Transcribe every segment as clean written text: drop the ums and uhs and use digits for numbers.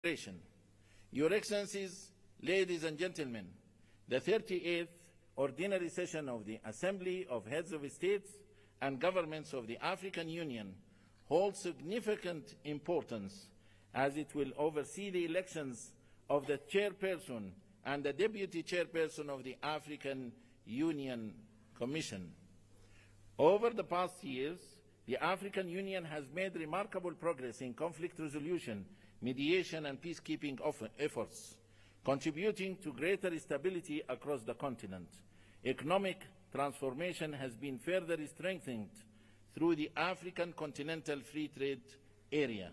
Federation. Your Excellencies, ladies and gentlemen, the 38th Ordinary Session of the Assembly of Heads of States and Governments of the African Union holds significant importance as it will oversee the elections of the chairperson and the deputy chairperson of the African Union Commission. Over the past years, the African Union has made remarkable progress in conflict resolution, mediation and peacekeeping efforts, contributing to greater stability across the continent. Economic transformation has been further strengthened through the African Continental Free Trade Area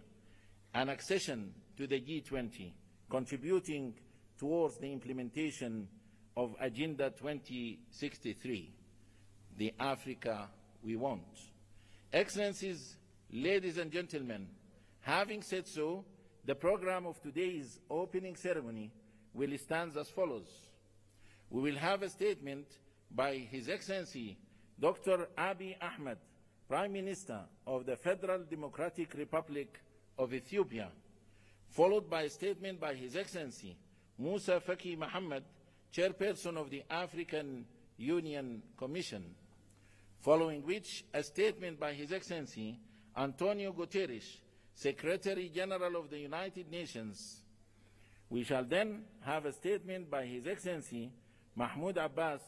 and accession to the G20, contributing towards the implementation of Agenda 2063, the Africa we want. Excellencies, ladies and gentlemen, having said so, the program of today's opening ceremony will stand as follows. We will have a statement by His Excellency Dr. Abiy Ahmed, Prime Minister of the Federal Democratic Republic of Ethiopia, followed by a statement by His Excellency Musa Faki Mohammed, Chairperson of the African Union Commission, following which a statement by His Excellency Antonio Guterres, Secretary General of the United Nations. We shall then have a statement by His Excellency Mahmoud Abbas,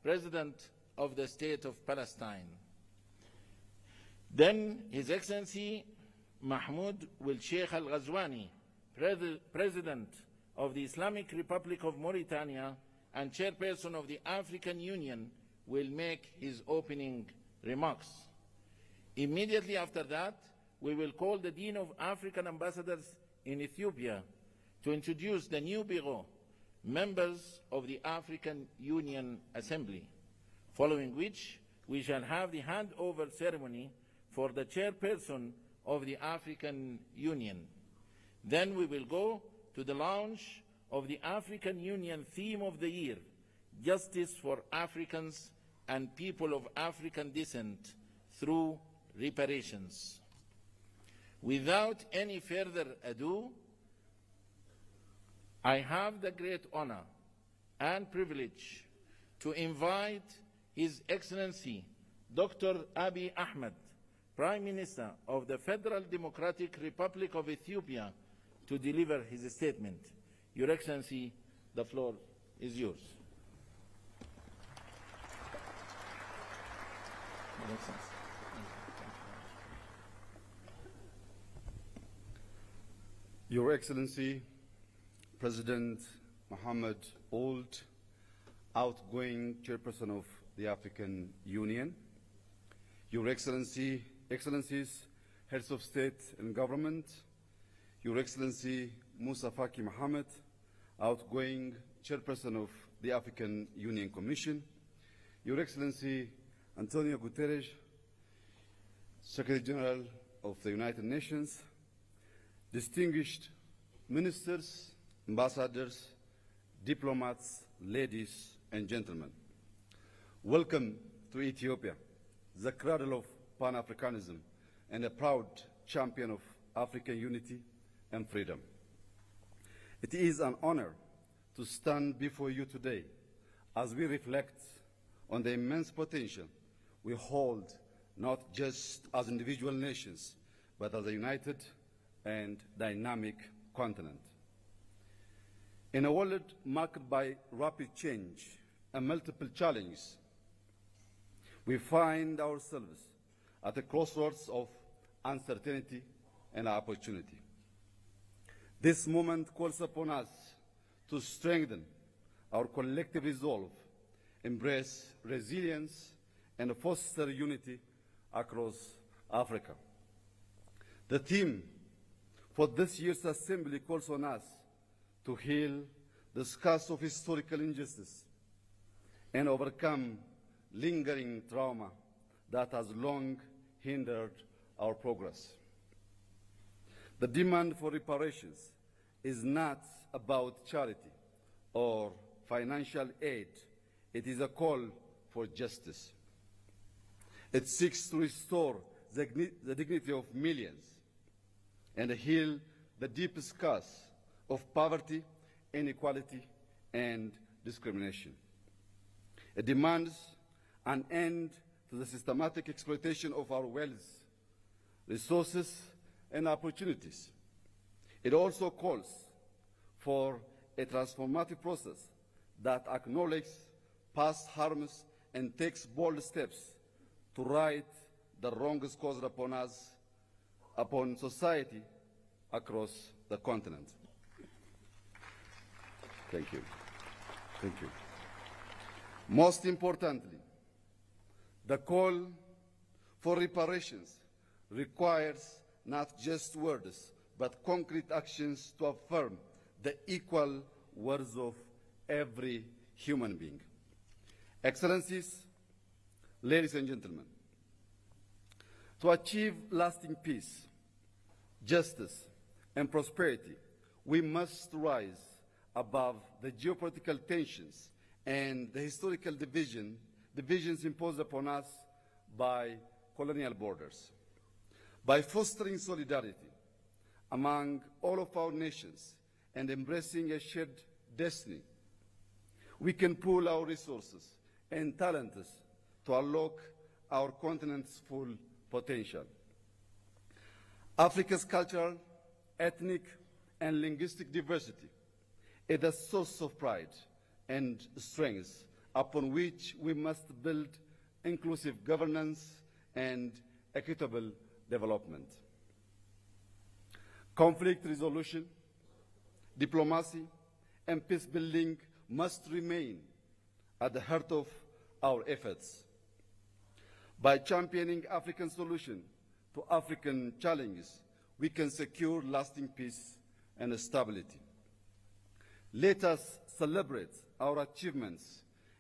President of the State of Palestine. Then His Excellency Mahmoud Sheikh Al-Ghazwani, President of the Islamic Republic of Mauritania and Chairperson of the African Union, will make his opening remarks. Immediately after that, we will call the Dean of African Ambassadors in Ethiopia to introduce the new Bureau, members of the African Union Assembly, following which we shall have the handover ceremony for the chairperson of the African Union. Then we will go to the launch of the African Union theme of the year, Justice for Africans and People of African Descent through Reparations. Without any further ado, I have the great honor and privilege to invite His Excellency Dr. Abiy Ahmed, Prime Minister of the Federal Democratic Republic of Ethiopia, to deliver his statement. Your Excellency, the floor is yours. Your Excellency, President Mohammed Ould, outgoing Chairperson of the African Union, Your Excellencies, Heads of State and Government, Your Excellency Musa Faki Mohammed, outgoing Chairperson of the African Union Commission, Your Excellency Antonio Guterres, Secretary General of the United Nations, distinguished ministers, ambassadors, diplomats, ladies and gentlemen. Welcome to Ethiopia, the cradle of Pan-Africanism and a proud champion of African unity and freedom. It is an honor to stand before you today as we reflect on the immense potential we hold, not just as individual nations, but as a united and dynamic continent. In a world marked by rapid change and multiple challenges, we find ourselves at a crossroads of uncertainty and opportunity. This moment calls upon us to strengthen our collective resolve, embrace resilience, and foster unity across Africa. The theme for this year's Assembly calls on us to heal the scars of historical injustice and overcome lingering trauma that has long hindered our progress. The demand for reparations is not about charity or financial aid. It is a call for justice. It seeks to restore the dignity of millions and heal the deep scars of poverty, inequality, and discrimination. It demands an end to the systematic exploitation of our wealth, resources, and opportunities. It also calls for a transformative process that acknowledges past harms and takes bold steps to right the wrongs caused upon us, upon society across the continent. Thank you. Thank you. Most importantly, the call for reparations requires not just words, but concrete actions to affirm the equal worth of every human being. Excellencies, ladies and gentlemen, to achieve lasting peace, justice, and prosperity, we must rise above the geopolitical tensions and the historical divisions imposed upon us by colonial borders. By fostering solidarity among all of our nations and embracing a shared destiny, we can pool our resources and talents to unlock our continent's full potential. Africa's cultural, ethnic, and linguistic diversity is a source of pride and strength upon which we must build inclusive governance and equitable development. Conflict resolution, diplomacy, and peace building must remain at the heart of our efforts. By championing African solutions to African challenges, we can secure lasting peace and stability. Let us celebrate our achievements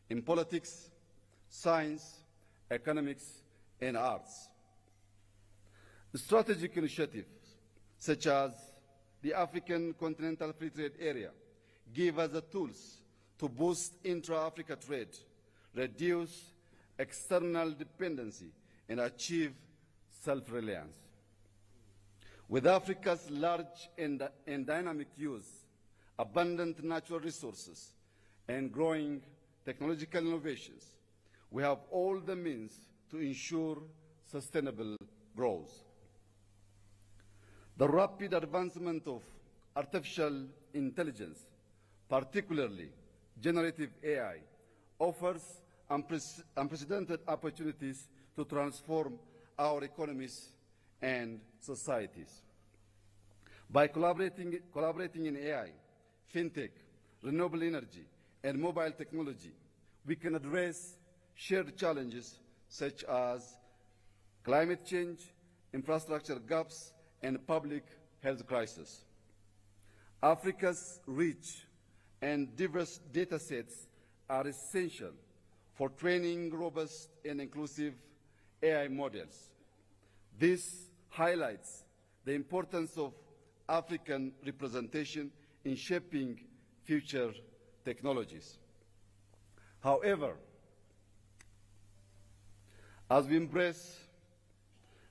in politics, science, economics, and arts. Strategic initiatives such as the African Continental Free Trade Area give us the tools to boost intra-Africa trade, reduce external dependency, and achieve self-reliance. With Africa's large and dynamic use, abundant natural resources, and growing technological innovations, we have all the means to ensure sustainable growth. The rapid advancement of artificial intelligence, particularly generative AI, offers unprecedented opportunities to transform our economies and societies. By collaborating in AI, fintech, renewable energy, and mobile technology, we can address shared challenges such as climate change, infrastructure gaps, and public health crisis. Africa's rich and diverse data sets are essential for training robust and inclusive AI models. This highlights the importance of African representation in shaping future technologies. However, as we embrace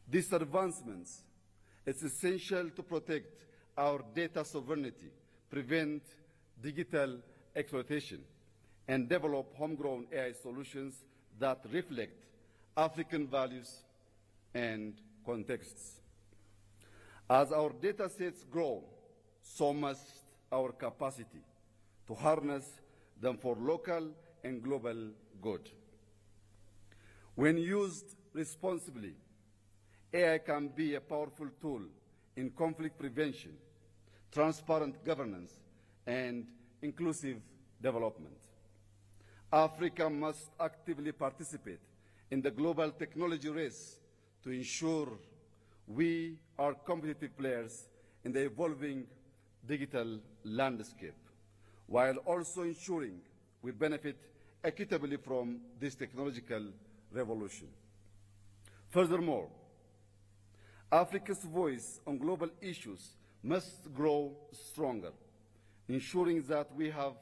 these advancements, it's essential to protect our data sovereignty, prevent digital exploitation, and develop homegrown AI solutions that reflect African values and contexts. As our data sets grow, so must our capacity to harness them for local and global good. When used responsibly, AI can be a powerful tool in conflict prevention, transparent governance, and inclusive development. Africa must actively participate in the global technology race to ensure we are competitive players in the evolving digital landscape, while also ensuring we benefit equitably from this technological revolution. Furthermore, Africa's voice on global issues must grow stronger, ensuring that we have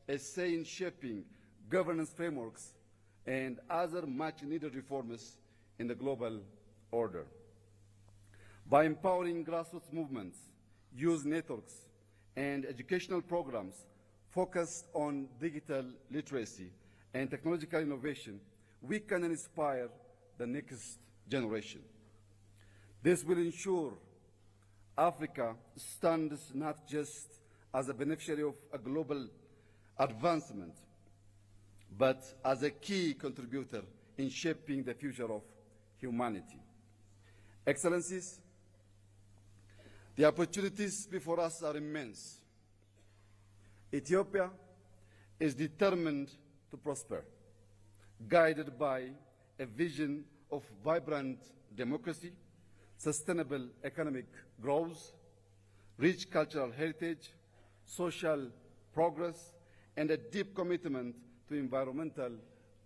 a say in shaping governance frameworks and other much-needed reforms in the global order. By empowering grassroots movements, youth networks, and educational programs focused on digital literacy and technological innovation, we can inspire the next generation. This will ensure Africa stands not just as a beneficiary of a global advancement, but as a key contributor in shaping the future of humanity. Excellencies, the opportunities before us are immense. Ethiopia is determined to prosper, guided by a vision of vibrant democracy, sustainable economic growth, rich cultural heritage, social progress, and a deep commitment to environmental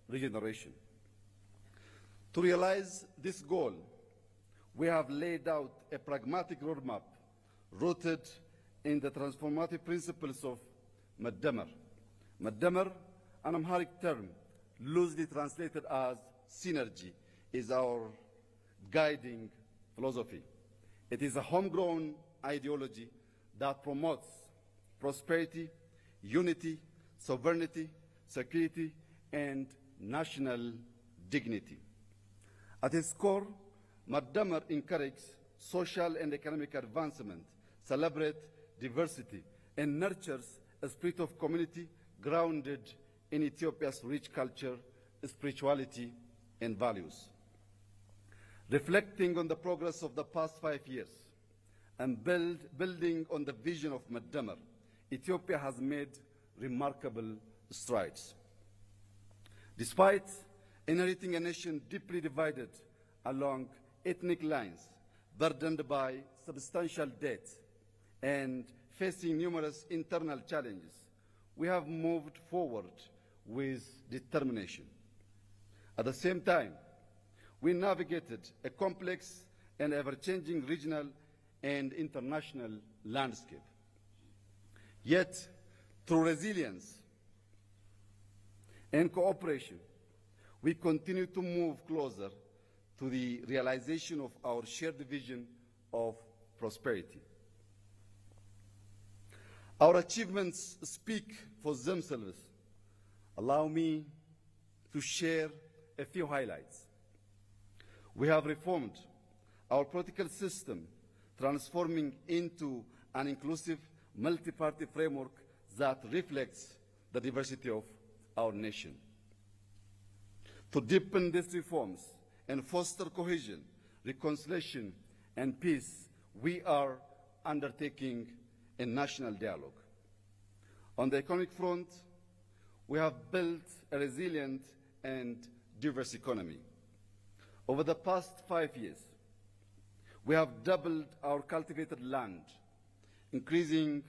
regeneration. To realize this goal, we have laid out a pragmatic roadmap rooted in the transformative principles of Madamar. Madamar, an Amharic term loosely translated as synergy, is our guiding philosophy. It is a homegrown ideology that promotes prosperity, unity, sovereignty, security, and national dignity. At its core, Madamar encourages social and economic advancement, celebrates diversity, and nurtures a spirit of community grounded in Ethiopia's rich culture, spirituality, and values. Reflecting on the progress of the past 5 years and building on the vision of Madamar, Ethiopia has made remarkable strides. Despite inheriting a nation deeply divided along ethnic lines, burdened by substantial debt, and facing numerous internal challenges, we have moved forward with determination. At the same time, we navigated a complex and ever-changing regional and international landscape. Yet, through resilience and cooperation, we continue to move closer to the realization of our shared vision of prosperity. Our achievements speak for themselves. Allow me to share a few highlights. We have reformed our political system, transforming into an inclusive multi-party framework that reflects the diversity of our nation. To deepen these reforms and foster cohesion, reconciliation, and peace, we are undertaking a national dialogue. On the economic front, we have built a resilient and diverse economy. Over the past 5 years, we have doubled our cultivated land, increasing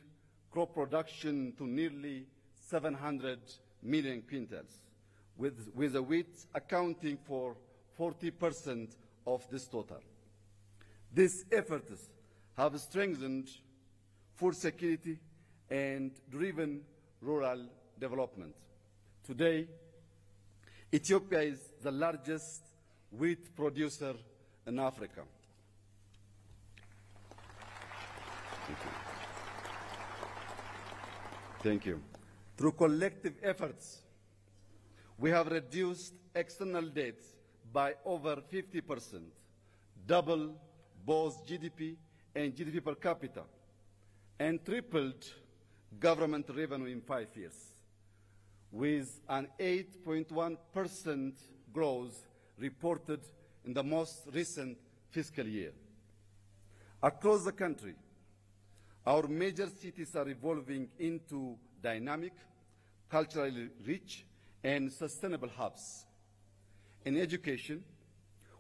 crop production to nearly 700 million quintals, with the wheat accounting for 40% of this total. These efforts have strengthened food security and driven rural development. Today, Ethiopia is the largest wheat producer in Africa. Thank you. Through collective efforts, we have reduced external debt by over 50%, double both GDP and GDP per capita, and tripled government revenue in 5 years, with an 8.1% growth reported in the most recent fiscal year. Across the country, our major cities are evolving into dynamic, culturally rich, and sustainable hubs. In education,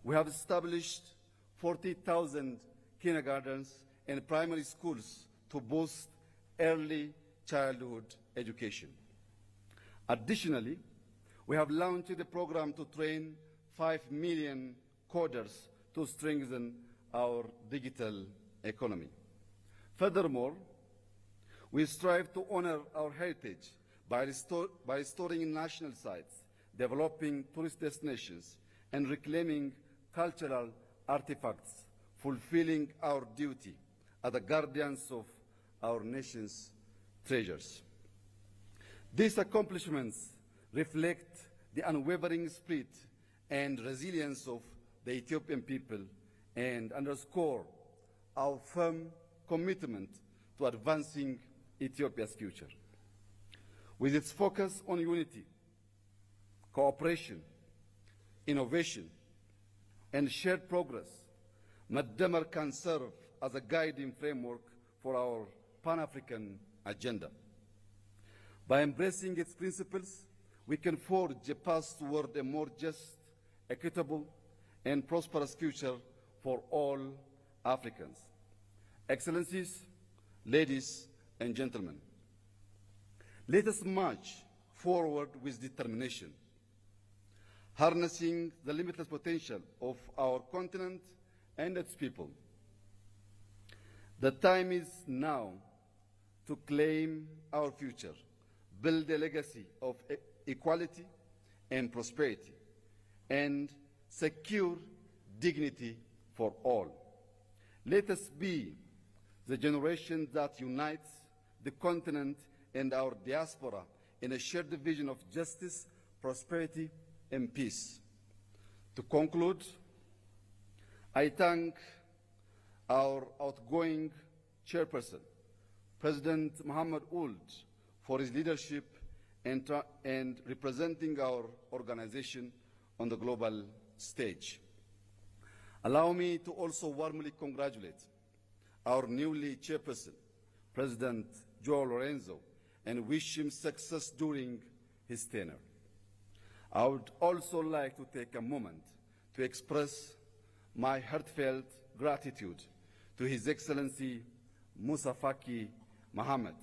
we have established 40,000 kindergartens and primary schools to boost early childhood education. Additionally, we have launched a program to train 5 million coders to strengthen our digital economy. Furthermore, we strive to honor our heritage by restoring national sites, developing tourist destinations, and reclaiming cultural artifacts, fulfilling our duty as the guardians of our nation's treasures. These accomplishments reflect the unwavering spirit and resilience of the Ethiopian people and underscore our firm commitment to advancing Ethiopia's future. With its focus on unity, cooperation, innovation, and shared progress, Maddamar can serve as a guiding framework for our Pan-African agenda. By embracing its principles, we can forge a path toward a more just, equitable, and prosperous future for all Africans. Excellencies, ladies and gentlemen, let us march forward with determination, harnessing the limitless potential of our continent and its people. The time is now to claim our future, build a legacy of equality and prosperity, and secure dignity for all. Let us be the generation that unites the continent and our diaspora in a shared vision of justice, prosperity, and peace. To conclude, I thank our outgoing chairperson, President Mohammed Ould, for his leadership and representing our organization on the global stage. Allow me to also warmly congratulate our newly chairperson, President Joao Lorenzo, and wish him success during his tenure. I would also like to take a moment to express my heartfelt gratitude to His Excellency Moussa Faki Mohammed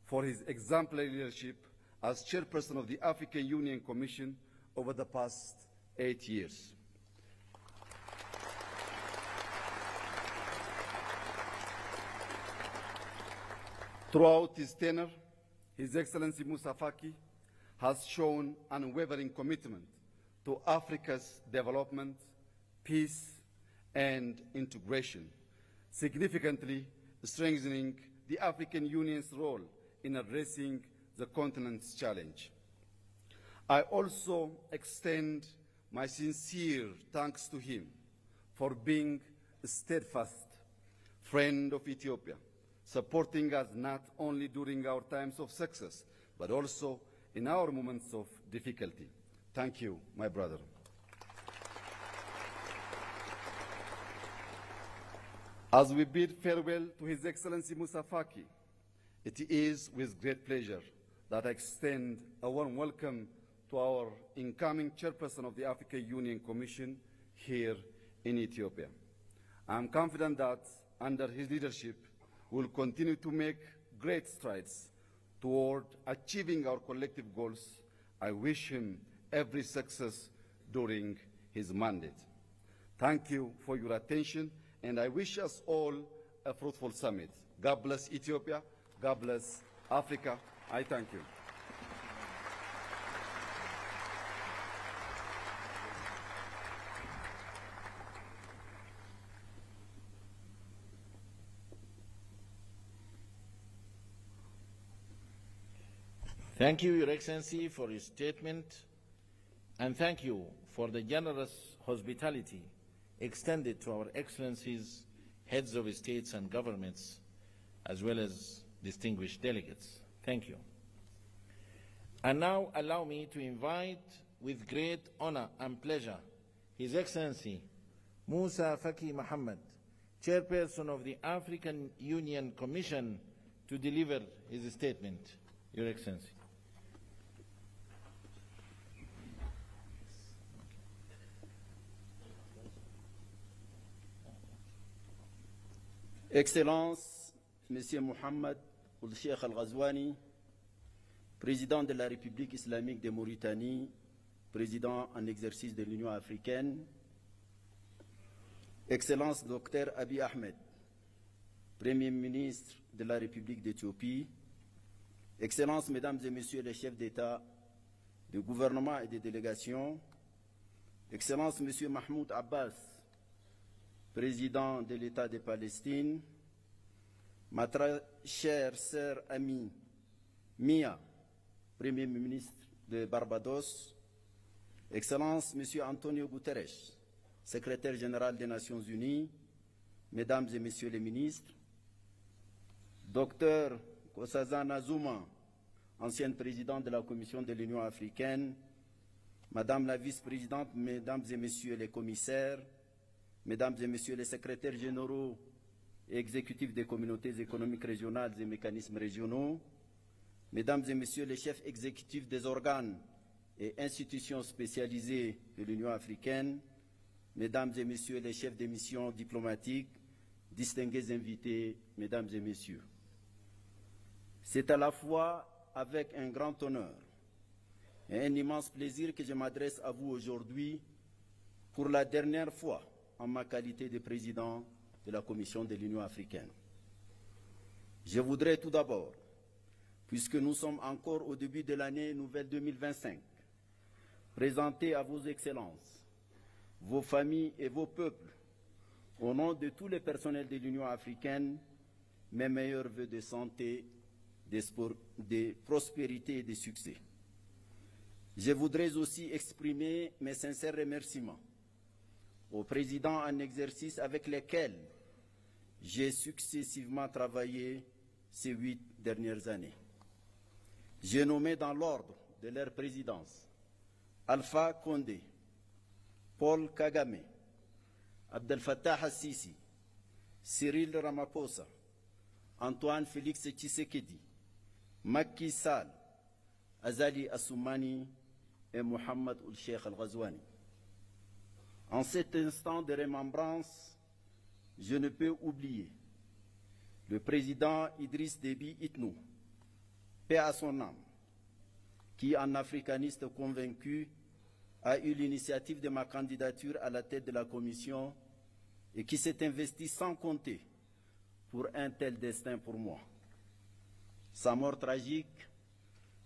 for his exemplary leadership as chairperson of the African Union Commission over the past 8 years. Throughout his tenure, His Excellency Moussa Faki has shown unwavering commitment to Africa's development, peace, and integration, significantly strengthening the African Union's role in addressing the continent's challenge. I also extend my sincere thanks to him for being a steadfast friend of Ethiopia, supporting us not only during our times of success, but also in our moments of difficulty. Thank you, my brother. As we bid farewell to His Excellency Moussa Faki, it is with great pleasure that I extend a warm welcome to our incoming chairperson of the African Union Commission here in Ethiopia. I am confident that under his leadership, we will continue to make great strides toward achieving our collective goals. I wish him every success during his mandate. Thank you for your attention, and I wish us all a fruitful summit. God bless Ethiopia. God bless Africa. I thank you. Thank you, Your Excellency, for your statement, and thank you for the generous hospitality extended to our Excellencies, heads of states and governments, as well as distinguished delegates. Thank you. And now allow me to invite with great honor and pleasure His Excellency Moussa Faki Mohammed, Chairperson of the African Union Commission, to deliver his statement. Your Excellency. Excellences, Monsieur Mohammed Ould Cheikh Al-Ghazouani, Président de la République islamique de Mauritanie, Président en exercice de l'Union africaine, Excellence Dr Abiy Ahmed, Premier ministre de la République d'Éthiopie, Excellences, Mesdames et Messieurs les chefs d'État, de gouvernement et de délégation, Excellences, Monsieur Mahmoud Abbas, Président de l'État de Palestine, ma très chère sœur amie Mia, Premier ministre de Barbados, Excellence Monsieur Antonio Guterres, Secrétaire général des Nations Unies, Mesdames et Messieurs les ministres, Dr Nkosazana Zuma, ancienne présidente de la Commission de l'Union africaine, Madame la vice-présidente, Mesdames et Messieurs les commissaires, Mesdames et Messieurs les secrétaires généraux et exécutifs des communautés économiques régionales et mécanismes régionaux, Mesdames et Messieurs les chefs exécutifs des organes et institutions spécialisées de l'Union africaine, Mesdames et Messieurs les chefs des missions diplomatiques, distingués invités, Mesdames et Messieurs. C'est à la fois avec un grand honneur et un immense plaisir que je m'adresse à vous aujourd'hui pour la dernière fois en ma qualité de président de la Commission de l'Union africaine. Je voudrais tout d'abord, puisque nous sommes encore au début de l'année nouvelle 2025, présenter à vos excellences, vos familles et vos peuples, au nom de tous les personnels de l'Union africaine, mes meilleurs vœux de santé, de prospérité et de succès. Je voudrais aussi exprimer mes sincères remerciements aux présidents en exercice avec lesquels j'ai successivement travaillé ces 8 dernières années. J'ai nommé dans l'ordre de leur présidence Alpha Condé, Paul Kagame, Abdel Fattah al-Sisi, Cyril Ramaphosa, Antoine Félix Tshisekedi, Macky Sall, Azali Assoumani et Mohamed Ould-Cheikh Al-Ghazouani. En cet instant de remembrance, je ne peux oublier le président Idriss Déby Itno, paix à son âme, qui, en africaniste convaincu, a eu l'initiative de ma candidature à la tête de la Commission et qui s'est investi sans compter pour un tel destin pour moi. Sa mort tragique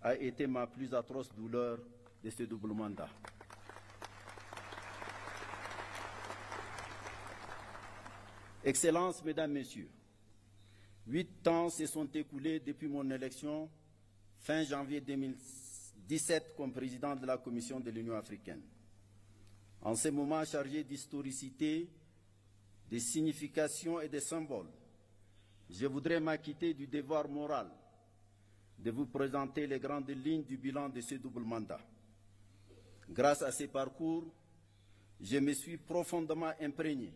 a été ma plus atroce douleur de ce double mandat. Excellences, Mesdames, Messieurs, 8 ans se sont écoulés depuis mon élection fin janvier 2017 comme président de la Commission de l'Union africaine. En ces moments chargés d'historicité, de signification et de symboles, je voudrais m'acquitter du devoir moral de vous présenter les grandes lignes du bilan de ce double mandat. Grâce à ces parcours, je me suis profondément imprégné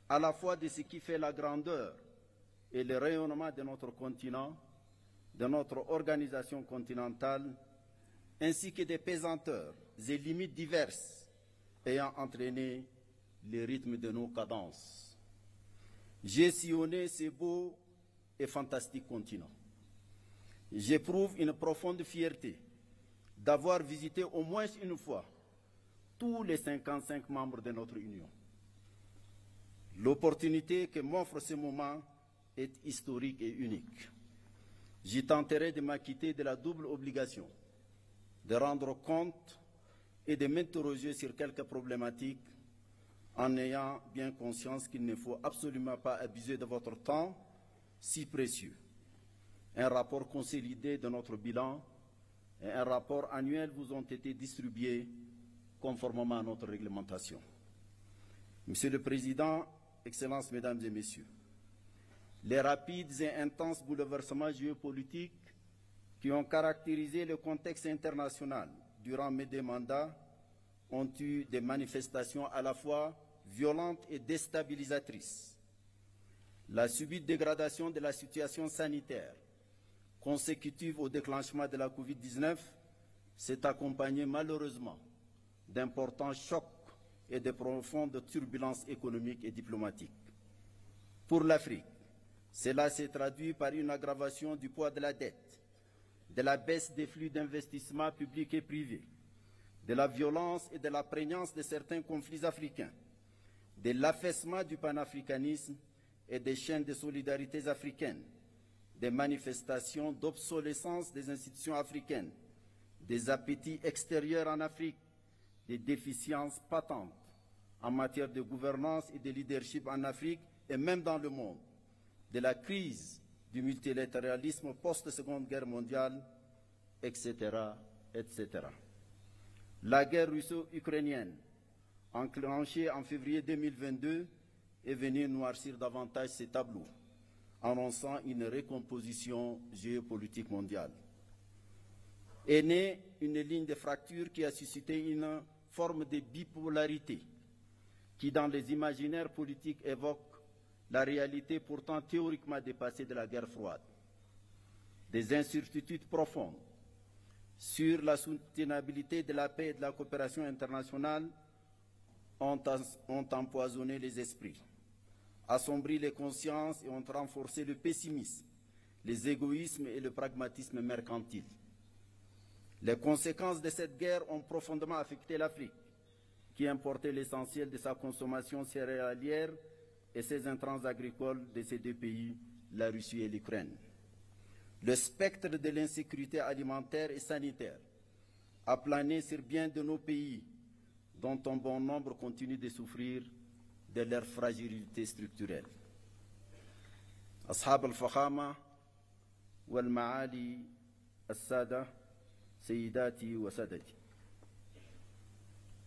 à la fois de ce qui fait la grandeur et le rayonnement de notre continent, de notre organisation continentale, ainsi que des pesanteurs et limites diverses ayant entraîné le rythme de nos cadences. J'ai sillonné ce beau et fantastique continent. J'éprouve une profonde fierté d'avoir visité au moins une fois tous les 55 membres de notre Union. L'opportunité que m'offre ce moment est historique et unique. J'y tenterai de m'acquitter de la double obligation de rendre compte et de m'interroger sur quelques problématiques en ayant bien conscience qu'il ne faut absolument pas abuser de votre temps si précieux. Un rapport consolidé de notre bilan et un rapport annuel vous ont été distribués conformément à notre réglementation. Monsieur le Président, Excellences, Mesdames et Messieurs, les rapides et intenses bouleversements géopolitiques qui ont caractérisé le contexte international durant mes 2 mandats ont eu des manifestations à la fois violentes et déstabilisatrices. La subite dégradation de la situation sanitaire consécutive au déclenchement de la Covid-19 s'est accompagnée malheureusement d'importants chocs et de profondes turbulences économiques et diplomatiques. Pour l'Afrique, cela s'est traduit par une aggravation du poids de la dette, de la baisse des flux d'investissement publics et privés, de la violence et de la prégnance de certains conflits africains, de l'affaissement du panafricanisme et des chaînes de solidarité africaines, des manifestations d'obsolescence des institutions africaines, des appétits extérieurs en Afrique, des déficiences patentes en matière de gouvernance et de leadership en Afrique et même dans le monde, de la crise du multilatéralisme post-Seconde Guerre mondiale, etc., etc. La guerre russo-ukrainienne, enclenchée en février 2022, est venue noircir davantage ces tableaux, annonçant une recomposition géopolitique mondiale. Est née une ligne de fracture qui a suscité une forme de bipolarité qui, dans les imaginaires politiques, évoque la réalité pourtant théoriquement dépassée de la guerre froide. Des incertitudes profondes sur la soutenabilité de la paix et de la coopération internationale ont empoisonné les esprits, assombri les consciences et ont renforcé le pessimisme, les égoïsmes et le pragmatisme mercantile. Les conséquences de cette guerre ont profondément affecté l'Afrique, qui importait l'essentiel de sa consommation céréalière et ses intrants agricoles de ces deux pays, la Russie et l'Ukraine. Le spectre de l'insécurité alimentaire et sanitaire a plané sur bien de nos pays, dont un bon nombre continue de souffrir de leur fragilité structurelle. أصحاب الفخامة والمعالي السادة سيداتي وسادتي.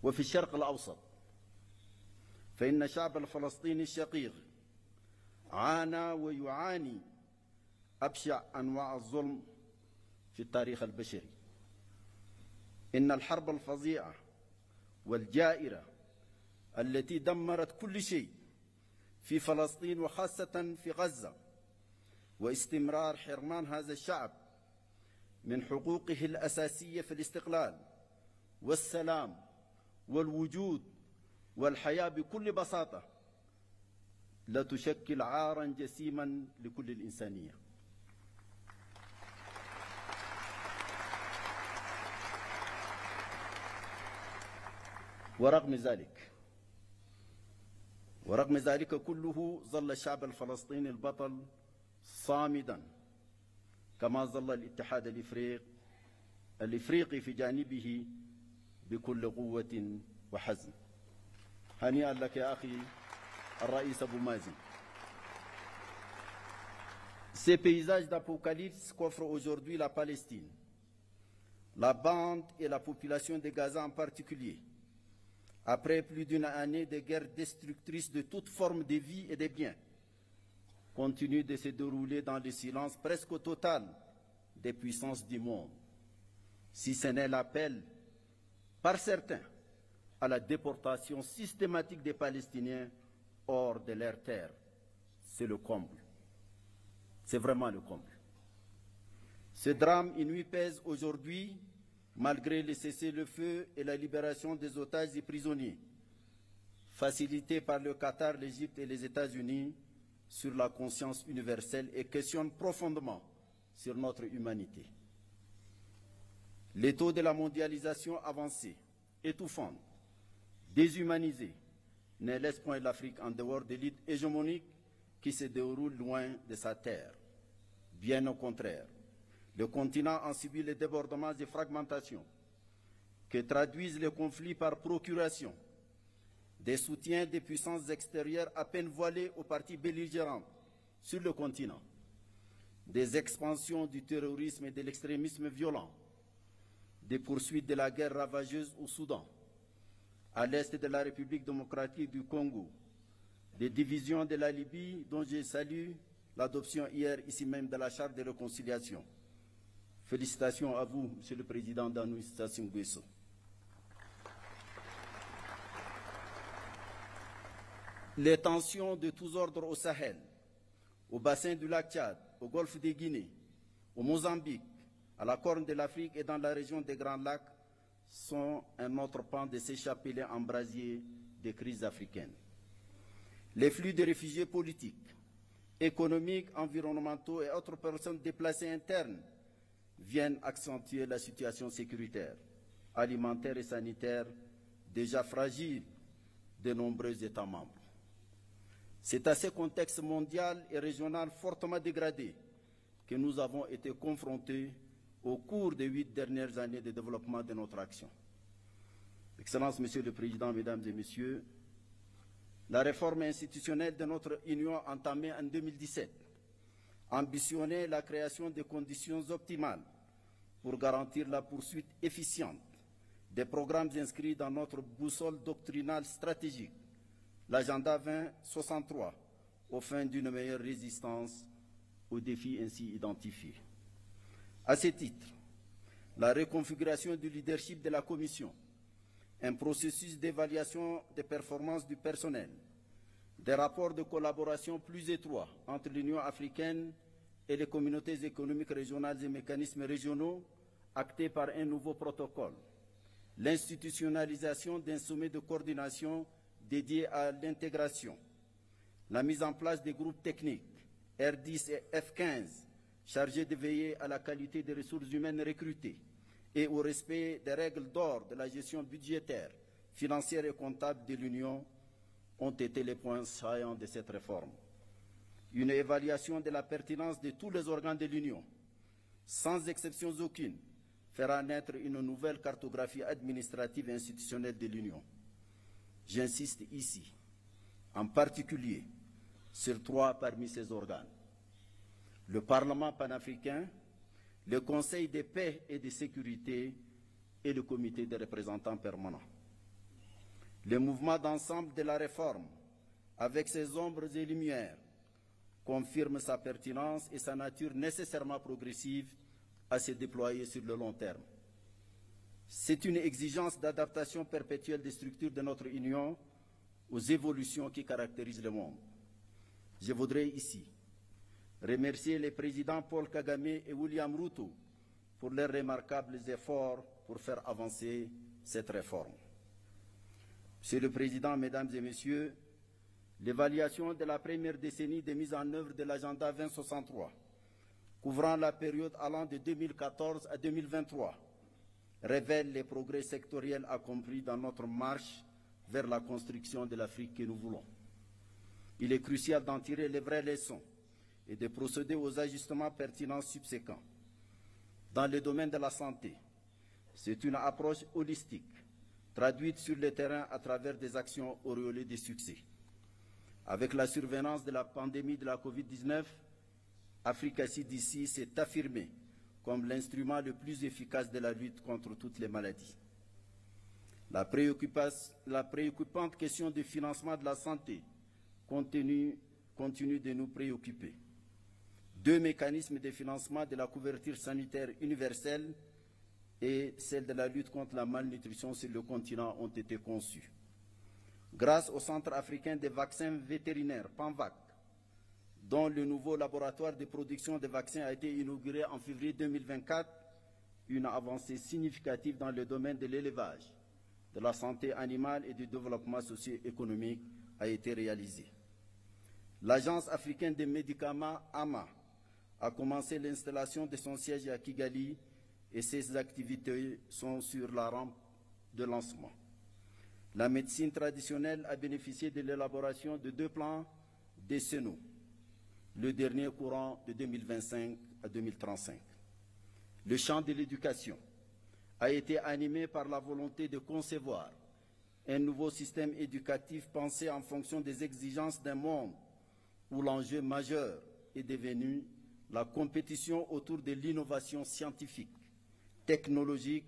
وفي الشرق الأوسط فإن الشعب الفلسطيني الشقيق عانى ويعاني أبشع أنواع الظلم في التاريخ البشري. إن الحرب الفظيعة والجائرة التي دمرت كل شيء في فلسطين وخاصة في غزة، واستمرار حرمان هذا الشعب من حقوقه الأساسية في الاستقلال والسلام والوجود والحياة بكل بساطة، لا تشكل عارا جسيما لكل الإنسانية. ورغم ذلك كله ظل الشعب الفلسطيني البطل صامدا، كما ظل الاتحاد الإفريقي في جانبه بكل قوة وحزم. هنيئا لك يا أخي الرئيس أبو مازن. Ces paysages d'apocalypse qu'offre aujourd'hui la Palestine, la bande et la population de Gaza en particulier, après plus d'une année de guerre destructrice de toute forme de vie et de biens, continue de se dérouler dans le silence presque total des puissances du monde, si ce n'est l'appel par certains à la déportation systématique des Palestiniens hors de leur terre. C'est le comble. C'est vraiment le comble. Ce drame inouï pèse aujourd'hui, malgré le cessez-le-feu et la libération des otages et prisonniers, facilité par le Qatar, l'Égypte et les États-Unis, sur la conscience universelle et questionne profondément sur notre humanité. Les taux de la mondialisation avancée, étouffante, déshumanisée, ne laissent point l'Afrique en dehors de l'élite hégémonique qui se déroule loin de sa terre. Bien au contraire, le continent en subit les débordements et fragmentations que traduisent les conflits par procuration, des soutiens des puissances extérieures à peine voilées aux parties belligérantes sur le continent, des expansions du terrorisme et de l'extrémisme violent, des poursuites de la guerre ravageuse au Soudan, à l'est de la République démocratique du Congo, des divisions de la Libye dont je salue l'adoption hier ici même de la charte de réconciliation. Félicitations à vous, Monsieur le Président Danouis Sassou Nguesso. Les tensions de tous ordres au Sahel, au bassin du lac Tchad, au golfe de Guinée, au Mozambique, à la Corne de l'Afrique et dans la région des Grands Lacs sont un autre pan de ces chapelets embrasiers des crises africaines. Les flux de réfugiés politiques, économiques, environnementaux et autres personnes déplacées internes viennent accentuer la situation sécuritaire, alimentaire et sanitaire déjà fragile de nombreux États membres. C'est à ce contexte mondial et régional fortement dégradé que nous avons été confrontés au cours des 8 dernières années de développement de notre action. Excellences, Monsieur le Président, Mesdames et Messieurs, la réforme institutionnelle de notre Union entamée en 2017 ambitionner la création de conditions optimales pour garantir la poursuite efficiente des programmes inscrits dans notre boussole doctrinale stratégique, l'agenda 2063, aux fins d'une meilleure résistance aux défis ainsi identifiés. À ce titre, la reconfiguration du leadership de la Commission, un processus d'évaluation des performances du personnel, des rapports de collaboration plus étroits entre l'Union africaine et les communautés économiques régionales et mécanismes régionaux actés par un nouveau protocole, l'institutionnalisation d'un sommet de coordination dédié à l'intégration, la mise en place des groupes techniques R10 et F15 chargés de veiller à la qualité des ressources humaines recrutées et au respect des règles d'or de la gestion budgétaire, financière et comptable de l'Union ont été les points saillants de cette réforme. Une évaluation de la pertinence de tous les organes de l'Union, sans exception aucune, fera naître une nouvelle cartographie administrative et institutionnelle de l'Union. J'insiste ici, en particulier, sur 3 parmi ces organes. Le Parlement panafricain, le Conseil de paix et de sécurité et le Comité des représentants permanents. Le mouvement d'ensemble de la réforme, avec ses ombres et lumières, confirme sa pertinence et sa nature nécessairement progressive à se déployer sur le long terme. C'est une exigence d'adaptation perpétuelle des structures de notre Union aux évolutions qui caractérisent le monde. Je voudrais ici remercier les présidents Paul Kagame et William Ruto pour leurs remarquables efforts pour faire avancer cette réforme. Monsieur le Président, Mesdames et Messieurs, l'évaluation de la première décennie de mise en œuvre de l'agenda 2063, couvrant la période allant de 2014 à 2023, révèle les progrès sectoriels accomplis dans notre marche vers la construction de l'Afrique que nous voulons. Il est crucial d'en tirer les vraies leçons et de procéder aux ajustements pertinents subséquents. Dans le domaine de la santé, c'est une approche holistique, traduite sur le terrain à travers des actions auréolées de succès. Avec la survenance de la pandémie de la Covid-19, Africa CDC s'est affirmée comme l'instrument le plus efficace de la lutte contre toutes les maladies. La préoccupante question du financement de la santé continue de nous préoccuper. 2 mécanismes de financement de la couverture sanitaire universelle et celle de la lutte contre la malnutrition sur le continent ont été conçus. Grâce au Centre africain des vaccins vétérinaires, PANVAC, dont le nouveau laboratoire de production de vaccins a été inauguré en février 2024, une avancée significative dans le domaine de l'élevage, de la santé animale et du développement socio-économique a été réalisée. L'Agence africaine des médicaments, AMA, a commencé l'installation de son siège à Kigali et ses activités sont sur la rampe de lancement. La médecine traditionnelle a bénéficié de l'élaboration de 2 plans décennaux, le dernier courant de 2025 à 2035. Le champ de l'éducation a été animé par la volonté de concevoir un nouveau système éducatif pensé en fonction des exigences d'un monde où l'enjeu majeur est devenu la compétition autour de l'innovation scientifique, technologique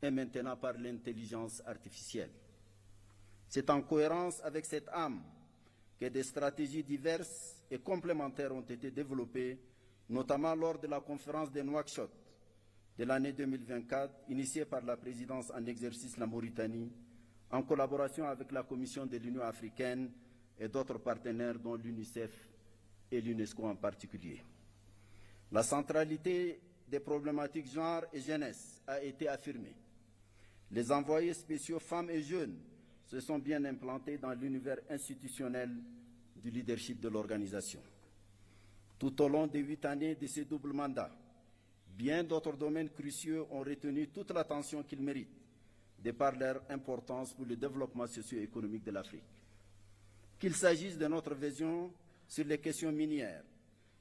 et maintenant par l'intelligence artificielle. C'est en cohérence avec cette âme que des stratégies diverses et complémentaires ont été développées, notamment lors de la conférence de Nouakchott de l'année 2024, initiée par la présidence en exercice la Mauritanie, en collaboration avec la Commission de l'Union africaine et d'autres partenaires, dont l'UNICEF et l'UNESCO en particulier. La centralité des problématiques genre et jeunesse a été affirmée. Les envoyés spéciaux femmes et jeunes se sont bien implantés dans l'univers institutionnel du leadership de l'organisation. Tout au long des 8 années de ces doubles mandats, bien d'autres domaines cruciaux ont retenu toute l'attention qu'ils méritent, de par leur importance pour le développement socio-économique de l'Afrique. Qu'il s'agisse de notre vision sur les questions minières,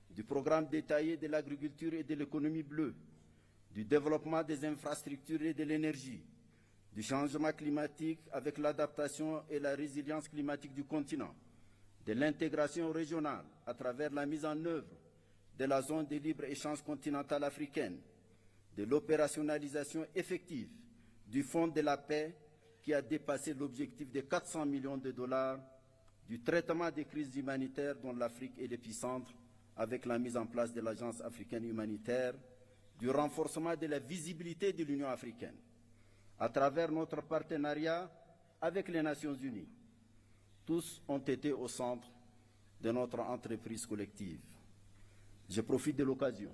du programme détaillé de l'agriculture et de l'économie bleue, du développement des infrastructures et de l'énergie, du changement climatique avec l'adaptation et la résilience climatique du continent, de l'intégration régionale à travers la mise en œuvre de la zone de libre-échange continentale africaine, de l'opérationnalisation effective du Fonds de la paix qui a dépassé l'objectif de 400 millions de dollars, du traitement des crises humanitaires dont l'Afrique est l'épicentre avec la mise en place de l'Agence africaine humanitaire, du renforcement de la visibilité de l'Union africaine à travers notre partenariat avec les Nations unies. Tous ont été au centre de notre entreprise collective. Je profite de l'occasion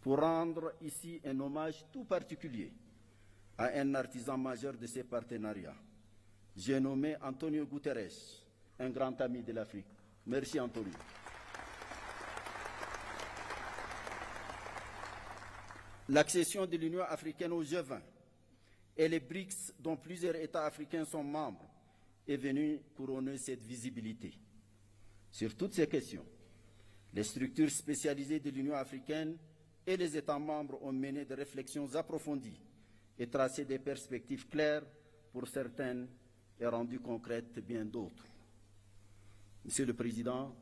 pour rendre ici un hommage tout particulier à un artisan majeur de ces partenariats. J'ai nommé Antonio Guterres, un grand ami de l'Afrique. Merci Antonio. L'accession de l'Union africaine au G20 et les BRICS, dont plusieurs États africains sont membres, est venue couronner cette visibilité. Sur toutes ces questions, les structures spécialisées de l'Union africaine et les États membres ont mené des réflexions approfondies et tracé des perspectives claires pour certaines et rendu concrètes bien d'autres. Monsieur le Président,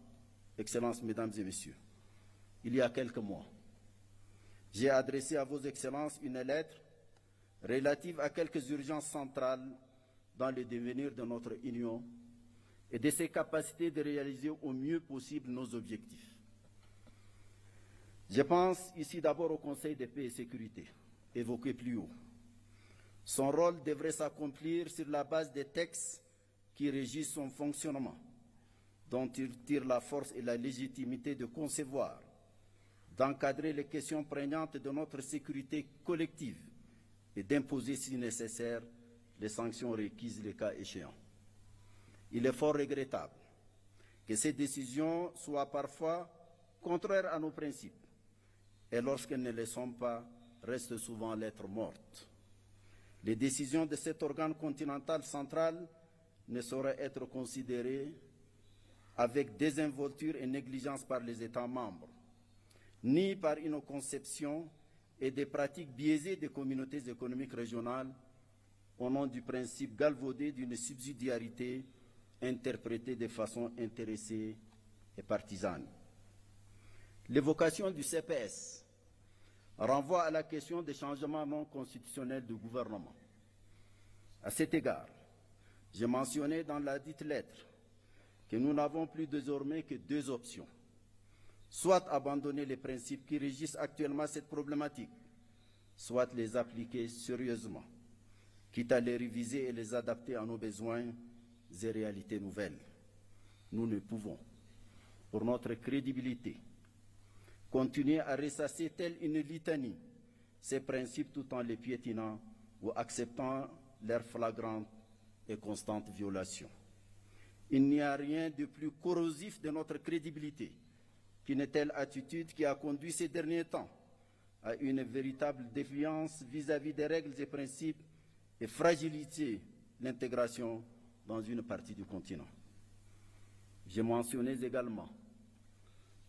Excellences, Mesdames et Messieurs, il y a quelques mois, j'ai adressé à vos Excellences une lettre relative à quelques urgences centrales dans le devenir de notre Union et de ses capacités de réaliser au mieux possible nos objectifs. Je pense ici d'abord au Conseil de paix et sécurité, évoqué plus haut. Son rôle devrait s'accomplir sur la base des textes qui régissent son fonctionnement, dont il tire la force et la légitimité de concevoir, d'encadrer les questions prégnantes de notre sécurité collective et d'imposer, si nécessaire, les sanctions requises le cas échéant. Il est fort regrettable que ces décisions soient parfois contraires à nos principes et lorsqu'elles ne le sont pas, restent souvent lettre morte. Les décisions de cet organe continental central ne sauraient être considérées avec désinvolture et négligence par les États membres, ni par une conception et des pratiques biaisées des communautés économiques régionales au nom du principe galvaudé d'une subsidiarité interprétée de façon intéressée et partisane. L'évocation du CPS renvoie à la question des changements non constitutionnels du gouvernement. À cet égard, j'ai mentionné dans la dite lettre que nous n'avons plus désormais que deux options. Soit abandonner les principes qui régissent actuellement cette problématique, soit les appliquer sérieusement, quitte à les réviser et les adapter à nos besoins et réalités nouvelles. Nous ne pouvons, pour notre crédibilité, continuer à ressasser telle une litanie ces principes tout en les piétinant ou acceptant leur flagrante et constante violation. Il n'y a rien de plus corrosif de notre crédibilité qu'une telle attitude qui a conduit ces derniers temps à une véritable défiance vis-à-vis des règles et principes et fragiliser l'intégration dans une partie du continent. J'ai mentionné également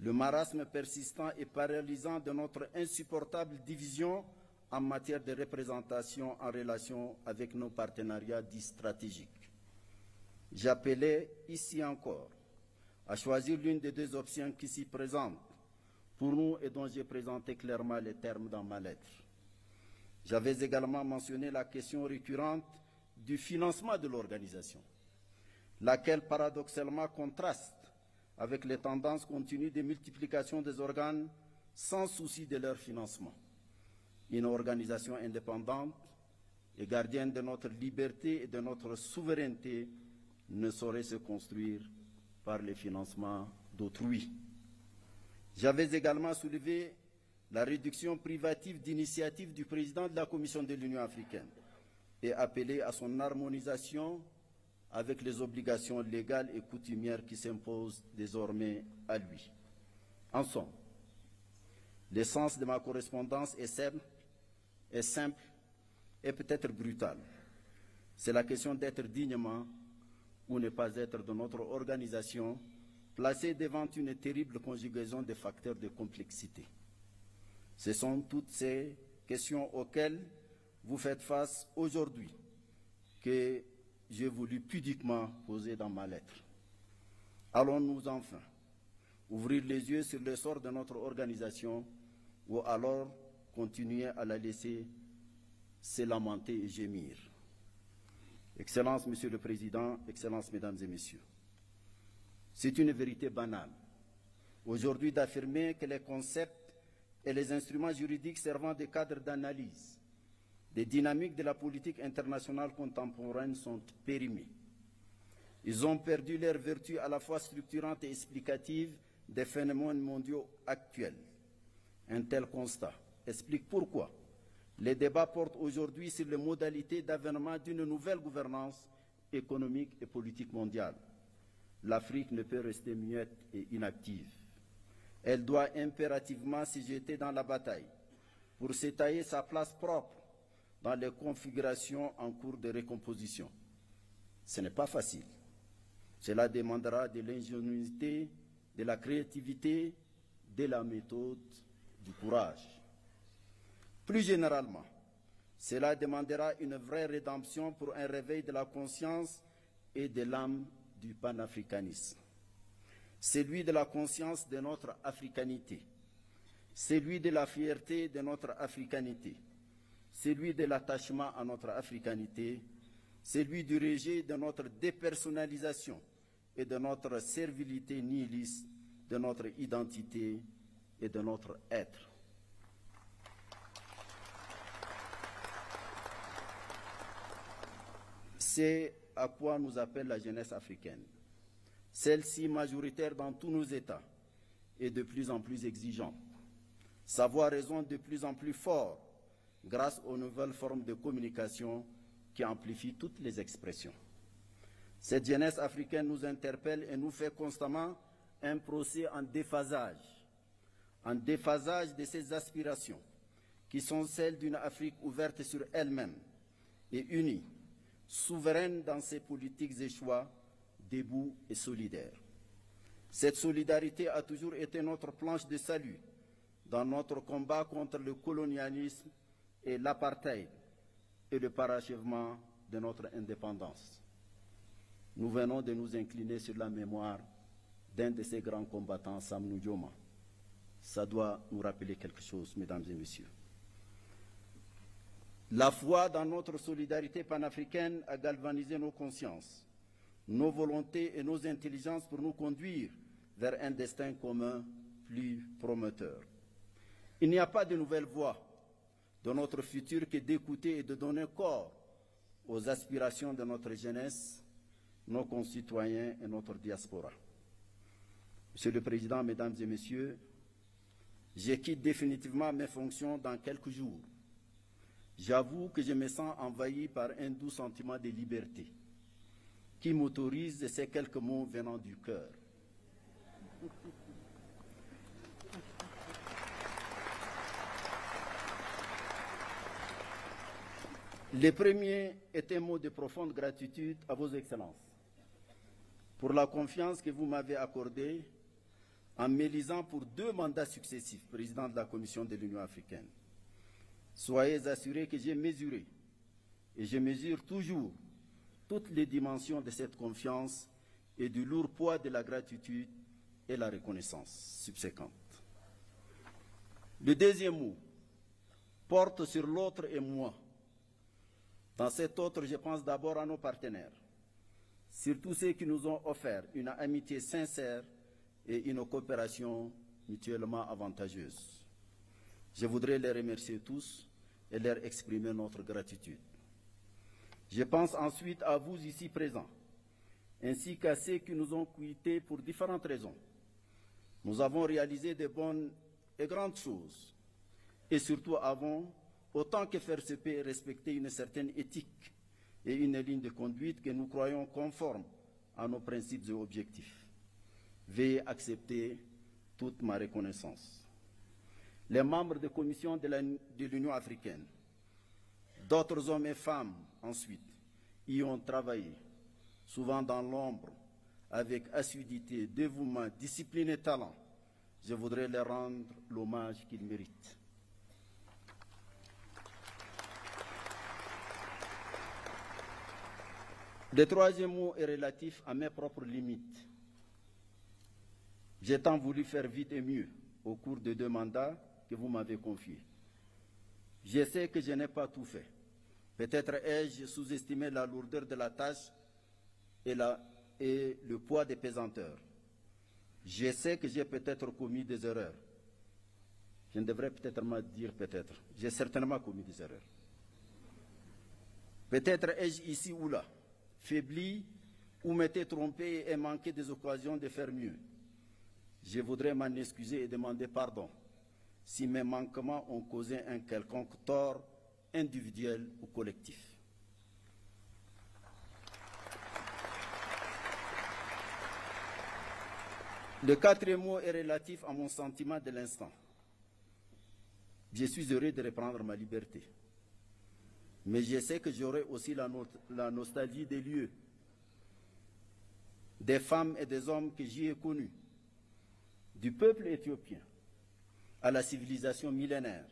le marasme persistant et paralysant de notre insupportable division en matière de représentation en relation avec nos partenariats dits stratégiques. J'appelais ici encore à choisir l'une des deux options qui s'y présentent pour nous et dont j'ai présenté clairement les termes dans ma lettre. J'avais également mentionné la question récurrente du financement de l'organisation, laquelle paradoxalement contraste avec les tendances continues de multiplication des organes sans souci de leur financement. Une organisation indépendante et gardienne de notre liberté et de notre souveraineté ne saurait se construire par le financement d'autrui. J'avais également soulevé la réduction privative d'initiative du président de la Commission de l'Union africaine et appelé à son harmonisation avec les obligations légales et coutumières qui s'imposent désormais à lui. En somme, l'essence de ma correspondance est simple et peut-être brutale. C'est la question d'être dignement ou ne pas être de notre organisation, placée devant une terrible conjugaison de facteurs de complexité. Ce sont toutes ces questions auxquelles vous faites face aujourd'hui que j'ai voulu pudiquement poser dans ma lettre. Allons-nous enfin, ouvrir les yeux sur le sort de notre organisation ou alors continuer à la laisser se lamenter et gémir. Excellences, Monsieur le Président, Excellences, Mesdames et Messieurs, c'est une vérité banale aujourd'hui d'affirmer que les concepts et les instruments juridiques servant de cadre d'analyse des dynamiques de la politique internationale contemporaine sont périmés. Ils ont perdu leur vertu à la fois structurante et explicative des phénomènes mondiaux actuels. Un tel constat explique pourquoi les débats portent aujourd'hui sur les modalités d'avènement d'une nouvelle gouvernance économique et politique mondiale. L'Afrique ne peut rester muette et inactive. Elle doit impérativement se jeter dans la bataille pour se tailler sa place propre dans les configurations en cours de recomposition. Ce n'est pas facile. Cela demandera de l'ingéniosité, de la créativité, de la méthode, du courage. Plus généralement, cela demandera une vraie rédemption pour un réveil de la conscience et de l'âme du panafricanisme. Celui de la conscience de notre africanité, celui de la fierté de notre africanité, celui de l'attachement à notre africanité, celui du rejet de notre dépersonnalisation et de notre servilité nihiliste, de notre identité et de notre être. C'est à quoi nous appelle la jeunesse africaine. Celle-ci, majoritaire dans tous nos États, est de plus en plus exigeante. Sa voix résonne de plus en plus fort grâce aux nouvelles formes de communication qui amplifient toutes les expressions. Cette jeunesse africaine nous interpelle et nous fait constamment un procès en déphasage de ses aspirations, qui sont celles d'une Afrique ouverte sur elle-même et unie, souveraine dans ses politiques et choix, debout et solidaire. Cette solidarité a toujours été notre planche de salut dans notre combat contre le colonialisme et l'apartheid et le parachèvement de notre indépendance. Nous venons de nous incliner sur la mémoire d'un de ces grands combattants, Sam Nujoma. Ça doit nous rappeler quelque chose, mesdames et messieurs. La foi dans notre solidarité panafricaine a galvanisé nos consciences, nos volontés et nos intelligences pour nous conduire vers un destin commun plus prometteur. Il n'y a pas de nouvelle voie de notre futur que d'écouter et de donner corps aux aspirations de notre jeunesse, nos concitoyens et notre diaspora. Monsieur le Président, Mesdames et Messieurs, je quitte définitivement mes fonctions dans quelques jours. J'avoue que je me sens envahi par un doux sentiment de liberté qui m'autorise ces quelques mots venant du cœur. Le premier est un mot de profonde gratitude à vos excellences pour la confiance que vous m'avez accordée en m'élisant pour 2 mandats successifs, président de la Commission de l'Union africaine. Soyez assurés que j'ai mesuré et je mesure toujours toutes les dimensions de cette confiance et du lourd poids de la gratitude et la reconnaissance subséquente. Le deuxième mot porte sur l'autre et moi. Dans cet autre, je pense d'abord à nos partenaires, surtout ceux qui nous ont offert une amitié sincère et une coopération mutuellement avantageuse. Je voudrais les remercier tous et leur exprimer notre gratitude. Je pense ensuite à vous ici présents, ainsi qu'à ceux qui nous ont quittés pour différentes raisons. Nous avons réalisé de bonnes et grandes choses, et surtout avons, autant que faire se peut, respecter une certaine éthique et une ligne de conduite que nous croyons conforme à nos principes et objectifs. Veuillez accepter toute ma reconnaissance. Les membres de la Commission de l'Union africaine, d'autres hommes et femmes ensuite, y ont travaillé, souvent dans l'ombre, avec assiduité, dévouement, discipline et talent. Je voudrais leur rendre l'hommage qu'ils méritent. Le troisième mot est relatif à mes propres limites. J'ai tant voulu faire vite et mieux au cours des 2 mandats que vous m'avez confiés. Je sais que je n'ai pas tout fait. Peut-être ai-je sous-estimé la lourdeur de la tâche et le poids des pesanteurs. Je sais que j'ai peut-être commis des erreurs. Je ne devrais peut-être pas dire peut-être. J'ai certainement commis des erreurs. Peut-être ai-je ici ou là faibli ou m'étais trompé et manqué des occasions de faire mieux. Je voudrais m'en excuser et demander pardon si mes manquements ont causé un quelconque tort individuel ou collectif. Le 4e mot est relatif à mon sentiment de l'instant. Je suis heureux de reprendre ma liberté. Mais je sais que j'aurai aussi la nostalgie des lieux, des femmes et des hommes que j'y ai connus, du peuple éthiopien à la civilisation millénaire.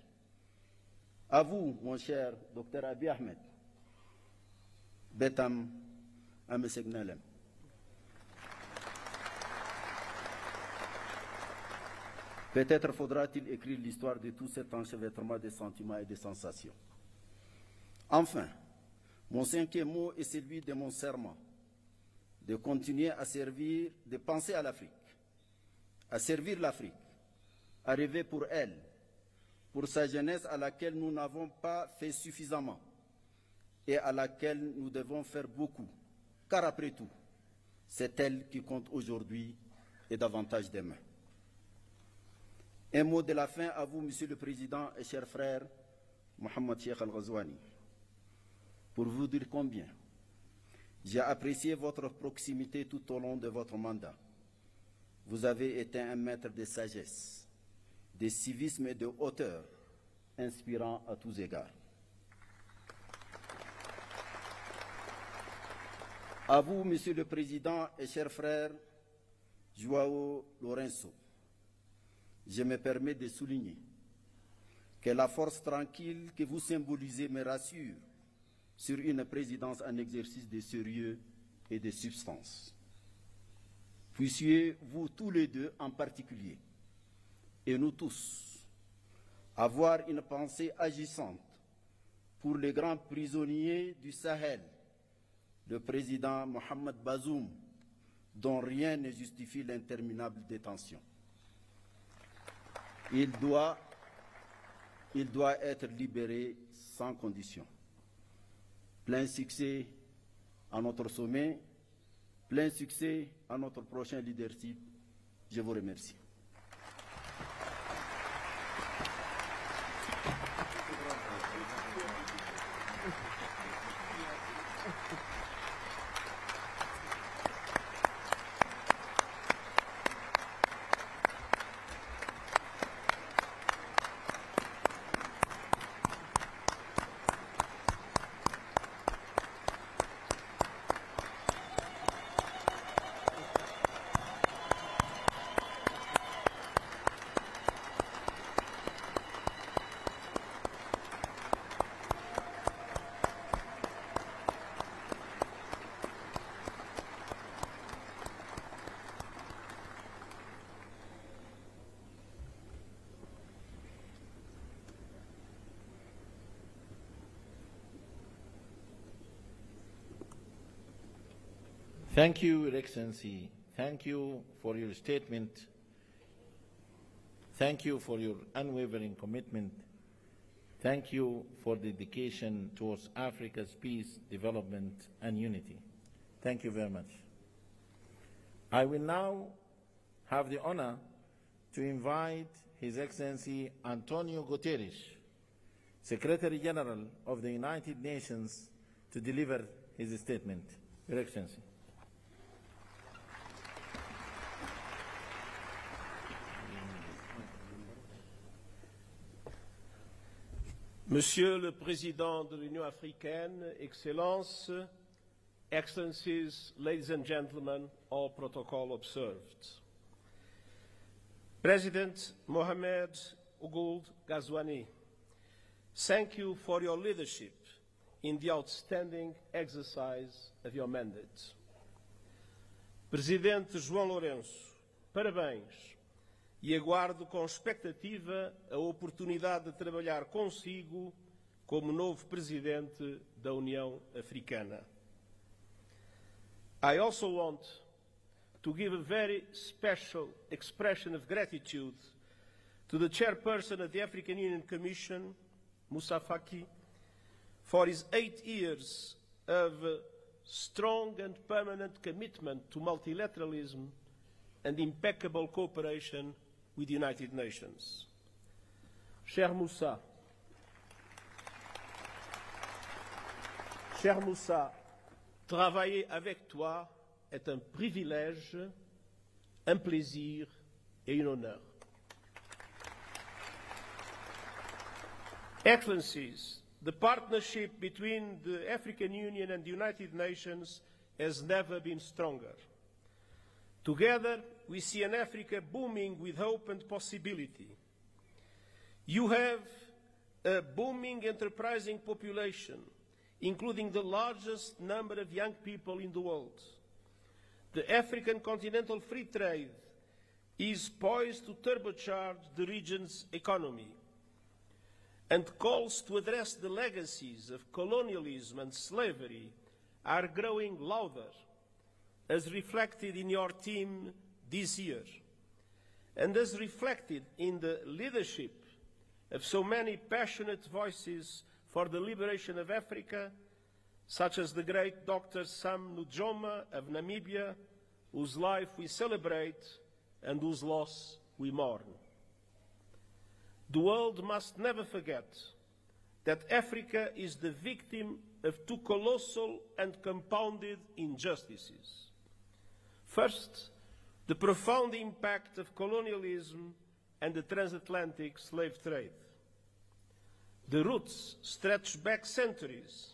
À vous, mon cher Dr Abiy Ahmed, Betam Amesegnalem. Peut-être faudra-t-il écrire l'histoire de tout cet enchevêtrement de sentiments et de sensations. Enfin, mon 5e mot est celui de mon serment, de continuer à servir, de penser à l'Afrique, à servir l'Afrique, à rêver pour elle, pour sa jeunesse à laquelle nous n'avons pas fait suffisamment et à laquelle nous devons faire beaucoup, car après tout, c'est elle qui compte aujourd'hui et davantage demain. Un mot de la fin à vous, Monsieur le Président et cher frère Mohamed Cheikh Al-Ghazouani, pour vous dire combien j'ai apprécié votre proximité tout au long de votre mandat. Vous avez été un maître de sagesse, de civisme et de hauteur, inspirant à tous égards. À vous, Monsieur le Président et cher frère João Lourenço, je me permets de souligner que la force tranquille que vous symbolisez me rassure sur une présidence en exercice de sérieux et de substance. Puissiez-vous tous les deux en particulier, et nous tous, avoir une pensée agissante pour les grands prisonniers du Sahel, le président Mohamed Bazoum, dont rien ne justifie l'interminable détention. Il doit être libéré sans condition. Plein succès à notre sommet, plein succès à notre prochain leadership. Je vous remercie. Thank you, Your Excellency. Thank you for your statement. Thank you for your unwavering commitment. Thank you for dedication towards Africa's peace, development, and unity. Thank you very much. I will now have the honor to invite His Excellency Antonio Guterres, Secretary General of the United Nations, to deliver his statement. Your Excellency. Monsieur le Président de l'Union africaine, Excellences, Excellencies, ladies and gentlemen, all protocol observed. President Mohamed Ould Ghazouani, thank you for your leadership in the outstanding exercise of your mandate. Presidente João Lourenço, parabéns e aguardo com expectativa a oportunidade de trabalhar consigo como novo Presidente da União Africana. I also want to give a very special expression of gratitude to the Chairperson of the African Union Commission, Moussa Faki, for his 8 years of strong and permanent commitment to multilateralism and impeccable cooperation with the United Nations. Cher Moussa, travailler avec toi est un privilège, un plaisir et un honneur. Excellencies, the partnership between the African Union and the United Nations has never been stronger. Together, we see an Africa booming with hope and possibility. You have a booming, enterprising population, including the largest number of young people in the world. The African continental free trade is poised to turbocharge the region's economy, and calls to address the legacies of colonialism and slavery are growing louder, as reflected in your team this year, and as reflected in the leadership of so many passionate voices for the liberation of Africa, such as the great Dr. Sam Nujoma of Namibia, whose life we celebrate and whose loss we mourn. The world must never forget that Africa is the victim of two colossal and compounded injustices. First, the profound impact of colonialism and the transatlantic slave trade. The roots stretch back centuries,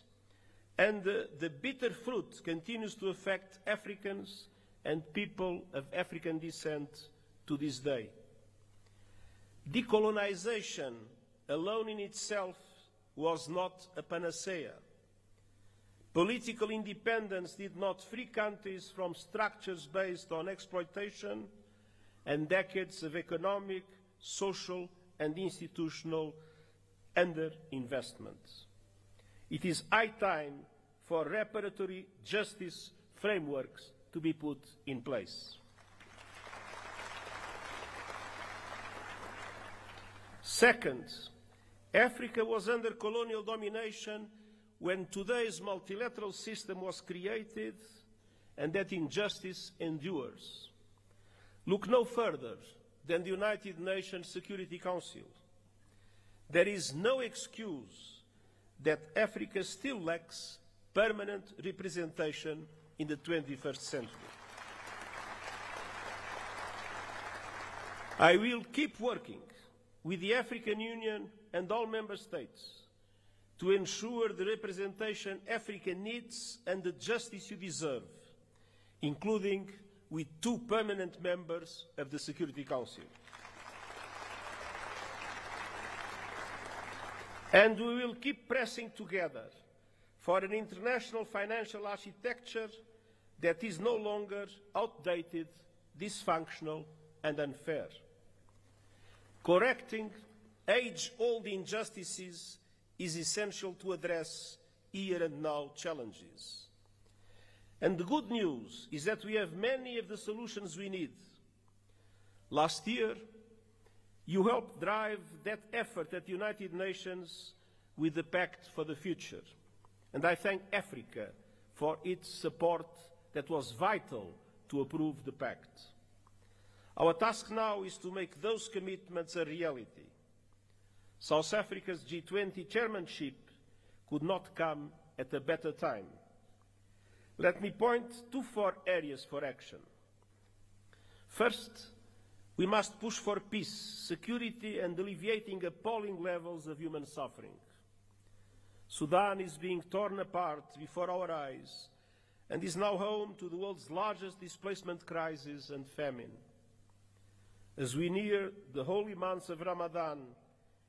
and the bitter fruit continues to affect Africans and people of African descent to this day. Decolonization alone in itself was not a panacea. Political independence did not free countries from structures based on exploitation and decades of economic, social, and institutional underinvestment. It is high time for reparatory justice frameworks to be put in place. Second, Africa was under colonial domination when today's multilateral system was created, and that injustice endures. Look no further than the United Nations Security Council. There is no excuse that Africa still lacks permanent representation in the 21st century. I will keep working with the African Union and all member states to ensure the representation Africa needs and the justice you deserve, including with 2 permanent members of the Security Council. And we will keep pressing together for an international financial architecture that is no longer outdated, dysfunctional, and unfair. Correcting age-old injustices is essential to address here and now challenges. And the good news is that we have many of the solutions we need. Last year, you helped drive that effort at the United Nations with the Pact for the Future. And I thank Africa for its support that was vital to approve the Pact. Our task now is to make those commitments a reality. South Africa's G20 chairmanship could not come at a better time. Let me point to 4 areas for action. First, we must push for peace, security, and alleviating appalling levels of human suffering. Sudan is being torn apart before our eyes and is now home to the world's largest displacement crisis and famine. As we near the holy months of Ramadan,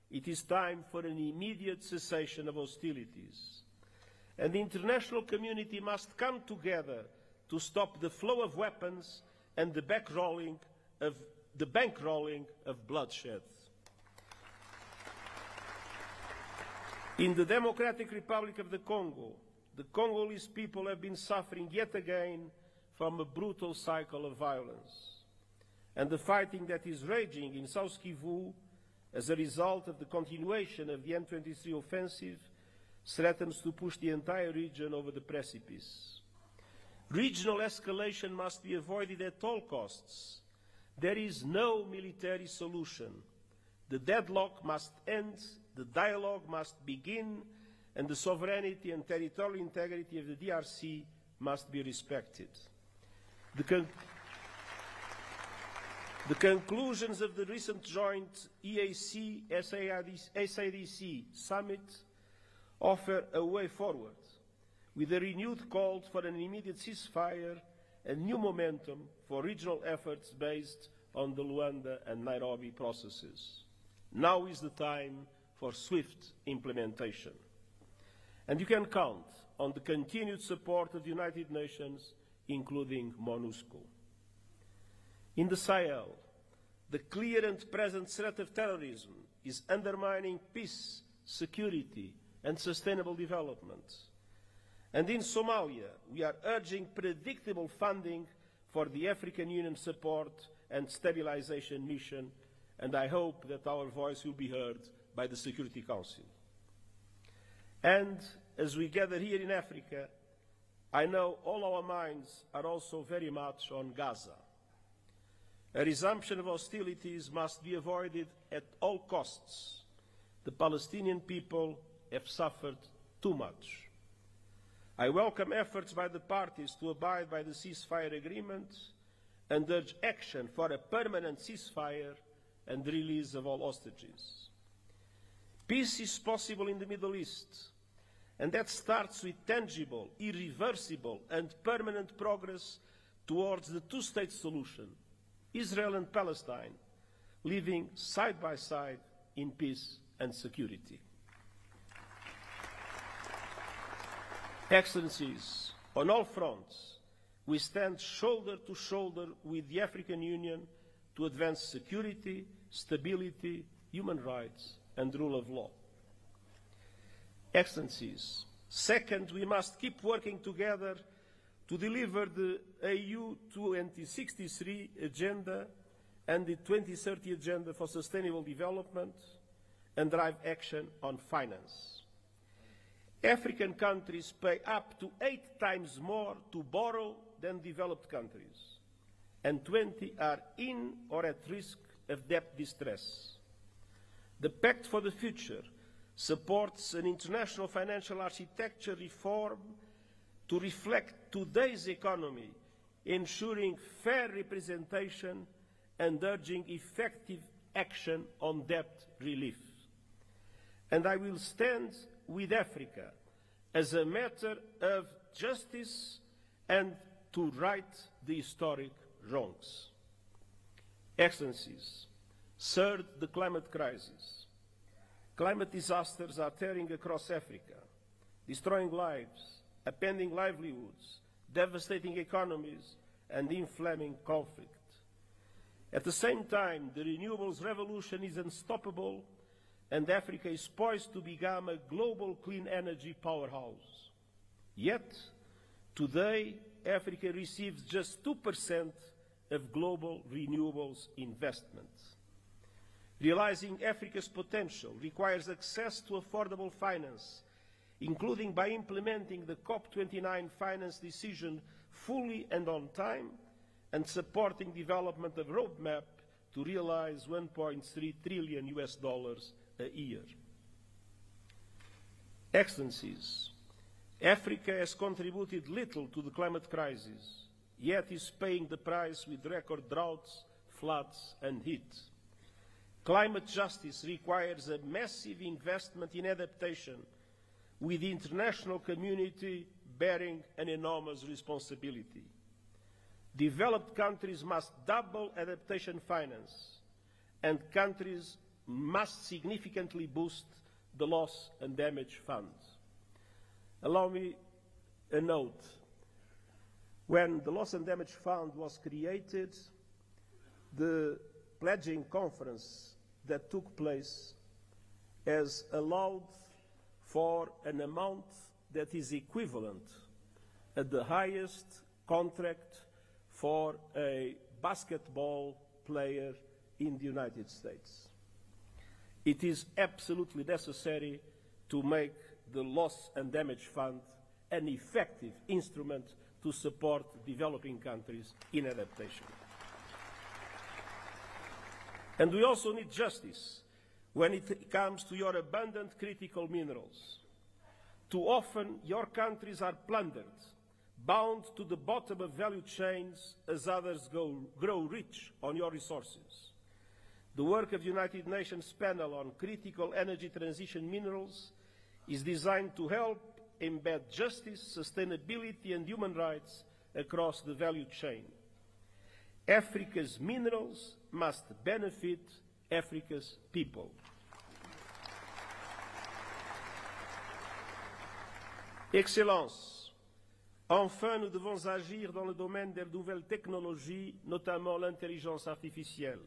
it is time for an immediate cessation of hostilities. And the international community must come together to stop the flow of weapons and the backrolling of the bankrolling of bloodshed. In the Democratic Republic of the Congolese people have been suffering yet again from a brutal cycle of violence. And the fighting that is raging in South Kivu as a result of the continuation of the M23 offensive threatens to push the entire region over the precipice. Regional escalation must be avoided at all costs. There is no military solution. The deadlock must end, the dialogue must begin, and the sovereignty and territorial integrity of the DRC must be respected. The conclusions of the recent joint EAC-SADC summit offer a way forward, with a renewed call for an immediate ceasefire and new momentum for regional efforts based on the Luanda and Nairobi processes. Now is the time for swift implementation. And you can count on the continued support of the United Nations, including MONUSCO. In the Sahel, the clear and present threat of terrorism is undermining peace, security, and sustainable development. And in Somalia, we are urging predictable funding for the African Union support and stabilization mission, and I hope that our voice will be heard by the Security Council. And as we gather here in Africa, I know all our minds are also very much on Gaza. A resumption of hostilities must be avoided at all costs. The Palestinian people have suffered too much. I welcome efforts by the parties to abide by the ceasefire agreement and urge action for a permanent ceasefire and the release of all hostages. Peace is possible in the Middle East, and that starts with tangible, irreversible, and permanent progress towards the two-state solution, Israel and Palestine, living side by side in peace and security. Excellencies, on all fronts, we stand shoulder to shoulder with the African Union to advance security, stability, human rights, and rule of law. Excellencies, second, we must keep working together to deliver the AU 2063 agenda and the 2030 agenda for sustainable development and drive action on finance. African countries pay up to 8 times more to borrow than developed countries, and 20 are in or at risk of debt distress. The Pact for the Future supports an international financial architecture reform to reflect today's economy, ensuring fair representation and urging effective action on debt relief. And I will stand with Africa as a matter of justice and to right the historic wrongs. Excellencies, third, the climate crisis. Climate disasters are tearing across Africa, destroying lives, upending livelihoods, devastating economies, and inflaming conflict. At the same time, the renewables revolution is unstoppable, and Africa is poised to become a global clean energy powerhouse. Yet, today, Africa receives just 2% of global renewables investment. Realizing Africa's potential requires access to affordable finance, including by implementing the COP29 finance decision fully and on time, and supporting development of a roadmap to realize $1.3 trillion a year. Excellencies, Africa has contributed little to the climate crisis, yet is paying the price with record droughts, floods, and heat. Climate justice requires a massive investment in adaptation, with the international community bearing an enormous responsibility. Developed countries must double adaptation finance, and countries must significantly boost the loss and damage funds. Allow me a note. When the loss and damage fund was created, the pledging conference that took place has allowed for an amount that is equivalent at the highest contract for a basketball player in the United States. It is absolutely necessary to make the Loss and Damage Fund an effective instrument to support developing countries in adaptation. And we also need justice when it comes to your abundant critical minerals. Too often, your countries are plundered, bound to the bottom of value chains as others grow rich on your resources. The work of the United Nations Panel on Critical Energy Transition Minerals is designed to help embed justice, sustainability, and human rights across the value chain. Africa's minerals must benefit Africa's people. Excellences, enfin, nous devons agir dans le domaine des nouvelles technologies, notamment l'intelligence artificielle.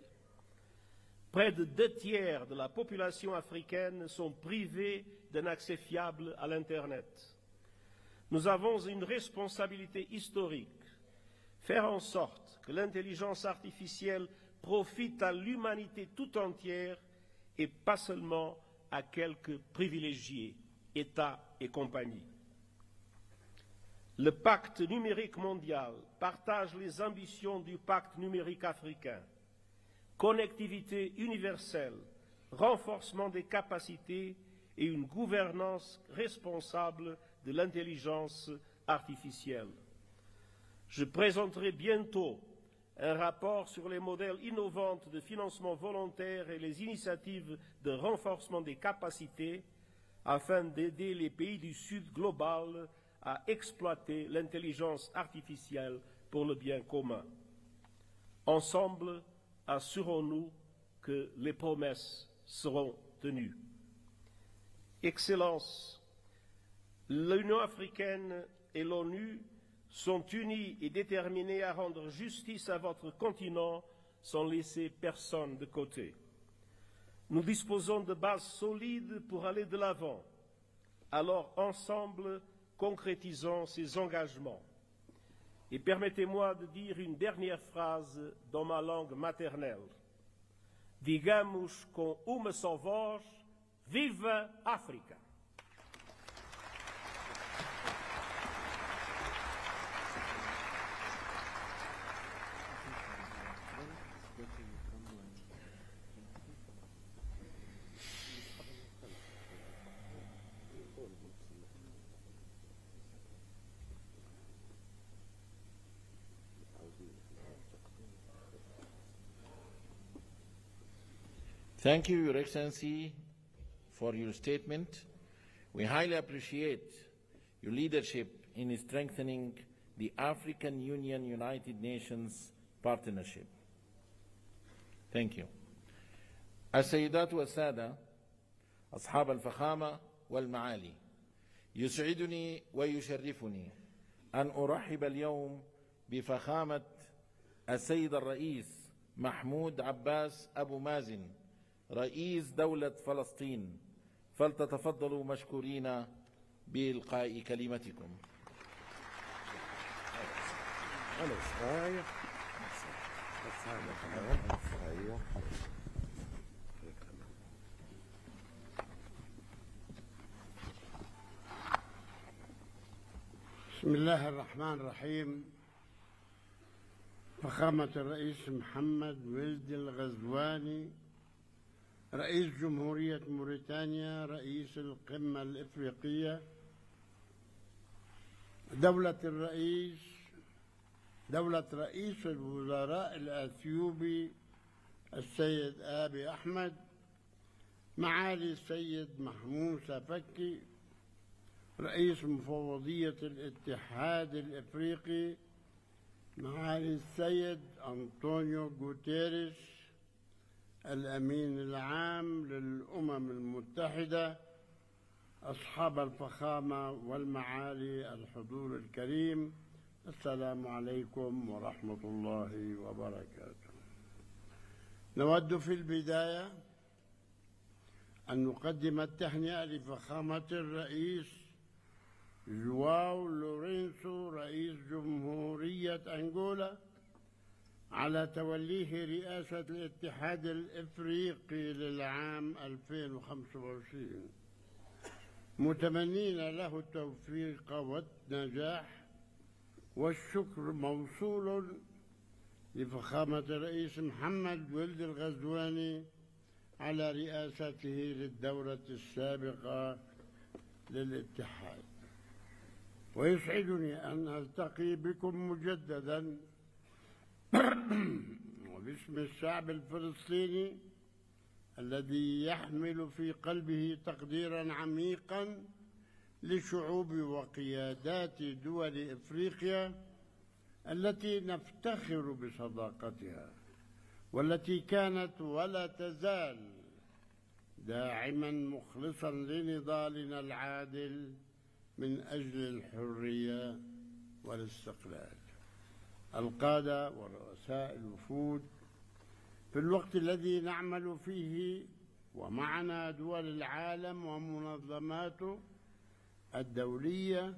Près de 2/3 de la population africaine sont privés d'un accès fiable à l'Internet. Nous avons une responsabilité historique, faire en sorte que l'intelligence artificielle profite à l'humanité tout entière et pas seulement à quelques privilégiés, États et compagnie. Le pacte numérique mondial partage les ambitions du pacte numérique africain. Connectivité universelle, renforcement des capacités et une gouvernance responsable de l'intelligence artificielle. Je présenterai bientôt un rapport sur les modèles innovants de financement volontaire et les initiatives de renforcement des capacités afin d'aider les pays du Sud global à exploiter l'intelligence artificielle pour le bien commun. Ensemble, assurons-nous que les promesses seront tenues. Excellences, l'Union africaine et l'ONU sont unis et déterminés à rendre justice à votre continent sans laisser personne de côté. Nous disposons de bases solides pour aller de l'avant. Alors, ensemble, concrétisons ces engagements. Et permettez-moi de dire une dernière phrase dans ma langue maternelle. Digamos com uma só voz, viva África! Thank you, Your Excellency, for your statement. We highly appreciate your leadership in strengthening the African Union-United Nations partnership. Thank you. السيدات والسادة أصحاب الفخامة والمعالي، يسعدني ويشرفني أن أرحب اليوم بفخامة السيد الرئيس محمود عباس أبو مازن رئيس دولة فلسطين، فلتتفضلوا مشكورين بإلقاء كلمتكم. بسم الله الرحمن الرحيم. فخامة الرئيس محمد ولد الغزواني رئيس جمهورية موريتانيا، رئيس القمة الإفريقية، دولة رئيس الوزراء الأثيوبي السيد آبي أحمد، معالي السيد محموسة فكي رئيس مفوضية الاتحاد الإفريقي، معالي السيد أنطونيو غوتيريش الأمين العام للأمم المتحدة، أصحاب الفخامة والمعالي الحضور الكريم، السلام عليكم ورحمة الله وبركاته. نود في البداية أن نقدم التهنئة لفخامة الرئيس جواو لورينسو رئيس جمهورية أنغولا على توليه رئاسة الاتحاد الإفريقي للعام 2025، متمنين له التوفيق والنجاح. والشكر موصول لفخامة الرئيس محمد ولد الغزواني على رئاسته للدورة السابقة للاتحاد. ويسعدني أن ألتقي بكم مجددا وباسم الشعب الفلسطيني الذي يحمل في قلبه تقديرا عميقا لشعوب وقيادات دول إفريقيا التي نفتخر بصداقتها، والتي كانت ولا تزال داعما مخلصا لنضالنا العادل من أجل الحرية والاستقلال. القادة ورؤساء الوفود، في الوقت الذي نعمل فيه ومعنا دول العالم ومنظماته الدولية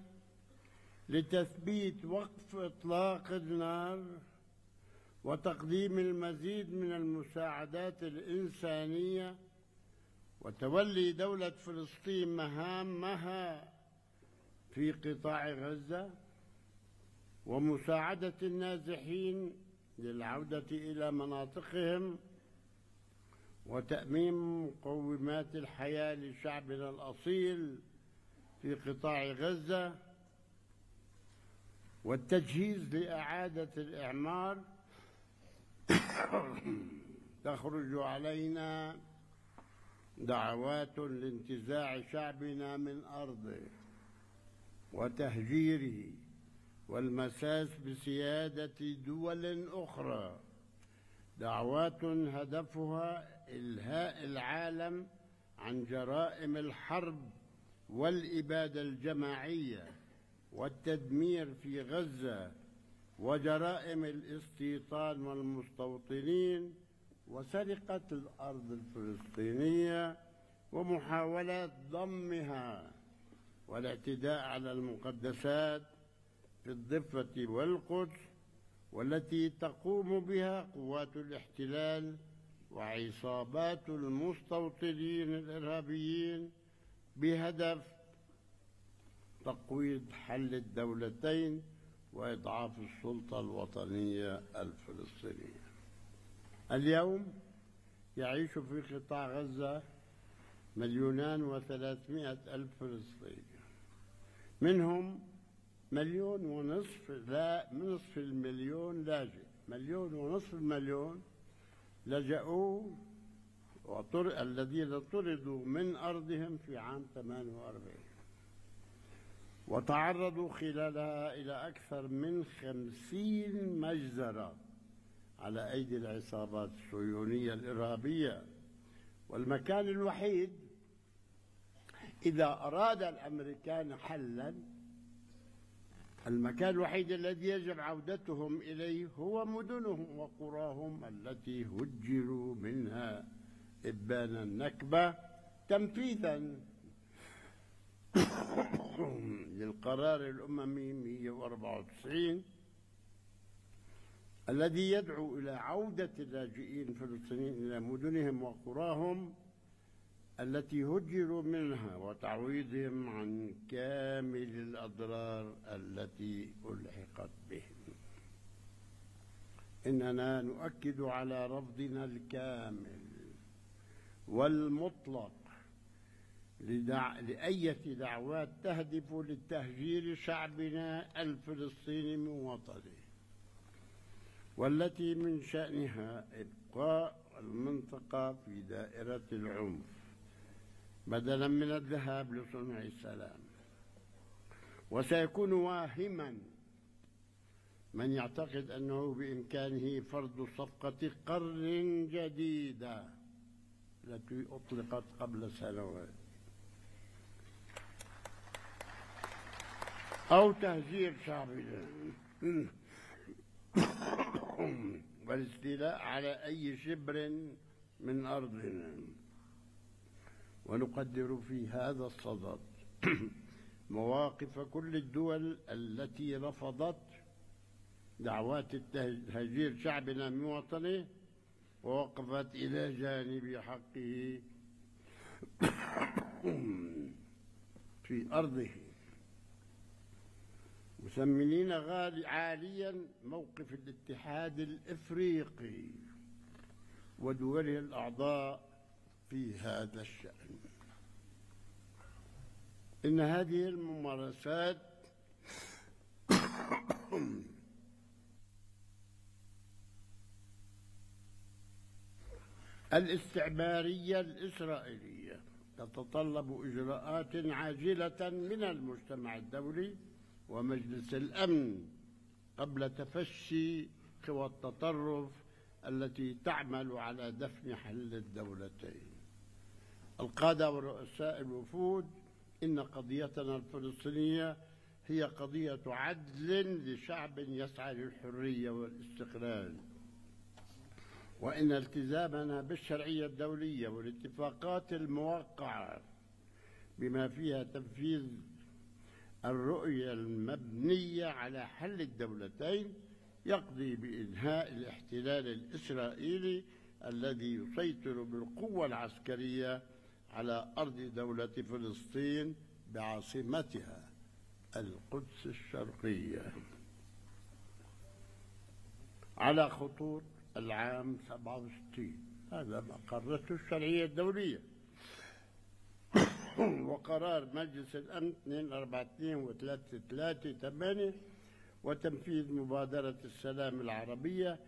لتثبيت وقف إطلاق النار وتقديم المزيد من المساعدات الإنسانية وتولي دولة فلسطين مهامها في قطاع غزة ومساعدة النازحين للعودة إلى مناطقهم وتأمين مقومات الحياة لشعبنا الأصيل في قطاع غزة والتجهيز لإعادة الإعمار، تخرج علينا دعوات لانتزاع شعبنا من أرضه وتهجيره والمساس بسيادة دول أخرى، دعوات هدفها إلهاء العالم عن جرائم الحرب والإبادة الجماعية والتدمير في غزة وجرائم الاستيطان والمستوطنين وسرقة الأرض الفلسطينية ومحاولات ضمها والاعتداء على المقدسات في الضفة والقدس والتي تقوم بها قوات الاحتلال وعصابات المستوطنين الإرهابيين بهدف تقويض حل الدولتين وإضعاف السلطة الوطنية الفلسطينية. اليوم يعيش في قطاع غزة 2,300,000 فلسطيني، منهم 1,500,000 لا نصف المليون لاجئ، 1,500,000 لجأوا الذين طردوا من أرضهم في عام 48 وتعرضوا خلالها إلى أكثر من 50 مجزرة على أيدي العصابات الصهيونية الإرهابية. والمكان الوحيد إذا أراد الأمريكان حلا، المكان الوحيد الذي يجب عودتهم إليه هو مدنهم وقراهم التي هجروا منها إبان النكبة تنفيذا للقرار الأممي 194 الذي يدعو إلى عودة اللاجئين الفلسطينيين إلى مدنهم وقراهم التي هجروا منها وتعويضهم عن كامل الأضرار التي ألحقت بهم. إننا نؤكد على رفضنا الكامل والمطلق لأية دعوات تهدف لتهجير شعبنا الفلسطيني من وطنه، والتي من شأنها إبقاء المنطقة في دائرة العنف بدلا من الذهاب لصنع السلام. وسيكون واهما من يعتقد أنه بإمكانه فرض صفقة قرن جديدة التي أطلقت قبل سنوات أو تهجير شعبنا والاستيلاء على أي شبر من أرضنا. ونقدر في هذا الصدد مواقف كل الدول التي رفضت دعوات تهجير شعبنا من وطنه ووقفت إلى جانب حقه في أرضه، مثمنين عاليا موقف الاتحاد الإفريقي ودوله الأعضاء في هذا الشأن. إن هذه الممارسات الاستعمارية الإسرائيلية تتطلب إجراءات عاجلة من المجتمع الدولي ومجلس الأمن قبل تفشي قوى التطرف التي تعمل على دفن حل الدولتين. القادة ورؤساء الوفود، إن قضيتنا الفلسطينية هي قضية عدل لشعب يسعى للحرية والاستقلال، وإن التزامنا بالشرعية الدولية والاتفاقات الموقعة بما فيها تنفيذ الرؤية المبنية على حل الدولتين يقضي بإنهاء الاحتلال الإسرائيلي الذي يسيطر بالقوة العسكرية على أرض دولة فلسطين بعاصمتها القدس الشرقية على خطوط العام 67. هذا ما قررته الشرعية الدولية وقرار مجلس الأمن 242 و338 وتنفيذ مبادرة السلام العربية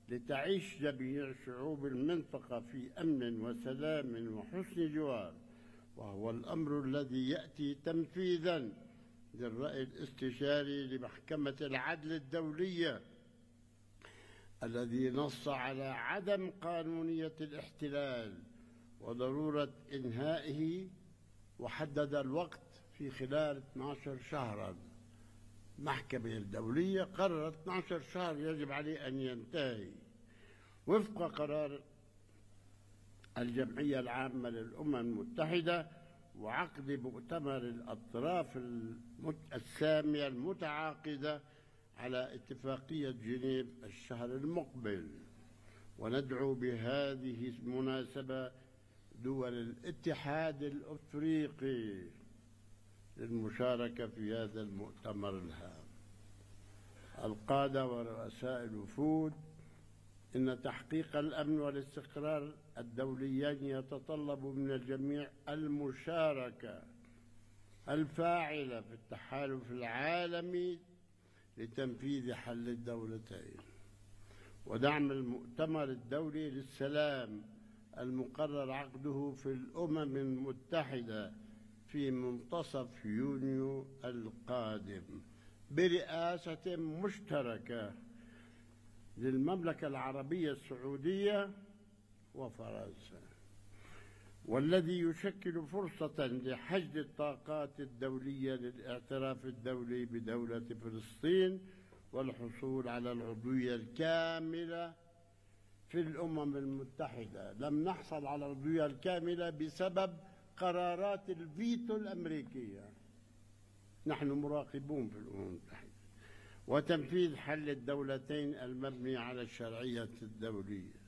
لتعيش جميع شعوب المنطقة في أمن وسلام وحسن جوار، وهو الأمر الذي يأتي تنفيذا للرأي الاستشاري لمحكمة العدل الدولية الذي نص على عدم قانونية الاحتلال وضرورة إنهائه، وحدد الوقت في خلال 12 شهرا. المحكمة الدولية قررت 12 شهر يجب عليه أن ينتهي وفق قرار الجمعية العامة للأمم المتحدة وعقد مؤتمر الأطراف السامية المتعاقدة على اتفاقية جنيف الشهر المقبل. وندعو بهذه المناسبة دول الاتحاد الأفريقي للمشاركة في هذا المؤتمر الهام. القادة ورؤساء الوفود، إن تحقيق الأمن والاستقرار الدوليين يتطلب من الجميع المشاركة الفاعلة في التحالف العالمي لتنفيذ حل الدولتين ودعم المؤتمر الدولي للسلام المقرر عقده في الأمم المتحدة في منتصف يونيو القادم برئاسة مشتركة للمملكة العربية السعودية وفرنسا، والذي يشكل فرصة لحشد الطاقات الدولية للاعتراف الدولي بدولة فلسطين والحصول على العضوية الكاملة في الأمم المتحدة. لم نحصل على العضوية الكاملة بسبب قرارات الفيتو الأمريكية، نحن مراقبون في الأمم المتحدة، وتنفيذ حل الدولتين المبني على الشرعية الدولية.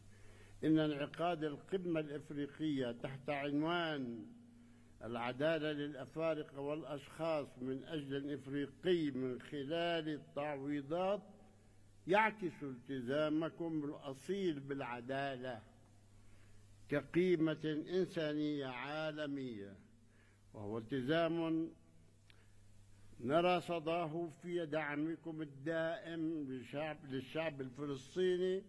إن انعقاد القمة الإفريقية تحت عنوان العدالة للأفارقة والأشخاص من أجل الإفريقي من خلال التعويضات يعكس التزامكم الأصيل بالعدالة كقيمة إنسانية عالمية، وهو التزام نرى صداه في دعمكم الدائم للشعب الفلسطيني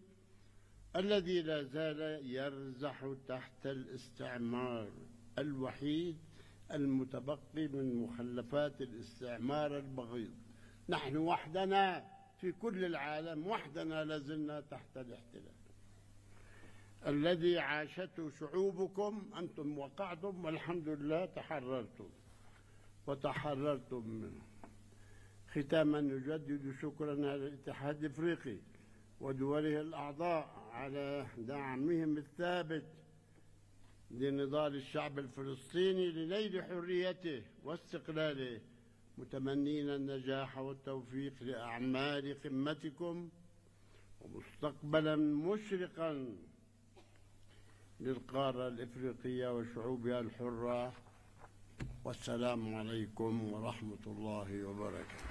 الذي لا زال يرزح تحت الاستعمار الوحيد المتبقي من مخلفات الاستعمار البغيض. نحن وحدنا في كل العالم، وحدنا لازلنا تحت الاحتلال الذي عاشته شعوبكم. أنتم وقعتم والحمد لله تحررتم وتحررتم منه. ختاما نجدد شكرنا للاتحاد الافريقي ودوله الأعضاء على دعمهم الثابت لنضال الشعب الفلسطيني لنيل حريته واستقلاله، متمنين النجاح والتوفيق لأعمال قمتكم ومستقبلا مشرقا للقارة الإفريقية وشعوبها الحرة. والسلام عليكم ورحمة الله وبركاته.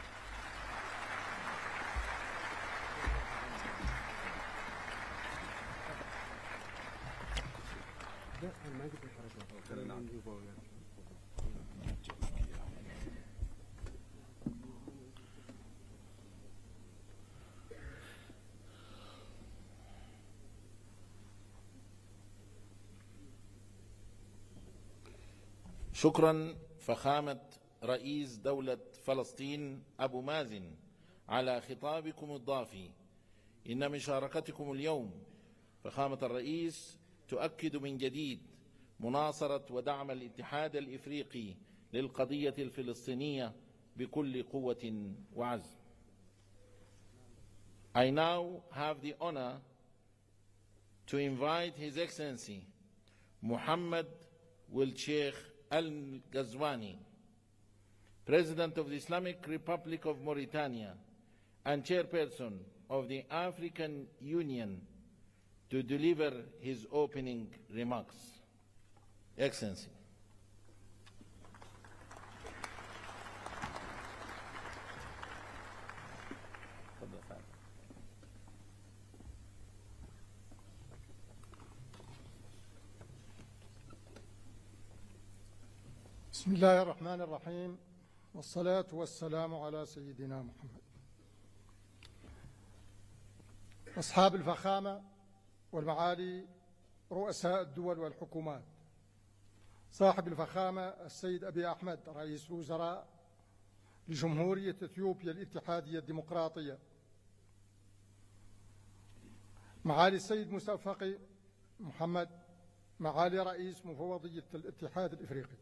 شكرا فخامة رئيس دولة فلسطين أبو مازن على خطابكم الضافي. إن مشاركتكم اليوم فخامة الرئيس تؤكد من جديد مناصرة ودعم الاتحاد الإفريقي للقضية الفلسطينية بكل قوة وعزم. I now have the honor to invite His Excellency Mohammed Ould Sheikh Al-Ghazwani, President of the Islamic Republic of Mauritania and Chairperson of the African Union, to deliver his opening remarks. Excellency. بسم الله الرحمن الرحيم، والصلاة والسلام على سيدنا محمد. أصحاب الفخامة والمعالي رؤساء الدول والحكومات، صاحب الفخامة السيد أبي أحمد رئيس الوزراء لجمهورية إثيوبيا الاتحادية الديمقراطية، معالي السيد موسى محمد معالي رئيس مفوضية الاتحاد الإفريقي،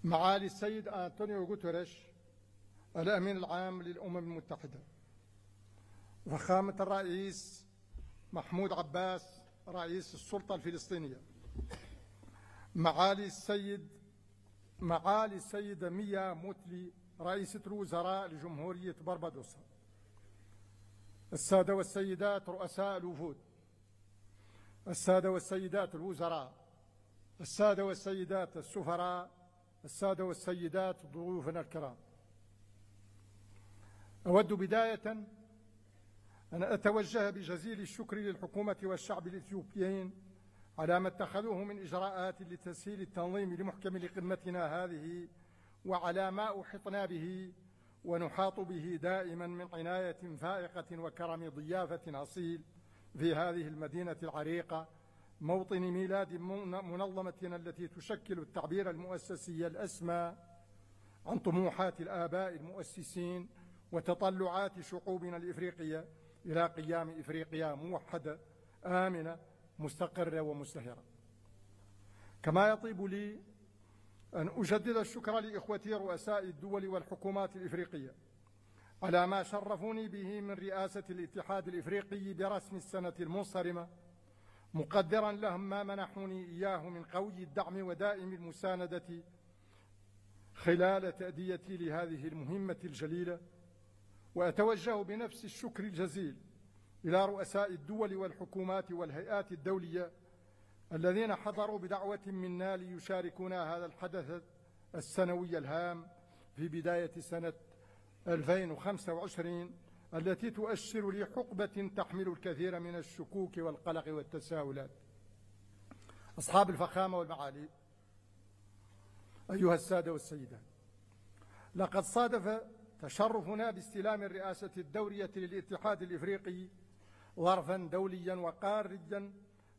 معالي السيد أنطونيو غوتيريش الأمين العام للأمم المتحدة، فخامة الرئيس محمود عباس رئيس السلطة الفلسطينية، معالي السيدة ميا موتلي رئيسة الوزراء لجمهورية بربادوس، السادة والسيدات رؤساء الوفود، السادة والسيدات الوزراء، السادة والسيدات السفراء، السادة والسيدات ضيوفنا الكرام، أود بداية أن أتوجه بجزيل الشكر للحكومة والشعب الإثيوبيين على ما اتخذوه من إجراءات لتسهيل التنظيم لمحكم لقمتنا هذه، وعلى ما أحطنا به ونحاط به دائما من عناية فائقة وكرم ضيافة أصيل في هذه المدينة العريقة، موطن ميلاد منظمتنا التي تشكل التعبير المؤسسي الأسمى عن طموحات الآباء المؤسسين وتطلعات شعوبنا الإفريقية إلى قيام إفريقيا موحدة آمنة مستقرة ومزدهرة. كما يطيب لي أن أجدد الشكر لإخوتي رؤساء الدول والحكومات الإفريقية على ما شرفوني به من رئاسة الاتحاد الإفريقي برسم السنة المنصرمة، مقدرا لهم ما منحوني إياه من قوي الدعم ودائم المساندة خلال تأديتي لهذه المهمة الجليلة. وأتوجه بنفس الشكر الجزيل إلى رؤساء الدول والحكومات والهيئات الدولية الذين حضروا بدعوة منا ليشاركونا هذا الحدث السنوي الهام في بداية سنة 2025 التي تؤشر لحقبة تحمل الكثير من الشكوك والقلق والتساؤلات. أصحاب الفخامة والمعالي، أيها السادة والسيدات، لقد صادف تشرفنا باستلام الرئاسة الدورية للاتحاد الإفريقي ظرفا دوليا وقاريا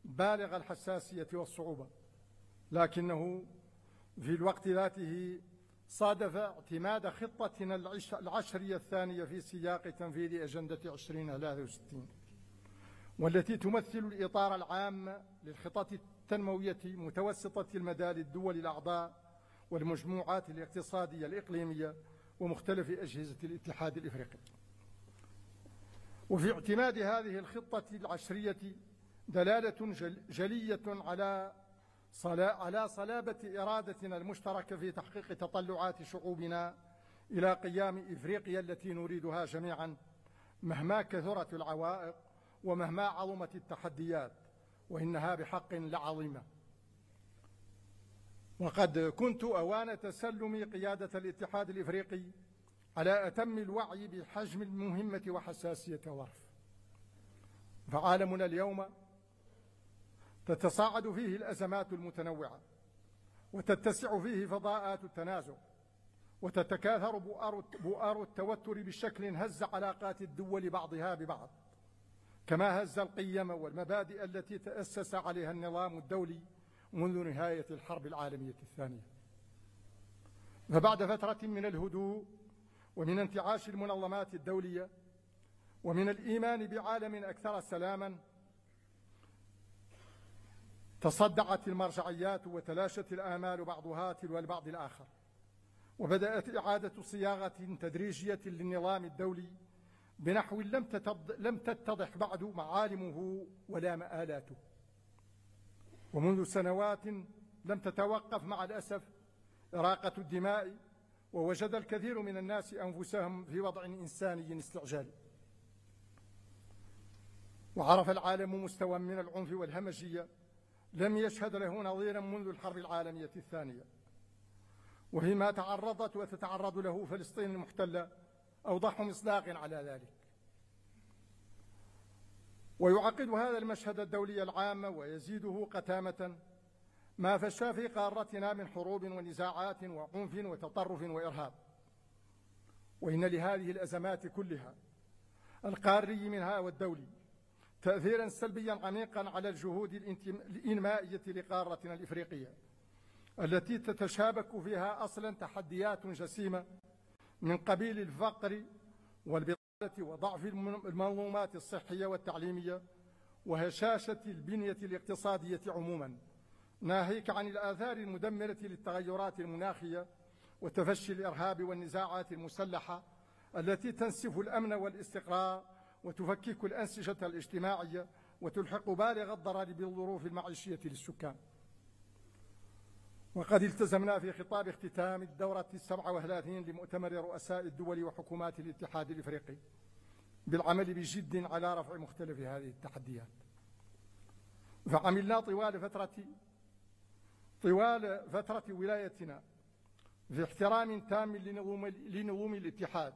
بالغ الحساسية والصعوبة، لكنه في الوقت ذاته صادف اعتماد خطتنا العشرية الثانية في سياق تنفيذ أجندة 2063، والتي تمثل الإطار العام للخطط التنموية متوسطة المدى للدول الأعضاء والمجموعات الاقتصادية الإقليمية ومختلف أجهزة الاتحاد الإفريقي. وفي اعتماد هذه الخطة العشرية دلالة جلية على صلابة إرادتنا المشتركة في تحقيق تطلعات شعوبنا إلى قيام إفريقيا التي نريدها جميعا، مهما كثرت العوائق ومهما عظمت التحديات، وإنها بحق لعظيمة. وقد كنت أوان تسلم قيادة الاتحاد الإفريقي على أتم الوعي بحجم المهمة وحساسية الظرف. فعالمنا اليوم تتصاعد فيه الأزمات المتنوعة، وتتسع فيه فضاءات التنازع، وتتكاثر بؤار التوتر بشكل هز علاقات الدول بعضها ببعض، كما هز القيم والمبادئ التي تأسس عليها النظام الدولي منذ نهاية الحرب العالمية الثانية. فبعد فترة من الهدوء ومن انتعاش المنظمات الدولية ومن الإيمان بعالم أكثر سلاما، تصدعت المرجعيات وتلاشت الآمال بعضها تلو البعض الآخر، وبدأت إعادة صياغة تدريجية للنظام الدولي بنحو لم تتضح بعد معالمه ولا مآلاته. ومنذ سنوات لم تتوقف مع الأسف إراقة الدماء، ووجد الكثير من الناس أنفسهم في وضع إنساني استعجالي. وعرف العالم مستوى من العنف والهمجية لم يشهد له نظيرا منذ الحرب العالمية الثانية، وفيما تعرضت وتتعرض له فلسطين المحتلة أوضح مصداق على ذلك. ويعقد هذا المشهد الدولي العام ويزيده قتامة ما فشى في قارتنا من حروب ونزاعات وعنف وتطرف وإرهاب. وإن لهذه الأزمات كلها القاري منها والدولي تأثيرا سلبيا عميقا على الجهود الإنمائية لقارتنا الإفريقية، التي تتشابك فيها أصلا تحديات جسيمة من قبيل الفقر والبطالة وضعف المنظومات الصحية والتعليمية وهشاشة البنية الاقتصادية عموما، ناهيك عن الآثار المدمرة للتغيرات المناخية وتفشي الإرهاب والنزاعات المسلحة التي تنسف الأمن والاستقرار وتفكك الأنسجة الاجتماعية وتلحق بالغ الضرر بالظروف المعيشية للسكان. وقد التزمنا في خطاب اختتام الدورة 37 لمؤتمر رؤساء الدول وحكومات الاتحاد الإفريقي بالعمل بجد على رفع مختلف هذه التحديات. فعملنا طوال فترة ولايتنا في احترام تام لنظم الاتحاد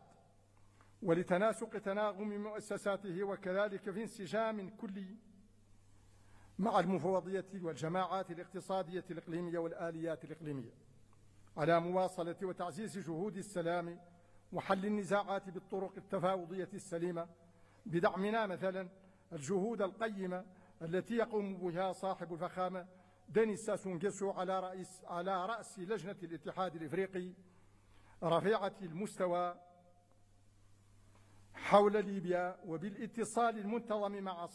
ولتناسق تناغم مؤسساته، وكذلك في انسجام كلي مع المفوضية والجماعات الاقتصادية الإقليمية والآليات الإقليمية، على مواصلة وتعزيز جهود السلام وحل النزاعات بالطرق التفاوضية السليمة، بدعمنا مثلا الجهود القيمة التي يقوم بها صاحب الفخامة دينيس ساسو نغيسو على رأس لجنة الاتحاد الإفريقي رفيعة المستوى حول ليبيا، وبالاتصال المنتظم مع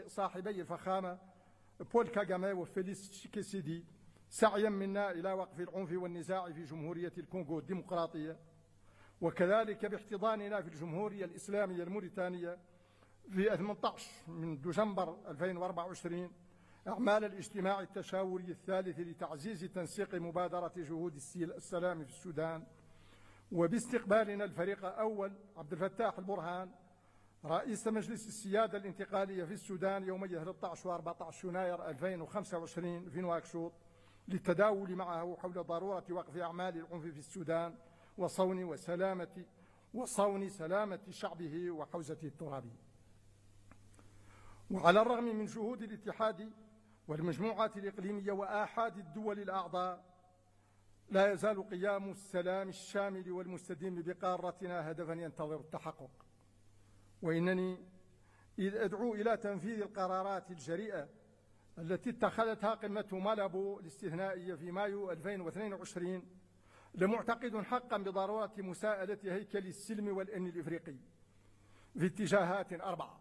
صاحبي الفخامة بول كاغامي وفيليكس تشيكيسيدي، سعيا منا إلى وقف العنف والنزاع في جمهورية الكونغو الديمقراطية، وكذلك باحتضاننا في الجمهورية الإسلامية الموريتانية في 18 من دجنبر 2024 أعمال الاجتماع التشاوري الثالث لتعزيز تنسيق مبادرة جهود السلام في السودان، وباستقبالنا الفريق الأول عبد الفتاح البرهان رئيس مجلس السيادة الانتقالية في السودان يومي 13 و14 يناير 2025 في نواكشوط، للتداول معه حول ضرورة وقف أعمال العنف في السودان وصون سلامة شعبه وحوزته الترابية. وعلى الرغم من جهود الاتحاد والمجموعات الإقليمية وآحاد الدول الأعضاء، لا يزال قيام السلام الشامل والمستديم بقارتنا هدفا ينتظر التحقق. وإنني إذ أدعو إلى تنفيذ القرارات الجريئة التي اتخذتها قمة مالابو الاستثنائية في مايو 2022 لمعتقد حقا بضرورة مساءلة هيكل السلم والأمن الإفريقي في اتجاهات 4: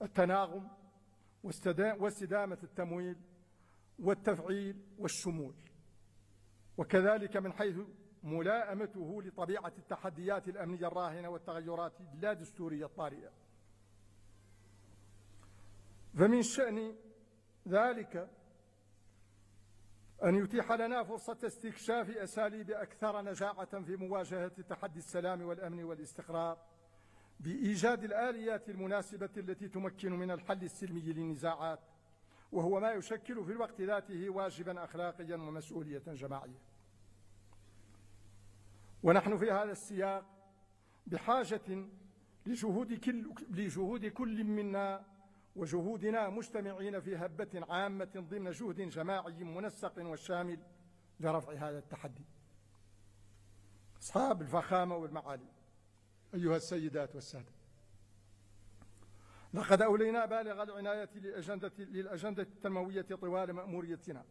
التناغم واستدامة التمويل والتفعيل والشمول، وكذلك من حيث ملائمته لطبيعة التحديات الأمنية الراهنة والتغيرات اللادستورية الطارئة. فمن شأن ذلك أن يتيح لنا فرصة استكشاف أساليب أكثر نجاعة في مواجهة تحدي السلام والأمن والاستقرار بإيجاد الآليات المناسبة التي تمكن من الحل السلمي للنزاعات، وهو ما يشكل في الوقت ذاته واجبا أخلاقيا ومسؤولية جماعية. ونحن في هذا السياق بحاجة لجهود كل منا وجهودنا مجتمعين في هبة عامة ضمن جهد جماعي منسق وشامل لرفع هذا التحدي. أصحاب الفخامة والمعالي، أيها السيدات والسادة، لقد أولينا بالغ العناية للأجندة التنموية طوال مأموريتنا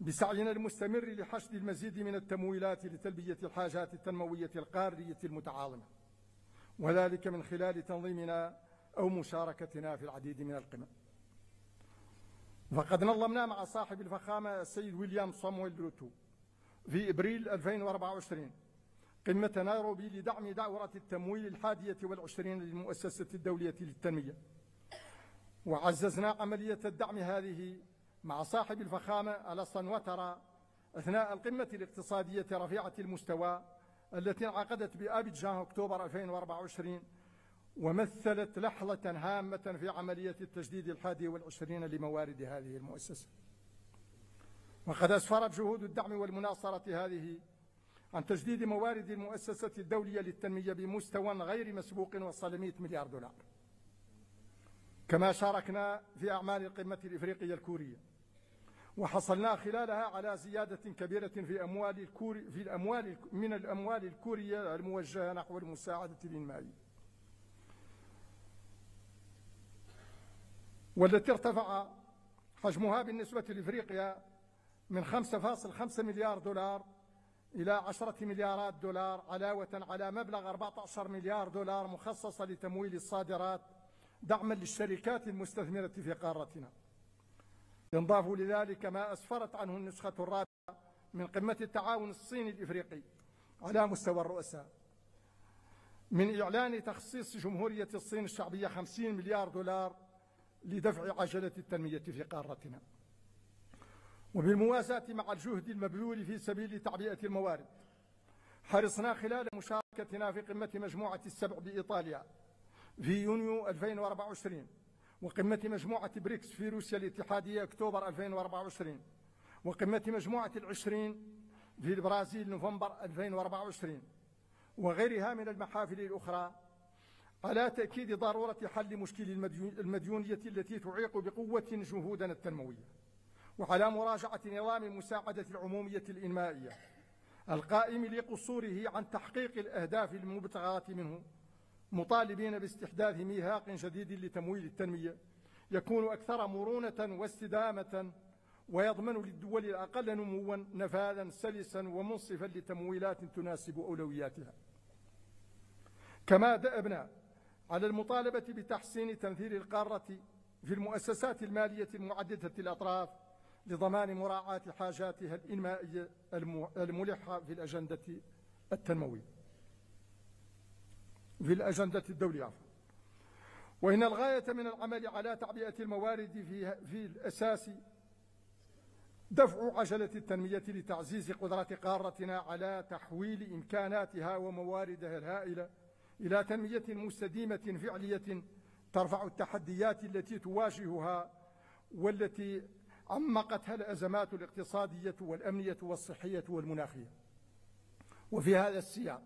بسعينا المستمر لحشد المزيد من التمويلات لتلبية الحاجات التنموية القارية المتعاظمة، وذلك من خلال تنظيمنا أو مشاركتنا في العديد من القمم. فقد نظمنا مع صاحب الفخامة السيد ويليام صامويل روتو في إبريل 2024 قمة نيروبي لدعم دورة التمويل 21 للمؤسسة الدولية للتنمية، وعززنا عملية الدعم هذه مع صاحب الفخامة ألاسان واترا أثناء القمة الاقتصادية رفيعة المستوى التي انعقدت بأبيجان أكتوبر 2024، ومثلت لحظة هامة في عملية التجديد 21 لموارد هذه المؤسسة. وقد أسفرت جهود الدعم والمناصرة هذه عن تجديد موارد المؤسسة الدولية للتنمية بمستوى غير مسبوق وصل 100 مليار دولار. كما شاركنا في أعمال القمة الإفريقية الكورية، وحصلنا خلالها على زيادة كبيرة من الأموال الكورية الموجهة نحو المساعدة الإنمائية، والتي ارتفع حجمها بالنسبة لإفريقيا من 5.5 مليار دولار إلى 10 مليارات دولار، علاوة على مبلغ 14 مليار دولار مخصصة لتمويل الصادرات دعما للشركات المستثمرة في قارتنا. ينضاف لذلك ما أسفرت عنه النسخة الرابعة من قمة التعاون الصيني الإفريقي على مستوى الرؤساء من إعلان تخصيص جمهورية الصين الشعبية 50 مليار دولار لدفع عجلة التنمية في قارتنا. وبالموازاة مع الجهد المبذول في سبيل تعبئة الموارد، حرصنا خلال مشاركتنا في قمة مجموعة السبع بإيطاليا في يونيو 2024، وقمة مجموعة بريكس في روسيا الاتحادية أكتوبر 2024، وقمة مجموعة العشرين في البرازيل نوفمبر 2024، وغيرها من المحافل الأخرى، على تأكيد ضرورة حل مشكل المديونية التي تعيق بقوة جهودنا التنموية، وعلى مراجعة نظام المساعدة العمومية الإنمائية القائم لقصوره عن تحقيق الأهداف المبتغاة منه، مطالبين باستحداث ميثاق جديد لتمويل التنمية يكون أكثر مرونة واستدامة، ويضمن للدول الأقل نموا نفاذا سلسا ومنصفا لتمويلات تناسب أولوياتها. كما دأبنا على المطالبة بتحسين تمثيل القارة في المؤسسات المالية المعددة الأطراف لضمان مراعاة حاجاتها الإنمائية الملحة في الأجندة التنموية في الأجندة الدولية. وإن الغاية من العمل على تعبئة الموارد في الأساس دفع عجلة التنمية لتعزيز قدرة قارتنا على تحويل إمكاناتها ومواردها الهائلة إلى تنمية مستديمة فعلية ترفع التحديات التي تواجهها والتي عمقتها الأزمات الاقتصادية والأمنية والصحية والمناخية. وفي هذا السياق،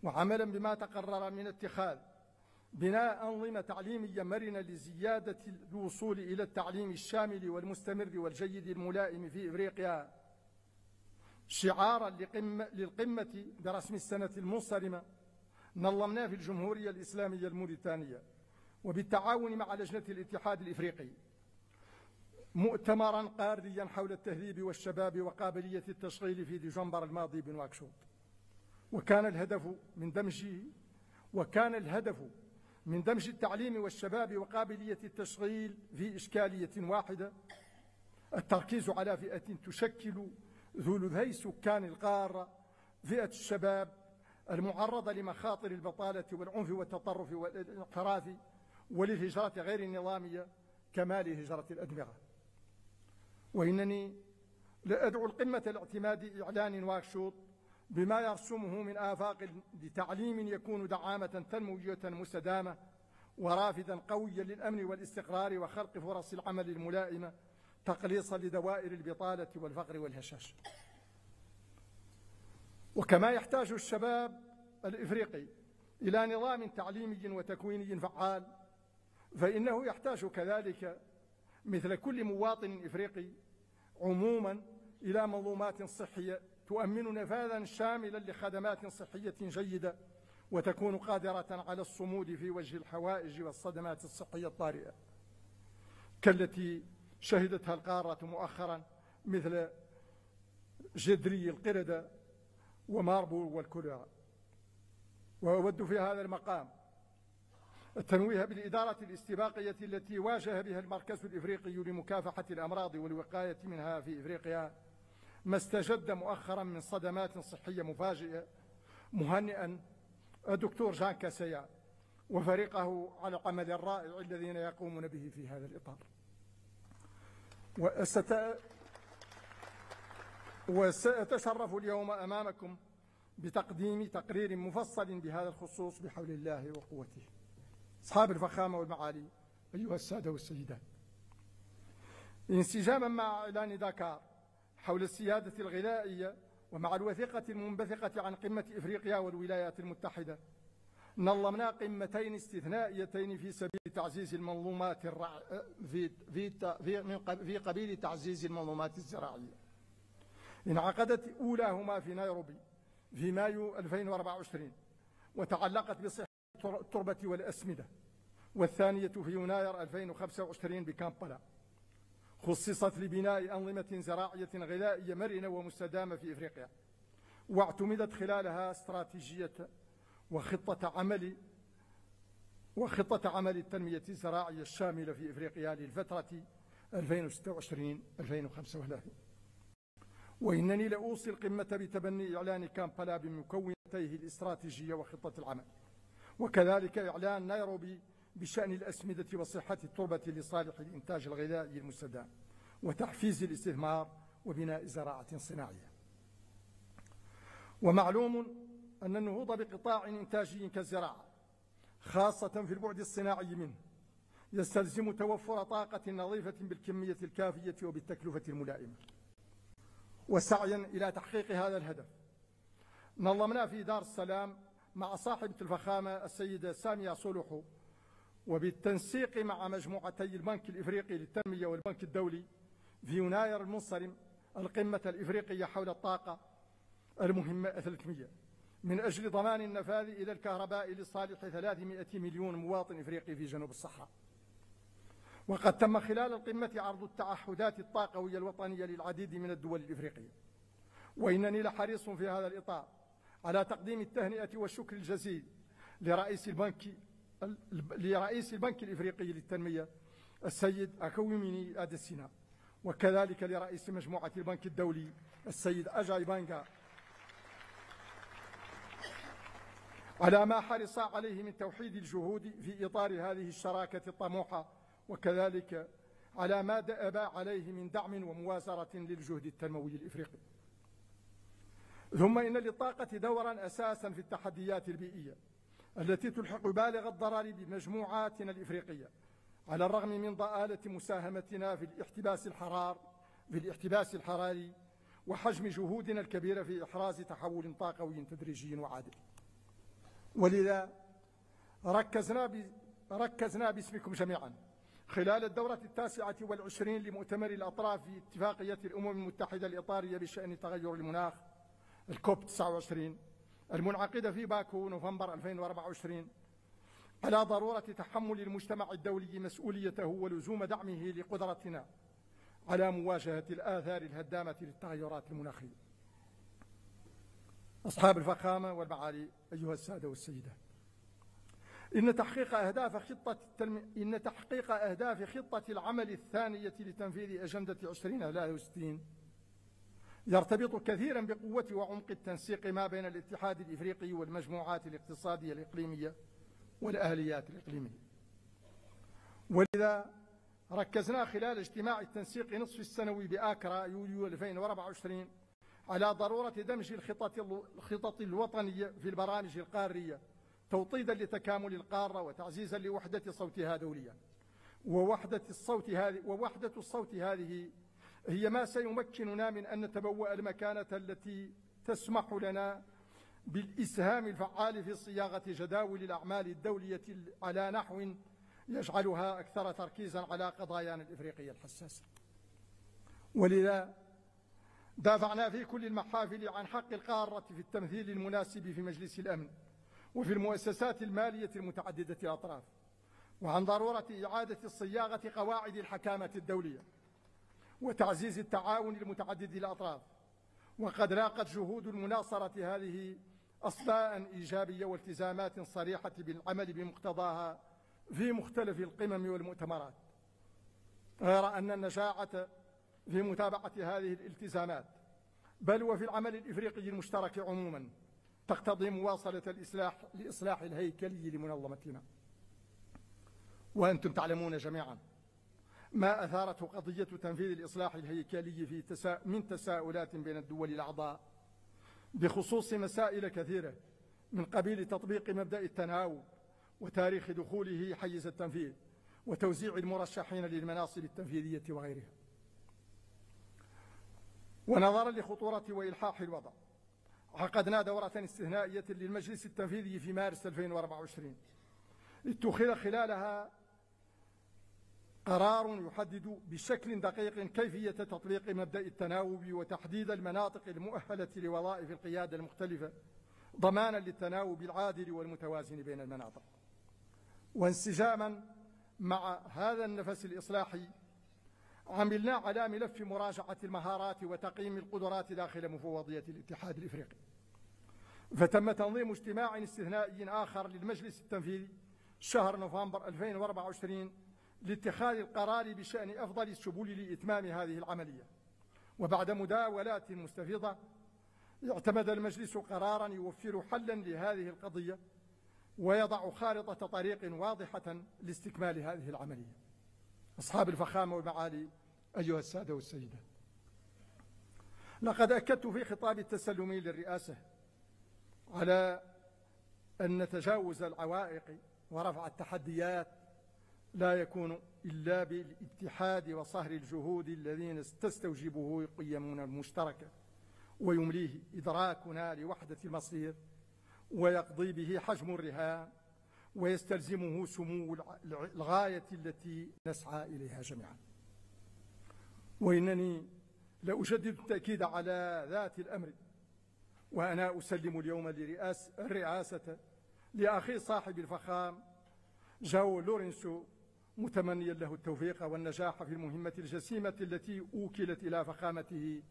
وعملا بما تقرر من اتخاذ بناء أنظمة تعليمية مرنة لزيادة الوصول إلى التعليم الشامل والمستمر والجيد الملائم في إفريقيا، شعارا للقمة برسم السنة المنصرمة، نظمنا في الجمهورية الإسلامية الموريتانية وبالتعاون مع لجنة الاتحاد الإفريقي مؤتمرا قاريا حول التهذيب والشباب وقابلية التشغيل في ديسمبر الماضي بنواكشوط. وكان الهدف من دمج التعليم والشباب وقابلية التشغيل في إشكالية واحدة، التركيز على فئة تشكل ثلثي سكان القارة، فئة الشباب المعرضة لمخاطر البطالة والعنف والتطرف والانحراف وللهجرة غير النظامية، كمال هجرة الأدمغة. وإنني لأدعو القمة لاعتماد إعلان نواكشوط بما يرسمه من آفاق لتعليم يكون دعامة تنموية مستدامة ورافدا قويا للأمن والاستقرار وخلق فرص العمل الملائمة تقليصا لدوائر البطالة والفقر والهشاشة. وكما يحتاج الشباب الإفريقي إلى نظام تعليمي وتكويني فعال، فإنه يحتاج كذلك مثل كل مواطن إفريقي عموما إلى منظومات صحية تؤمن نفاذا شاملا لخدمات صحية جيدة وتكون قادرة على الصمود في وجه الحوائج والصدمات الصحية الطارئة كالتي شهدتها القارة مؤخرا مثل جدري القردة وماربورغ والكوليرا. وأود في هذا المقام التنويه بالإدارة الاستباقية التي واجه بها المركز الإفريقي لمكافحة الأمراض والوقاية منها في إفريقيا ما استجد مؤخرا من صدمات صحية مفاجئة، مهنئا الدكتور جان كاسيا وفريقه على العمل الرائع الذين يقومون به في هذا الإطار. وسأتشرف اليوم أمامكم بتقديم تقرير مفصل بهذا الخصوص بحول الله وقوته. أصحاب الفخامة والمعالي، أيها السادة والسيدات، انسجاما مع إعلان داكار حول السيادة الغذائية ومع الوثيقة المنبثقة عن قمة إفريقيا والولايات المتحدة، نظمنا قمتين استثنائيتين في سبيل تعزيز المنظومات في قبيل تعزيز المنظومات الزراعية. انعقدت أولاهما في نيروبي في مايو 2024 وتعلقت بصحة التربة والأسمدة، والثانية في يناير 2025 بكامبالا، خصصت لبناء أنظمة زراعية غذائية مرنة ومستدامة في إفريقيا، واعتمدت خلالها استراتيجية وخطة عمل التنمية الزراعية الشاملة في إفريقيا للفترة 2026-2035. وإنني لأوصي القمة بتبني إعلان كامبالا بمكونتيه الاستراتيجية وخطة العمل، وكذلك إعلان نيروبي بشأن الأسمدة وصحة التربة لصالح الإنتاج الغذائي المستدام وتحفيز الاستثمار وبناء زراعة صناعية. ومعلوم أن النهوض بقطاع إنتاجي كالزراعة خاصة في البعد الصناعي منه يستلزم توفر طاقة نظيفة بالكمية الكافية وبالتكلفة الملائمة. وسعيا إلى تحقيق هذا الهدف نظمنا في دار السلام مع صاحبة الفخامة السيدة سامية صلوحو وبالتنسيق مع مجموعتي البنك الإفريقي للتنمية والبنك الدولي في يناير المنصرم القمة الإفريقية حول الطاقة المهمة 300 من أجل ضمان النفاذ إلى الكهرباء لصالح 300 مليون مواطن إفريقي في جنوب الصحراء. وقد تم خلال القمة عرض التعهدات الطاقوية الوطنية للعديد من الدول الإفريقية، وإنني لحريص في هذا الإطار على تقديم التهنئة والشكر الجزيل لرئيس البنك الإفريقي للتنمية السيد أكويميني أديسينا، وكذلك لرئيس مجموعة البنك الدولي السيد أجاي بانغا على ما حرص عليه من توحيد الجهود في إطار هذه الشراكة الطموحة، وكذلك على ما دأب عليه من دعم وموازرة للجهد التنموي الإفريقي. ثم إن للطاقة دورا أساسا في التحديات البيئية التي تلحق بالغ الضرر بمجموعاتنا الإفريقية، على الرغم من ضآلة مساهمتنا في الاحتباس الحراري وحجم جهودنا الكبيرة في إحراز تحول طاقوي تدريجي وعادل. ولذا ركزنا باسمكم جميعا خلال الدورة 29 لمؤتمر الأطراف في اتفاقية الأمم المتحدة الإطارية بشأن تغير المناخ الكوب 29 المنعقدة في باكو نوفمبر 2024 على ضرورة تحمل المجتمع الدولي مسؤوليته ولزوم دعمه لقدرتنا على مواجهة الآثار الهدامة للتغيرات المناخية. أصحاب الفخامة والمعالي، أيها السادة والسيدات، إن تحقيق أهداف خطة العمل الثانية لتنفيذ أجندة 2063 يرتبط كثيرا بقوة وعمق التنسيق ما بين الاتحاد الإفريقي والمجموعات الاقتصادية الإقليمية والآليات الإقليمية. ولذا ركزنا خلال اجتماع التنسيق نصف السنوي بآكرا يوليو 2024 على ضرورة دمج الخطط الوطنية في البرامج القارية توطيدا لتكامل القارة وتعزيزا لوحدة صوتها دوليا. ووحدة الصوت هذه هي ما سيمكننا من أن نتبوأ المكانة التي تسمح لنا بالإسهام الفعال في صياغة جداول الأعمال الدولية على نحو يجعلها أكثر تركيزا على قضايانا الإفريقية الحساسة. ولذا دافعنا في كل المحافل عن حق القارة في التمثيل المناسب في مجلس الأمن وفي المؤسسات المالية المتعددة الأطراف، وعن ضرورة إعادة الصياغة قواعد الحكامة الدولية وتعزيز التعاون المتعدد الأطراف. وقد لاقت جهود المناصرة هذه أصداء إيجابية والتزامات صريحة بالعمل بمقتضاها في مختلف القمم والمؤتمرات، غير أن النجاعة في متابعة هذه الالتزامات بل وفي العمل الإفريقي المشترك عموما تقتضي مواصلة الإصلاح الهيكلي لمنظمتنا. وأنتم تعلمون جميعا ما أثارته قضية تنفيذ الإصلاح الهيكلي من تساؤلات بين الدول الأعضاء بخصوص مسائل كثيرة من قبيل تطبيق مبدأ التناوب وتاريخ دخوله حيز التنفيذ وتوزيع المرشحين للمناصب التنفيذية وغيرها. ونظرا لخطورة وإلحاح الوضع عقدنا دورة استثنائية للمجلس التنفيذي في مارس 2024 اتخذ خلالها قرار يحدد بشكل دقيق كيفية تطبيق مبدأ التناوب وتحديد المناطق المؤهلة لوظائف القيادة المختلفة ضمانا للتناوب العادل والمتوازن بين المناطق. وانسجاما مع هذا النفس الإصلاحي عملنا على ملف مراجعة المهارات وتقييم القدرات داخل مفوضية الاتحاد الإفريقي. فتم تنظيم اجتماع استثنائي آخر للمجلس التنفيذي شهر نوفمبر 2024 لاتخاذ القرار بشأن أفضل السبل لإتمام هذه العملية. وبعد مداولات مستفيضة اعتمد المجلس قرارا يوفر حلا لهذه القضية ويضع خارطة طريق واضحة لاستكمال هذه العملية. أصحاب الفخامة والمعالي أيها السادة والسيدات، لقد أكدت في خطاب التسلمي للرئاسة على أن تجاوز العوائق ورفع التحديات لا يكون إلا بالاتحاد وصهر الجهود الذين تستوجبه قيمنا المشتركة ويمليه إدراكنا لوحدة المصير ويقضي به حجم الرهان ويستلزمه سمو الغاية التي نسعى إليها جميعا. وإنني لأجدد التأكيد على ذات الأمر وأنا أسلم اليوم الرئاسة لأخي صاحب الفخام جاو لورينسو متمنيا له التوفيق والنجاح في المهمة الجسيمة التي أوكلت إلى فخامته،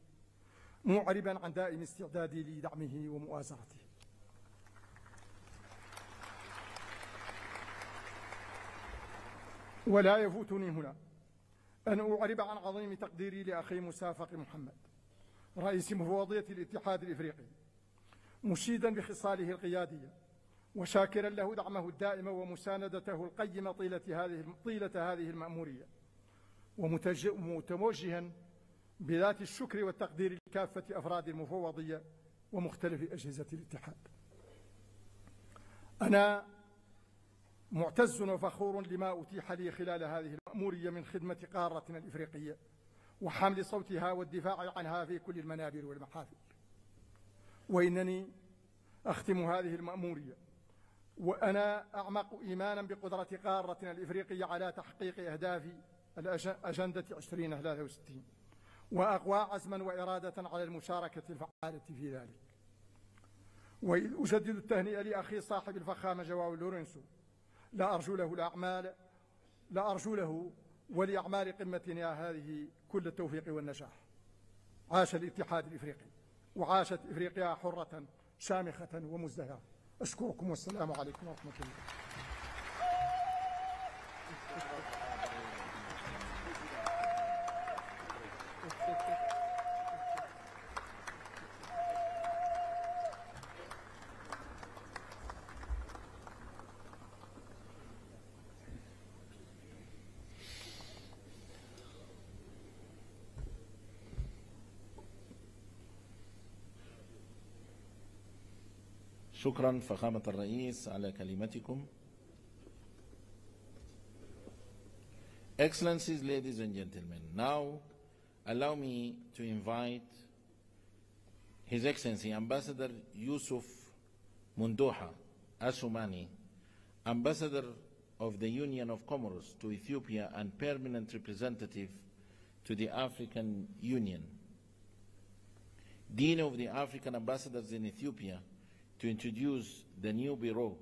معربا عن دائم استعدادي لدعمه ومؤازرته. ولا يفوتني هنا أن أعرب عن عظيم تقديري لأخي موسى فقي محمد رئيس مفوضية الاتحاد الإفريقي، مشيدا بخصاله القيادية وشاكرا له دعمه الدائم ومساندته القيمة طيلة هذه المأمورية، ومتوجها بذات الشكر والتقدير لكافة أفراد المفوضية ومختلف أجهزة الاتحاد. أنا معتز وفخور لما أتيح لي خلال هذه المأمورية من خدمة قارتنا الإفريقية وحمل صوتها والدفاع عنها في كل المنابر والمحافل. وإنني أختم هذه المأمورية وأنا أعمق إيمانا بقدرة قارتنا الإفريقية على تحقيق أهداف الأجندة 2063 وأقوى عزما وإرادة على المشاركة الفعالة في ذلك. وإذ أجدد التهنئة لأخي صاحب الفخامة جواو لورينسو لا أرجو له ولأعمال قمتنا هذه كل التوفيق والنجاح. عاش الاتحاد الإفريقي وعاشت إفريقيا حرة شامخة ومزدهرة. أشكركم والسلام عليكم ورحمة الله. شكرا فخامة الرئيس على كلمتكم. Excellencies, ladies and gentlemen, now allow me to invite His Excellency Ambassador Yusuf Mundoha Asumani, Ambassador of the Union of Comoros to Ethiopia and Permanent Representative to the African Union, Dean of the African Ambassadors in Ethiopia, to introduce the new Bureau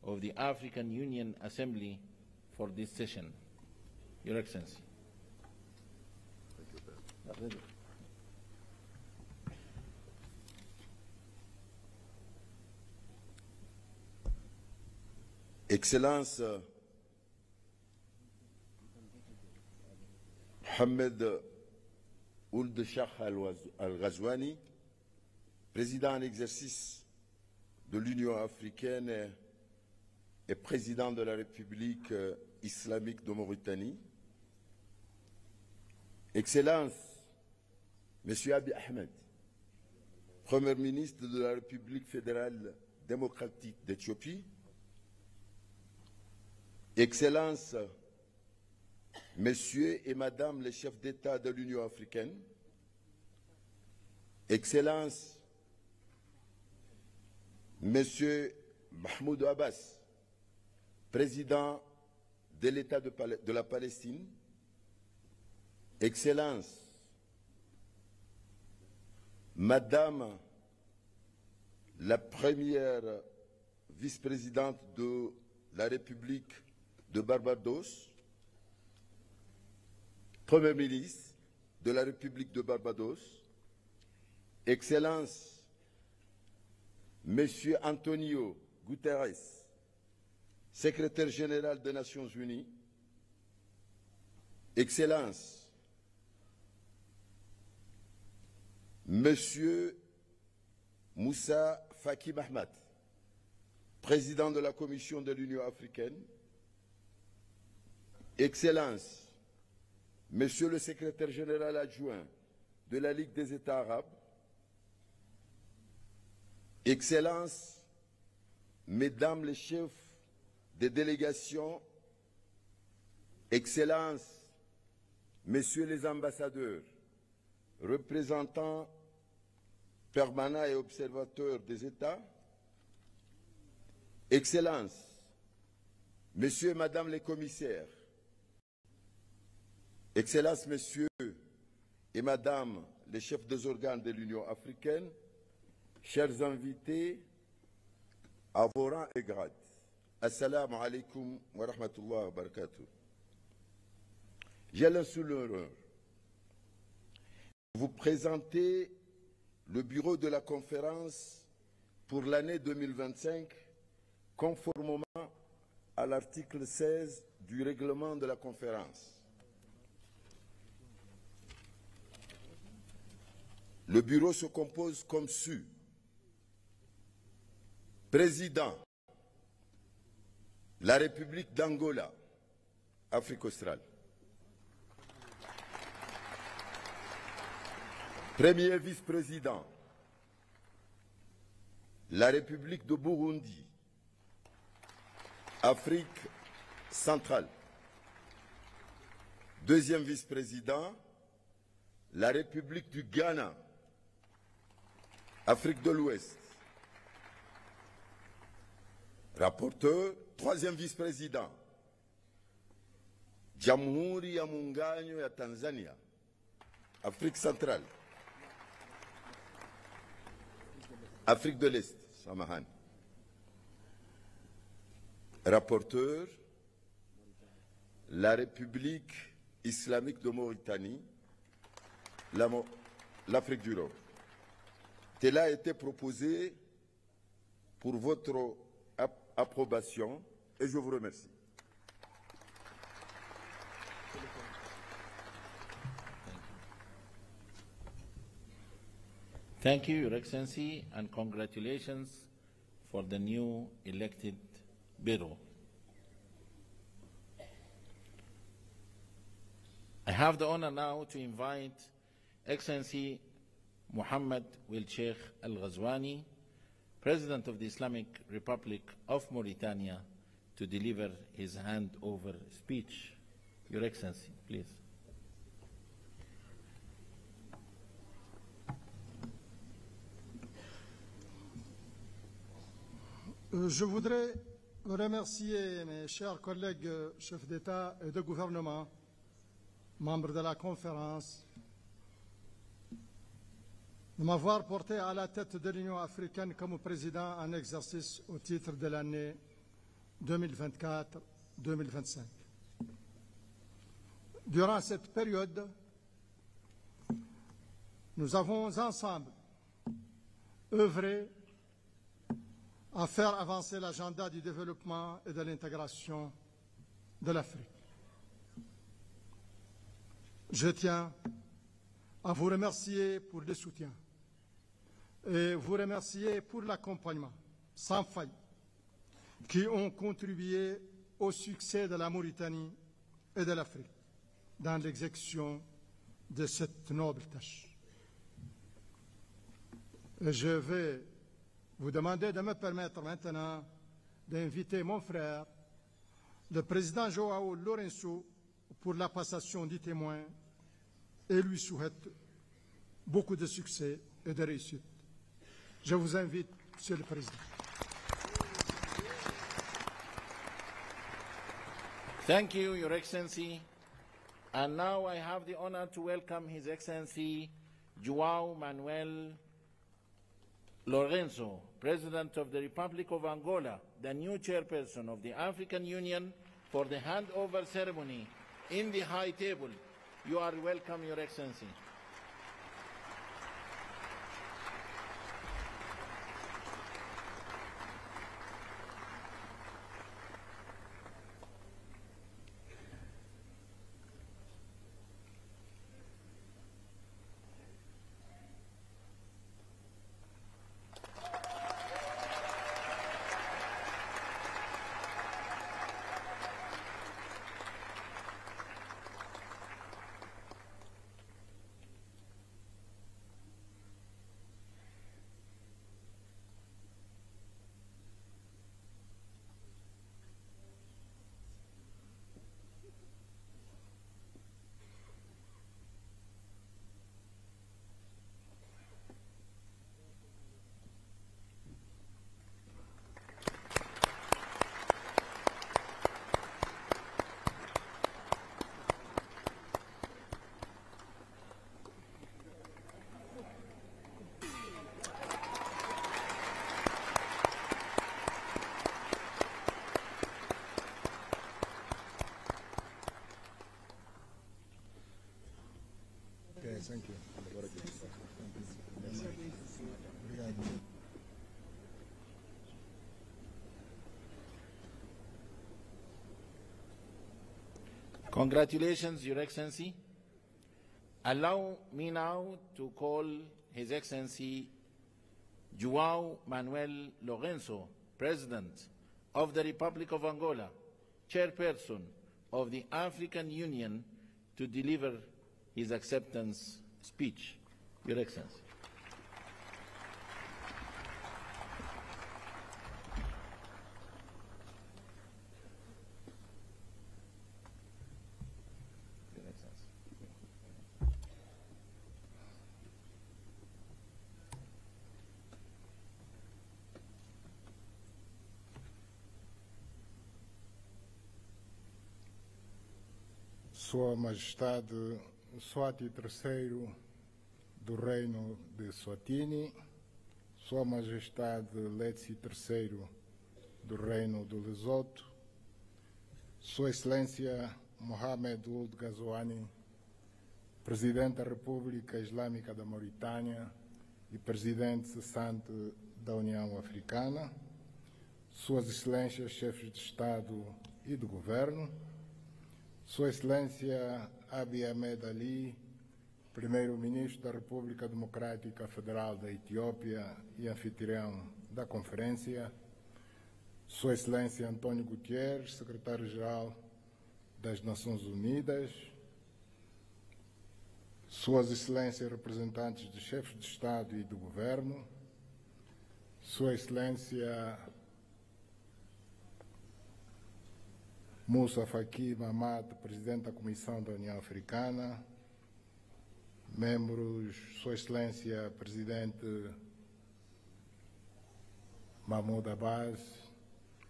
of the African Union Assembly for this session. Your Excellency. Excellence Mohamed Ould Cheikh Al-Ghazouani, président en exercice de l'Union africaine et président de la République islamique de Mauritanie, Excellence, Monsieur Abiy Ahmed, Premier ministre de la République fédérale démocratique d'Éthiopie, Excellence, Messieurs et Madame les chefs d'État de l'Union africaine, Excellence, Monsieur Mahmoud Abbas, président de l'État de la Palestine, Excellence, Madame la première vice-présidente de la République de Barbados, Premier ministre de la République de Barbados, Excellence, Monsieur Antonio Guterres, secrétaire général des Nations Unies, Excellence, Monsieur Moussa Faki Mahamat, président de la Commission de l'Union africaine, Excellence, Monsieur le secrétaire général adjoint de la Ligue des États arabes, Excellence, Mesdames les chefs des délégations, Excellences, Messieurs les ambassadeurs, représentants permanents et observateurs des États, Excellences, Messieurs et Madame les commissaires, Excellences, Messieurs et Madame les chefs des organes de l'Union africaine, chers invités, à vos rangs et grades, Assalamu alaikum wa rahmatullahi wa barakatuh. J'ai l'honneur de vous présenter le bureau de la conférence pour l'année 2025, conformément à l'article 16 du règlement de la conférence. Le bureau se compose comme suit. Président, la République d'Angola, Afrique australe. Premier vice-président, la République de Burundi, Afrique centrale. Deuxième vice-président, la République du Ghana, Afrique de l'Ouest. Rapporteur, troisième vice-président, Jamhuri ya Muungano ya Tanzania, Afrique centrale. Afrique de l'Est, Samahan. Rapporteur, la République islamique de Mauritanie, l'Afrique du Nord. Tel a été proposé pour votre approbation et je vous remercie. Thank you, Your Excellency, and congratulations for the new elected bureau. I have the honor now to invite Excellency Mohamed Ould Cheikh Al-Ghazouani, President of the Islamic Republic of Mauritania, to deliver his handover speech. Your Excellency, please. Je voudrais remercier mes chers collègues chefs d'État et de gouvernement, membres de la conférence, de m'avoir porté à la tête de l'Union africaine comme président en exercice au titre de l'année 2024-2025. Durant cette période, nous avons ensemble œuvré à faire avancer l'agenda du développement et de l'intégration de l'Afrique. Je tiens à vous remercier pour le soutien et vous remercier pour l'accompagnement sans faille qui ont contribué au succès de la Mauritanie et de l'Afrique dans l'exécution de cette noble tâche. Et je vais vous demander de me permettre maintenant d'inviter mon frère, le président João Lourenço, pour la passation du témoin et lui souhaite beaucoup de succès et de réussite. Je vous invite, Monsieur le Président. Thank you, Your Excellency. And now I have the honor to welcome His Excellency João Manuel Lourenço, President of the Republic of Angola, the new chairperson of the African Union, for the handover ceremony in the High Table. You are welcome, Your Excellency. Thank you. Congratulations, Your Excellency. Allow me now to call His Excellency João Manuel Lourenço, President of the Republic of Angola, Chairperson of the African Union, to deliver his acceptance speech. Your Excellency. Your Excellency. Sua Majestade Swati III do Reino de Swatini, Sua Majestade Letsi III do Reino do Lesoto, Sua Excelência Mohamed Ould Ghazouani, Presidente da República Islâmica da Mauritânia e Presidente cessante da União Africana, Suas Excelências Chefes de Estado e de Governo, Sua Excelência Abiy Ahmed Ali, Primeiro-Ministro da República Democrática Federal da Etiópia e anfitrião da conferência, Sua Excelência António Guterres, Secretário-Geral das Nações Unidas, Suas Excelências representantes de chefes de Estado e de Governo, Sua Excelência Moussa Faki Mahamat, Presidente da Comissão da União Africana, membros, Sua Excelência Presidente Mahmoud Abbas,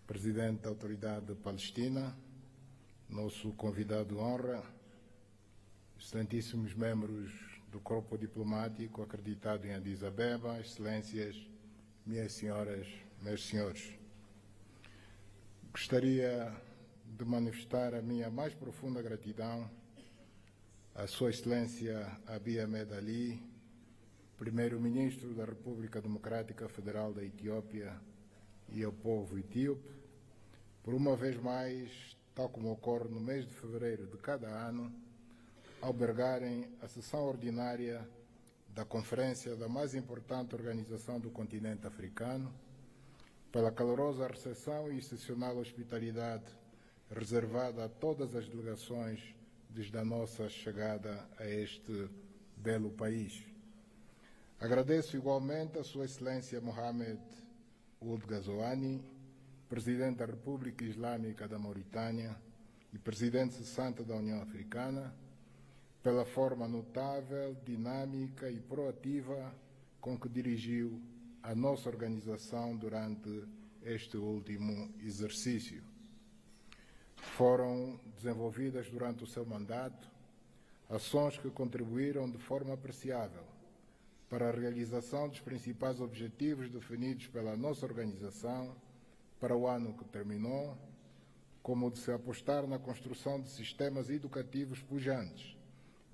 Presidente da Autoridade Palestina, nosso convidado de honra, excelentíssimos membros do corpo diplomático acreditado em Addis Abeba, excelências, minhas senhoras, meus senhores. Gostaria de manifestar a minha mais profunda gratidão à Sua Excelência Abiy Ahmed Ali, Primeiro-Ministro da República Democrática Federal da Etiópia, e ao povo etíope, por uma vez mais, tal como ocorre no mês de fevereiro de cada ano, albergarem a sessão ordinária da conferência da mais importante organização do continente africano, pela calorosa recepção e excepcional hospitalidade reservada a todas as delegações desde a nossa chegada a este belo país. Agradeço igualmente a Sua Excelência Mohamed Ould Ghazouani, Presidente da República Islâmica da Mauritânia e Presidente cessante da União Africana, pela forma notável, dinâmica e proativa com que dirigiu a nossa organização durante este último exercício. Foram desenvolvidas durante o seu mandato ações que contribuíram de forma apreciável para a realização dos principais objetivos definidos pela nossa organização para o ano que terminou, como o de se apostar na construção de sistemas educativos pujantes,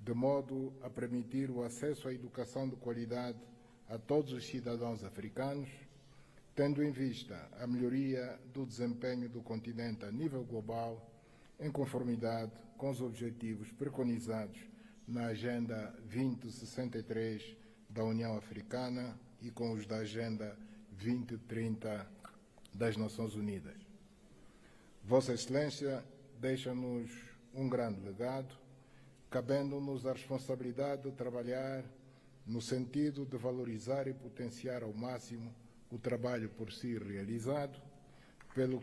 de modo a permitir o acesso à educação de qualidade a todos os cidadãos africanos, tendo em vista a melhoria do desempenho do continente a nível global, em conformidade com os objetivos preconizados na Agenda 2063 da União Africana e com os da Agenda 2030 das Nações Unidas. Vossa Excelência deixa-nos um grande legado, cabendo-nos a responsabilidade de trabalhar no sentido de valorizar e potenciar ao máximo o trabalho por si realizado, pelo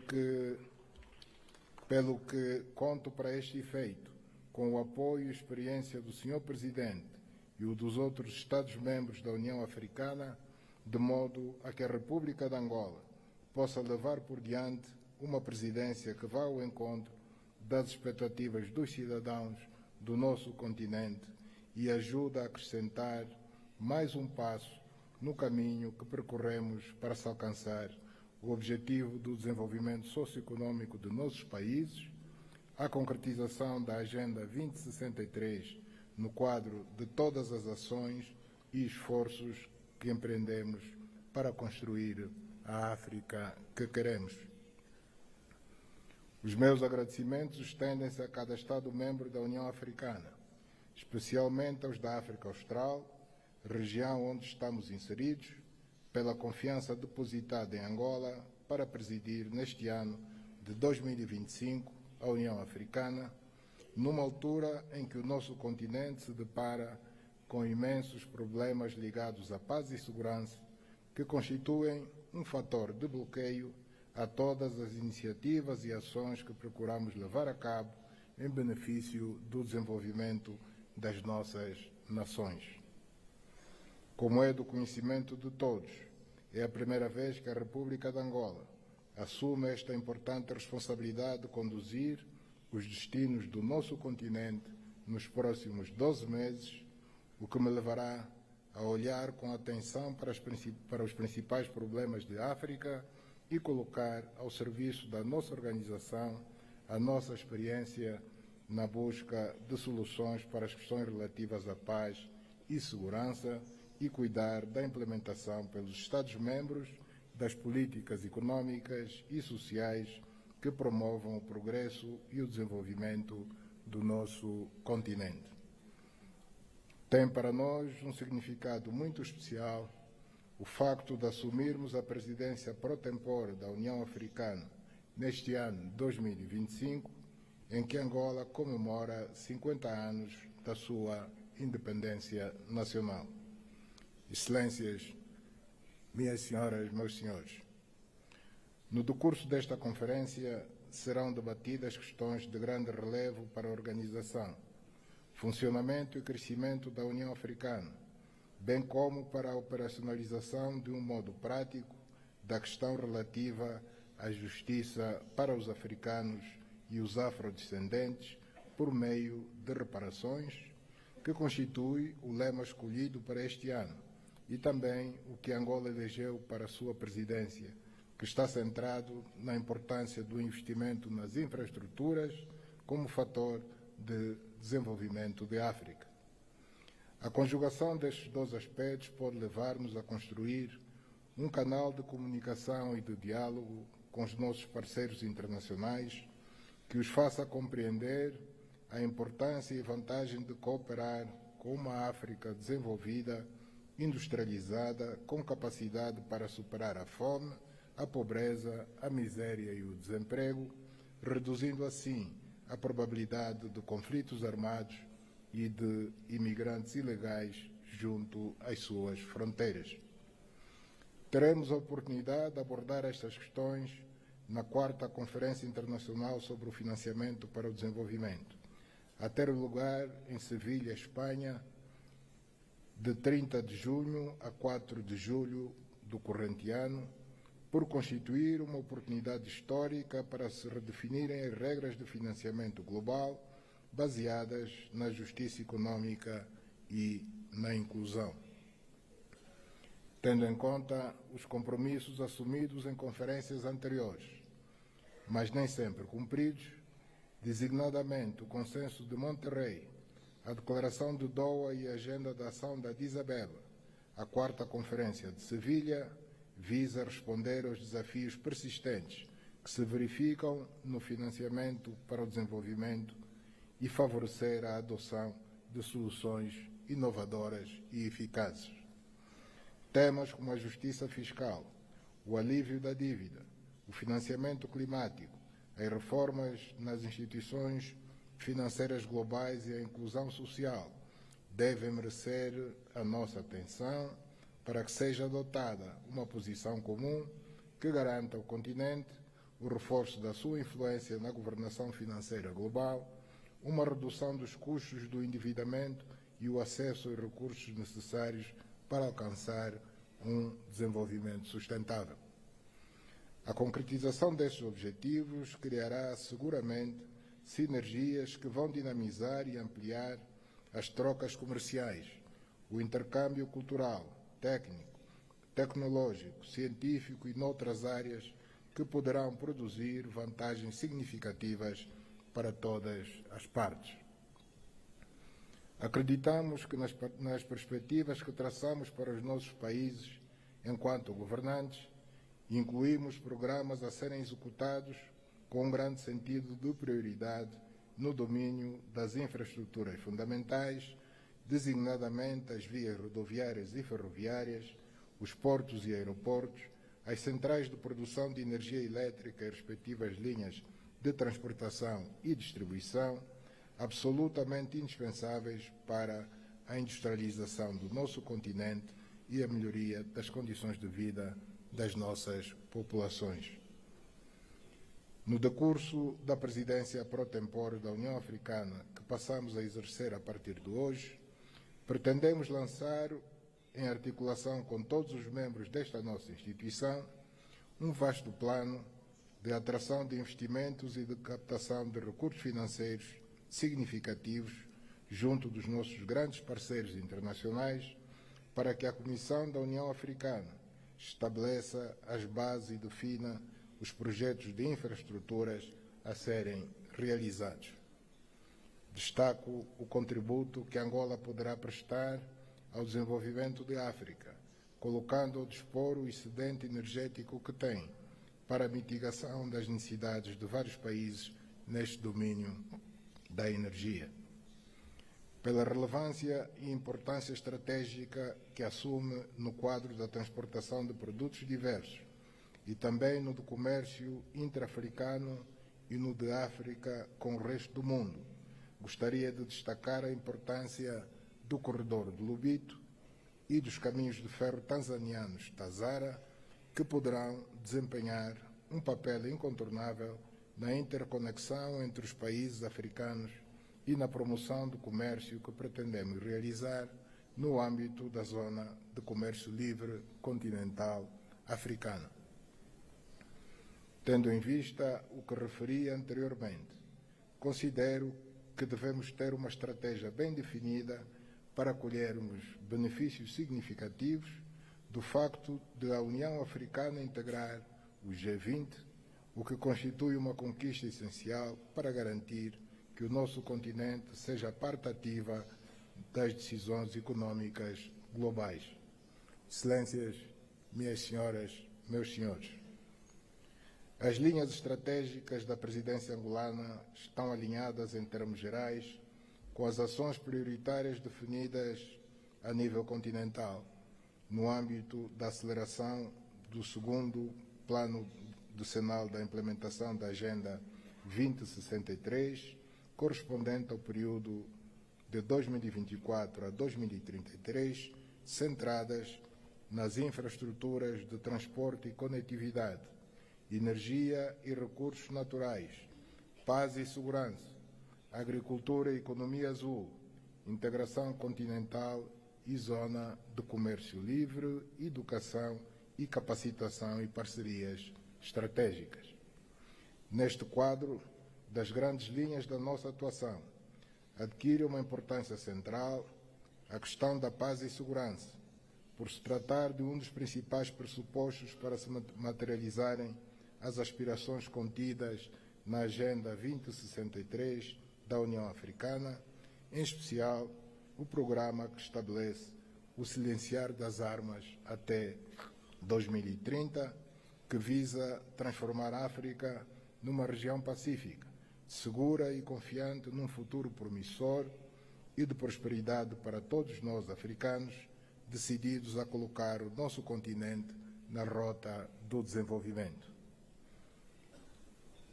que conto para este efeito com o apoio e experiência do Sr. Presidente e o dos outros Estados-membros da União Africana, de modo a que a República de Angola possa levar por diante uma presidência que vá ao encontro das expectativas dos cidadãos do nosso continente e ajuda a acrescentar mais um passo no caminho que percorremos para se alcançar o objetivo do desenvolvimento socioeconômico de nossos países, a concretização da Agenda 2063 no quadro de todas as ações e esforços que empreendemos para construir a África que queremos. Os meus agradecimentos estendem-se a cada Estado-membro da União Africana, especialmente aos da África Austral, região onde estamos inseridos, pela confiança depositada em Angola para presidir neste ano de 2025 a União Africana, numa altura em que o nosso continente se depara com imensos problemas ligados à paz e segurança, que constituem um fator de bloqueio a todas as iniciativas e ações que procuramos levar a cabo em benefício do desenvolvimento das nossas nações. Como é do conhecimento de todos, é a primeira vez que a República de Angola assume esta importante responsabilidade de conduzir os destinos do nosso continente nos próximos 12 meses, o que me levará a olhar com atenção para os principais problemas de África e colocar ao serviço da nossa organização a nossa experiência na busca de soluções para as questões relativas à paz e segurança e cuidar da implementação pelos Estados-membros das políticas econômicas e sociais que promovam o progresso e o desenvolvimento do nosso continente. Tem para nós um significado muito especial o facto de assumirmos a presidência pro tempore da União Africana neste ano 2025, em que Angola comemora 50 anos da sua independência nacional. Excelências, minhas senhoras, meus senhores, no decurso desta conferência serão debatidas questões de grande relevo para a organização, funcionamento e crescimento da União Africana, bem como para a operacionalização de um modo prático da questão relativa à justiça para os africanos e os afrodescendentes por meio de reparações, que constitui o lema escolhido para este ano, e também o que Angola elegeu para a sua presidência, que está centrado na importância do investimento nas infraestruturas como fator de desenvolvimento da África. A conjugação destes dois aspectos pode levar-nos a construir um canal de comunicação e de diálogo com os nossos parceiros internacionais que os faça compreender a importância e vantagem de cooperar com uma África desenvolvida, industrializada, com capacidade para superar a fome, a pobreza, a miséria e o desemprego, reduzindo assim a probabilidade de conflitos armados e de imigrantes ilegais junto às suas fronteiras. Teremos a oportunidade de abordar estas questões na 4ª Conferência Internacional sobre o Financiamento para o Desenvolvimento, a ter lugar em Sevilha, Espanha, de 30 de junho a 4 de julho do corrente ano, por constituir uma oportunidade histórica para se redefinirem as regras de financiamento global baseadas na justiça econômica e na inclusão. Tendo em conta os compromissos assumidos em conferências anteriores, mas nem sempre cumpridos, designadamente o Consenso de Monterrey, a Declaração de Doha e a Agenda de Ação da Addis Abeba, a 4ª Conferência de Sevilha, visa responder aos desafios persistentes que se verificam no financiamento para o desenvolvimento e favorecer a adoção de soluções inovadoras e eficazes. Temas como a justiça fiscal, o alívio da dívida, o financiamento climático, as reformas nas instituições financeiras globais e a inclusão social devem merecer a nossa atenção para que seja adotada uma posição comum que garanta ao continente o reforço da sua influência na governação financeira global, uma redução dos custos do endividamento e o acesso aos recursos necessários para alcançar um desenvolvimento sustentável. A concretização destes objetivos criará seguramente sinergias que vão dinamizar e ampliar as trocas comerciais, o intercâmbio cultural, técnico, tecnológico, científico e noutras áreas que poderão produzir vantagens significativas para todas as partes. Acreditamos que nas perspectivas que traçamos para os nossos países, enquanto governantes, incluímos programas a serem executados com um grande sentido de prioridade no domínio das infraestruturas fundamentais, designadamente as vias rodoviárias e ferroviárias, os portos e aeroportos, as centrais de produção de energia elétrica e respectivas linhas de transportação e distribuição, absolutamente indispensáveis para a industrialização do nosso continente e a melhoria das condições de vida das nossas populações. No decurso da presidência pro tempore da União Africana, que passamos a exercer a partir de hoje, pretendemos lançar, em articulação com todos os membros desta nossa instituição, um vasto plano de atração de investimentos e de captação de recursos financeiros significativos junto dos nossos grandes parceiros internacionais, para que a Comissão da União Africana estabeleça as bases e defina os projetos de infraestruturas a serem realizados. Destaco o contributo que Angola poderá prestar ao desenvolvimento da África, colocando ao dispor o excedente energético que tem para a mitigação das necessidades de vários países neste domínio da energia. Pela relevância e importância estratégica que assume no quadro da transportação de produtos diversos e também no do comércio intra-africano e no de África com o resto do mundo, gostaria de destacar a importância do corredor de Lobito e dos caminhos de ferro tanzanianos TAZARA, que poderão desempenhar um papel incontornável na interconexão entre os países africanos e na promoção do comércio que pretendemos realizar no âmbito da Zona de Comércio Livre Continental Africana. Tendo em vista o que referi anteriormente, considero que devemos ter uma estratégia bem definida para colhermos benefícios significativos do facto de a União Africana integrar o G20, o que constitui uma conquista essencial para garantir que o nosso continente seja parte ativa das decisões econômicas globais. Excelências, minhas senhoras, meus senhores, as linhas estratégicas da presidência angolana estão alinhadas em termos gerais com as ações prioritárias definidas a nível continental, no âmbito da aceleração do segundo plano decenal da implementação da Agenda 2063, correspondente ao período de 2024 a 2033, centradas nas infraestruturas de transporte e conectividade, energia e recursos naturais, paz e segurança, agricultura e economia azul, integração continental e zona de comércio livre, educação e capacitação e parcerias estratégicas. Neste quadro, das grandes linhas da nossa atuação, adquire uma importância central a questão da paz e segurança, por se tratar de um dos principais pressupostos para se materializarem as aspirações contidas na Agenda 2063 da União Africana, em especial o programa que estabelece o silenciar das armas até 2030, que visa transformar a África numa região pacífica, segura e confiante num futuro promissor e de prosperidade para todos nós africanos, decididos a colocar o nosso continente na rota do desenvolvimento.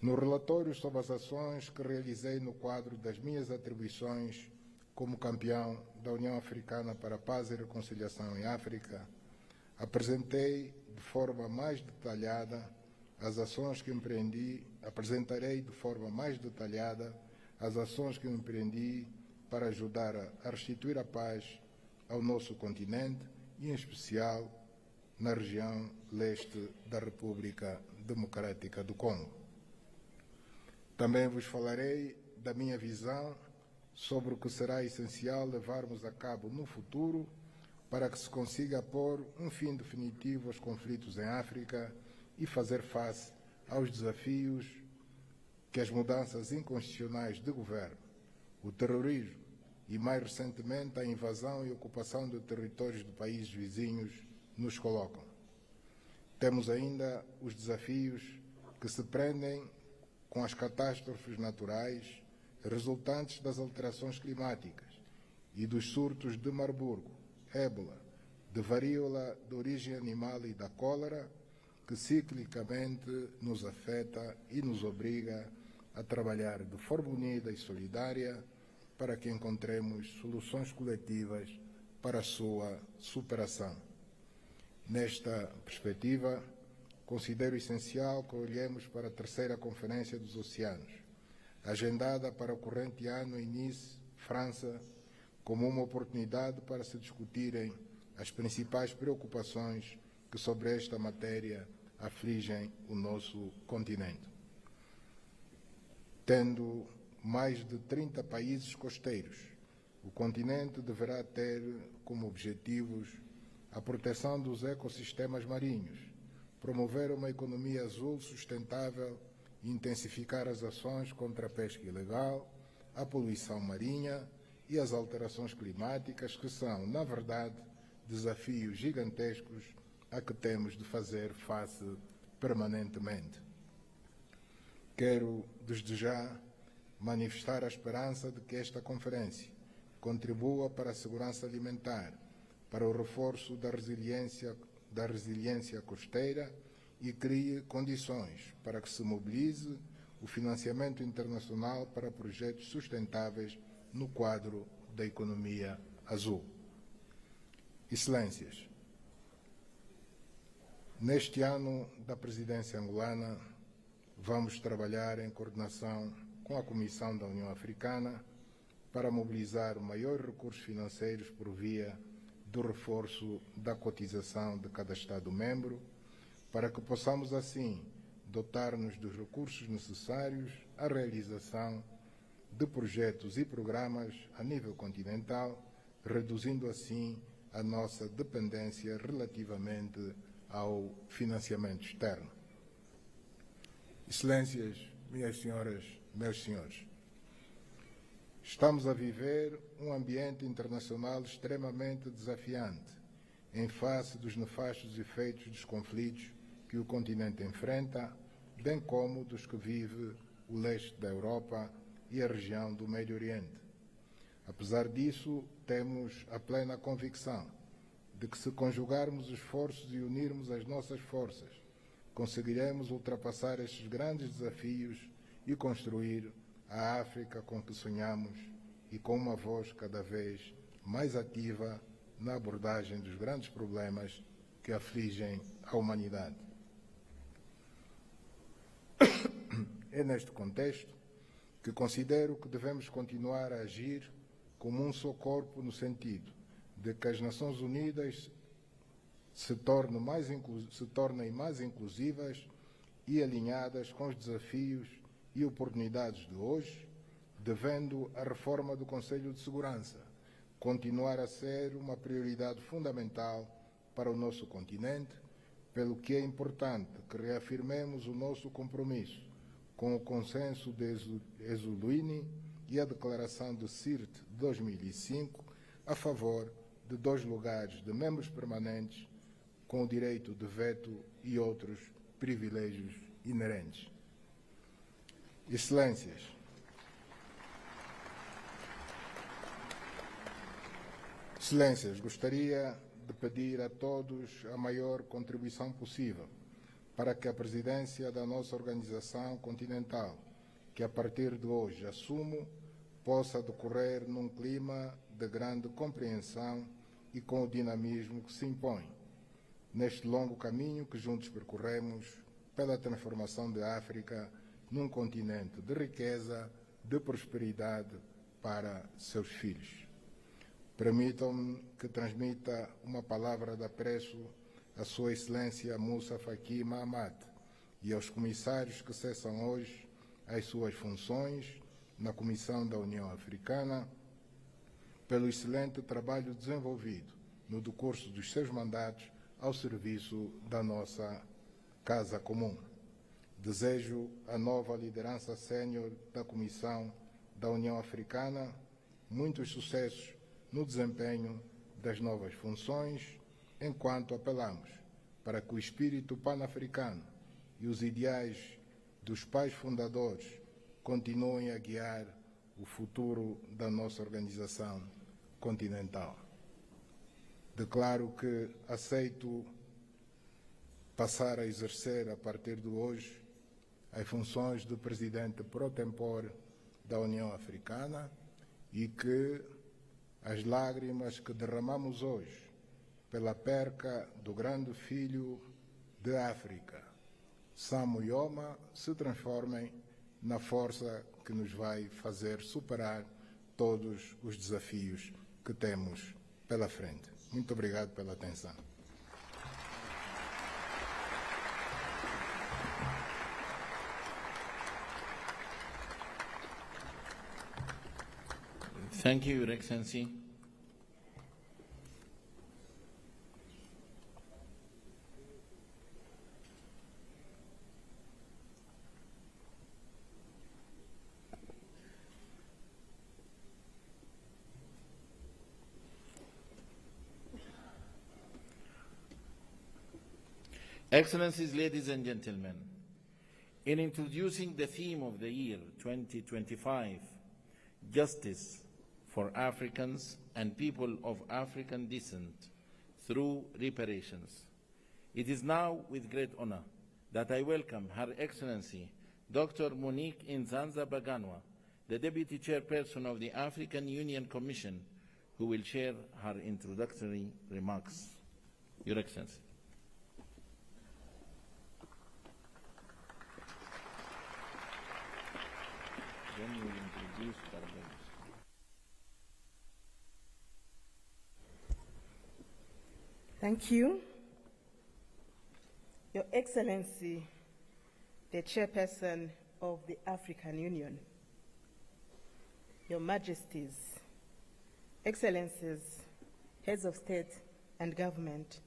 No relatório sobre as ações que realizei no quadro das minhas atribuições como campeão da União Africana para a Paz e Reconciliação em África, apresentarei de forma mais detalhada as ações que empreendi para ajudar a restituir a paz ao nosso continente e, em especial, na região leste da República Democrática do Congo. Também vos falarei da minha visão sobre o que será essencial levarmos a cabo no futuro para que se consiga pôr um fim definitivo aos conflitos em África e fazer face aos desafios que as mudanças inconstitucionais de governo, o terrorismo e, mais recentemente, a invasão e ocupação de territórios de países vizinhos nos colocam. Temos ainda os desafios que se prendem com as catástrofes naturais resultantes das alterações climáticas e dos surtos de Marburgo, ébola, de varíola de origem animal e da cólera, que ciclicamente nos afeta e nos obriga a trabalhar de forma unida e solidária para que encontremos soluções coletivas para a sua superação. Nesta perspectiva, considero essencial que olhemos para a terceira Conferência dos Oceanos, agendada para o corrente ano em Nice, França, como uma oportunidade para se discutirem as principais preocupações que sobre esta matéria afligem o nosso continente. Tendo mais de 30 países costeiros, o continente deverá ter como objetivos a proteção dos ecossistemas marinhos, promover uma economia azul sustentável e intensificar as ações contra a pesca ilegal, a poluição marinha e as alterações climáticas, que são, na verdade, desafios gigantescos a que temos de fazer face permanentemente. Quero, desde já, manifestar a esperança de que esta conferência contribua para a segurança alimentar, para o reforço da resiliência costeira e crie condições para que se mobilize o financiamento internacional para projetos sustentáveis no quadro da economia azul. Excelências, neste ano da presidência angolana, vamos trabalhar em coordenação com a Comissão da União Africana para mobilizar maiores recursos financeiros por via do reforço da cotização de cada Estado-membro, para que possamos, assim, dotar-nos dos recursos necessários à realização de projetos e programas a nível continental, reduzindo, assim, a nossa dependência relativamente ao financiamento externo. Excelências, minhas senhoras, meus senhores, estamos a viver um ambiente internacional extremamente desafiante, em face dos nefastos efeitos dos conflitos que o continente enfrenta, bem como dos que vive o leste da Europa e a região do Médio Oriente. Apesar disso, temos a plena convicção de que, se conjugarmos esforços e unirmos as nossas forças, conseguiremos ultrapassar estes grandes desafios e construir a África com que sonhamos, e com uma voz cada vez mais ativa na abordagem dos grandes problemas que afligem a humanidade. É neste contexto que considero que devemos continuar a agir como um só corpo, no sentido de que as Nações Unidas se tornem mais inclusivas e alinhadas com os desafios e oportunidades de hoje, devendo a reforma do Conselho de Segurança continuar a ser uma prioridade fundamental para o nosso continente, pelo que é importante que reafirmemos o nosso compromisso com o consenso de Esuluini e a declaração de Sirte de 2005 a favor de 2 lugares de membros permanentes com o direito de veto e outros privilégios inerentes. Excelências, gostaria de pedir a todos a maior contribuição possível para que a presidência da nossa organização continental, que a partir de hoje assumo, possa decorrer num clima de grande compreensão e com o dinamismo que se impõe, neste longo caminho que juntos percorremos pela transformação da África num continente de riqueza, de prosperidade para seus filhos. Permitam-me que transmita uma palavra de apreço à Sua Excelência Moussa Faki Mahamat e aos comissários que cessam hoje as suas funções na Comissão da União Africana pelo excelente trabalho desenvolvido no decurso dos seus mandatos ao serviço da nossa Casa Comum. Desejo à nova liderança sénior da Comissão da União Africana muitos sucessos no desempenho das novas funções, enquanto apelamos para que o espírito pan-africano e os ideais dos pais fundadores continuem a guiar o futuro da nossa organização continental. Declaro que aceito passar a exercer, a partir de hoje, as funções de Presidente pro tempore da União Africana e que as lágrimas que derramamos hoje pela perca do grande filho de África, Samu Yoma, se transformem na força que nos vai fazer superar todos os desafios que temos pela frente. Muito obrigado pela atenção. Thank you, Your Excellency. Excellencies, ladies and gentlemen, in introducing the theme of the year 2025, Justice for Africans and people of African descent through reparations, it is now with great honor that I welcome Her Excellency Dr. Monique Nzanza Baganwa, the Deputy Chairperson of the African Union Commission, who will share her introductory remarks. Your Excellency. Then we will introduce Paragvalis. Thank you. Your Excellency, the Chairperson of the African Union, Your Majesties, Excellencies, Heads of State and Government,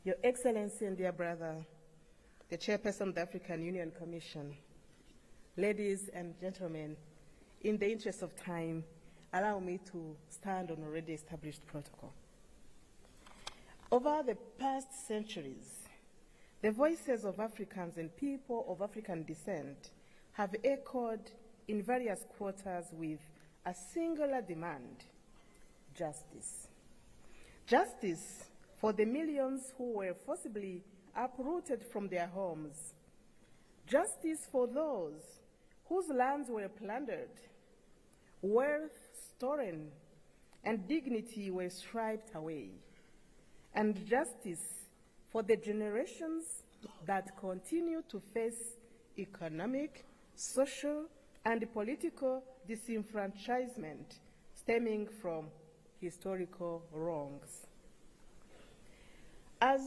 Your Excellency and dear brother, the Chairperson of the African Union Commission, ladies and gentlemen, in the interest of time, allow me to stand on already established protocol. Over the past centuries, the voices of Africans and people of African descent have echoed in various quarters with a singular demand: justice. Justice for the millions who were forcibly uprooted from their homes. Justice for those whose lands were plundered, wealth stolen, and dignity were stripped away. And justice for the generations that continue to face economic, social, and political disenfranchisement stemming from historical wrongs. As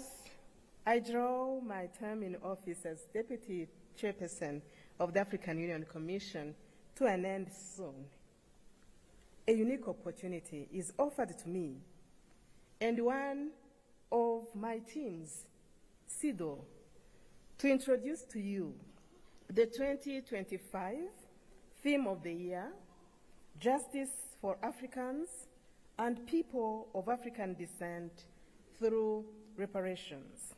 I draw my term in office as Deputy Chairperson of the African Union Commission to an end soon, a unique opportunity is offered to me and one of my teams, SIDO, to introduce to you the 2025 theme of the year, Justice for Africans and People of African Descent through Reparations.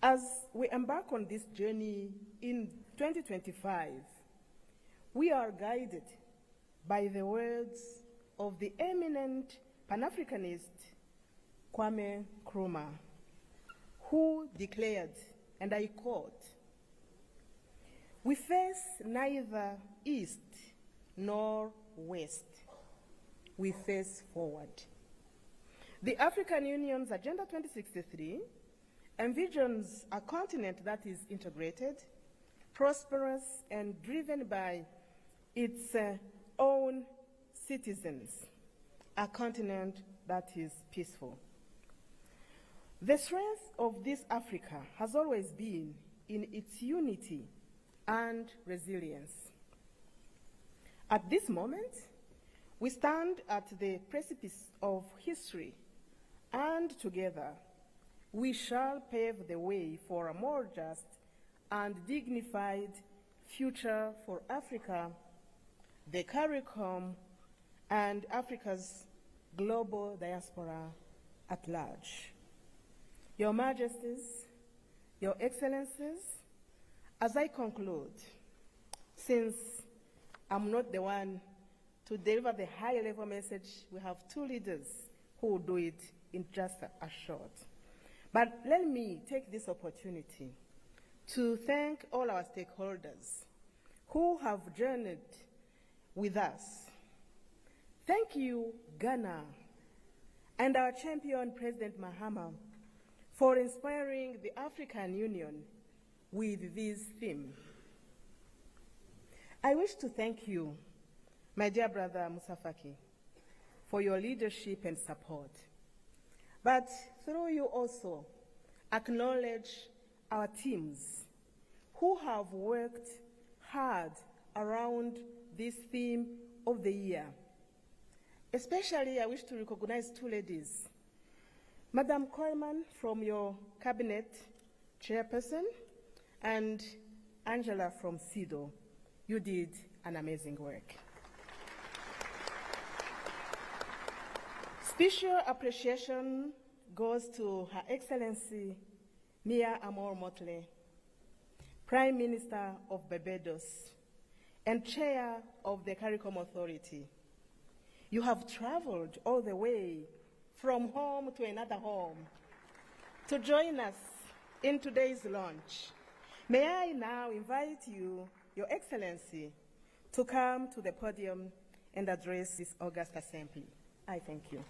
As we embark on this journey in 2025, we are guided by the words of the eminent Pan-Africanist Kwame Nkrumah, who declared, and I quote, "We face neither east nor west. We face forward." The African Union's Agenda 2063 envisions a continent that is integrated, prosperous, and driven by its own citizens, a continent that is peaceful. The strength of this Africa has always been in its unity and resilience. At this moment, we stand at the precipice of history, and together we shall pave the way for a more just and dignified future for Africa, the CARICOM, and Africa's global diaspora at large. Your Majesties, Your Excellencies, as I conclude, since I'm not the one to deliver the high-level message, we have two leaders who will do it in just a short. But let me take this opportunity to thank all our stakeholders who have journeyed with us. Thank you, Ghana, and our champion, President Mahama, for inspiring the African Union with this theme. I wish to thank you, my dear brother Moussa Faki, for your leadership and support. But through you also, acknowledge our teams who have worked hard around this theme of the year. Especially, I wish to recognize two ladies, Madam Coleman from your cabinet chairperson, and Angela from SIDO. You did an amazing work. Special appreciation goes to Her Excellency Mia Amor Motley, Prime Minister of Barbados and Chair of the CARICOM Authority. You have traveled all the way from home to another home to join us in today's launch. May I now invite you, Your Excellency, to come to the podium and address this august assembly. I thank you.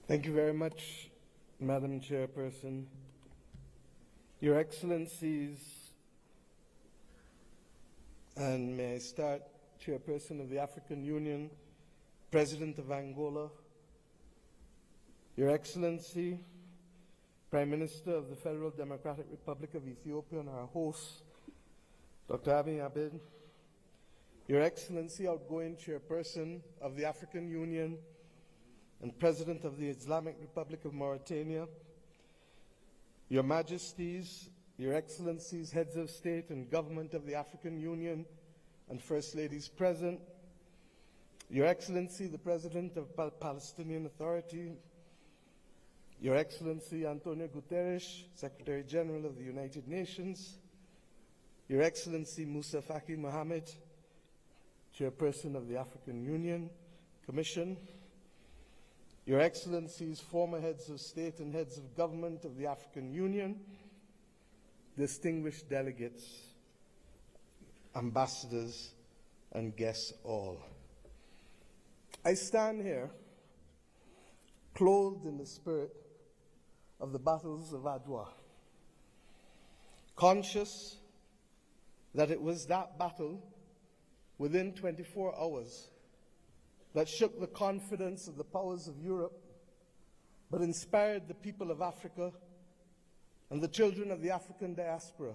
Thank you very much, Madam Chairperson. Your Excellencies, and may I start, Chairperson of the African Union, President of Angola, Your Excellency, Prime Minister of the Federal Democratic Republic of Ethiopia, and our host, Dr. Abiy Ahmed, Your Excellency, outgoing Chairperson of the African Union and President of the Islamic Republic of Mauritania, Your Majesties, Your Excellencies, Heads of State and Government of the African Union and First Ladies present, Your Excellency, the President of the Palestinian Authority, Your Excellency Antonio Guterres, Secretary General of the United Nations, Your Excellency Moussa Faki Mohammed, Chairperson of the African Union Commission, Your Excellencies, former heads of state and heads of government of the African Union, distinguished delegates, ambassadors, and guests all. I stand here clothed in the spirit of the battles of Adwa, conscious that it was that battle within 24 hours that shook the confidence of the powers of Europe, but inspired the people of Africa and the children of the African diaspora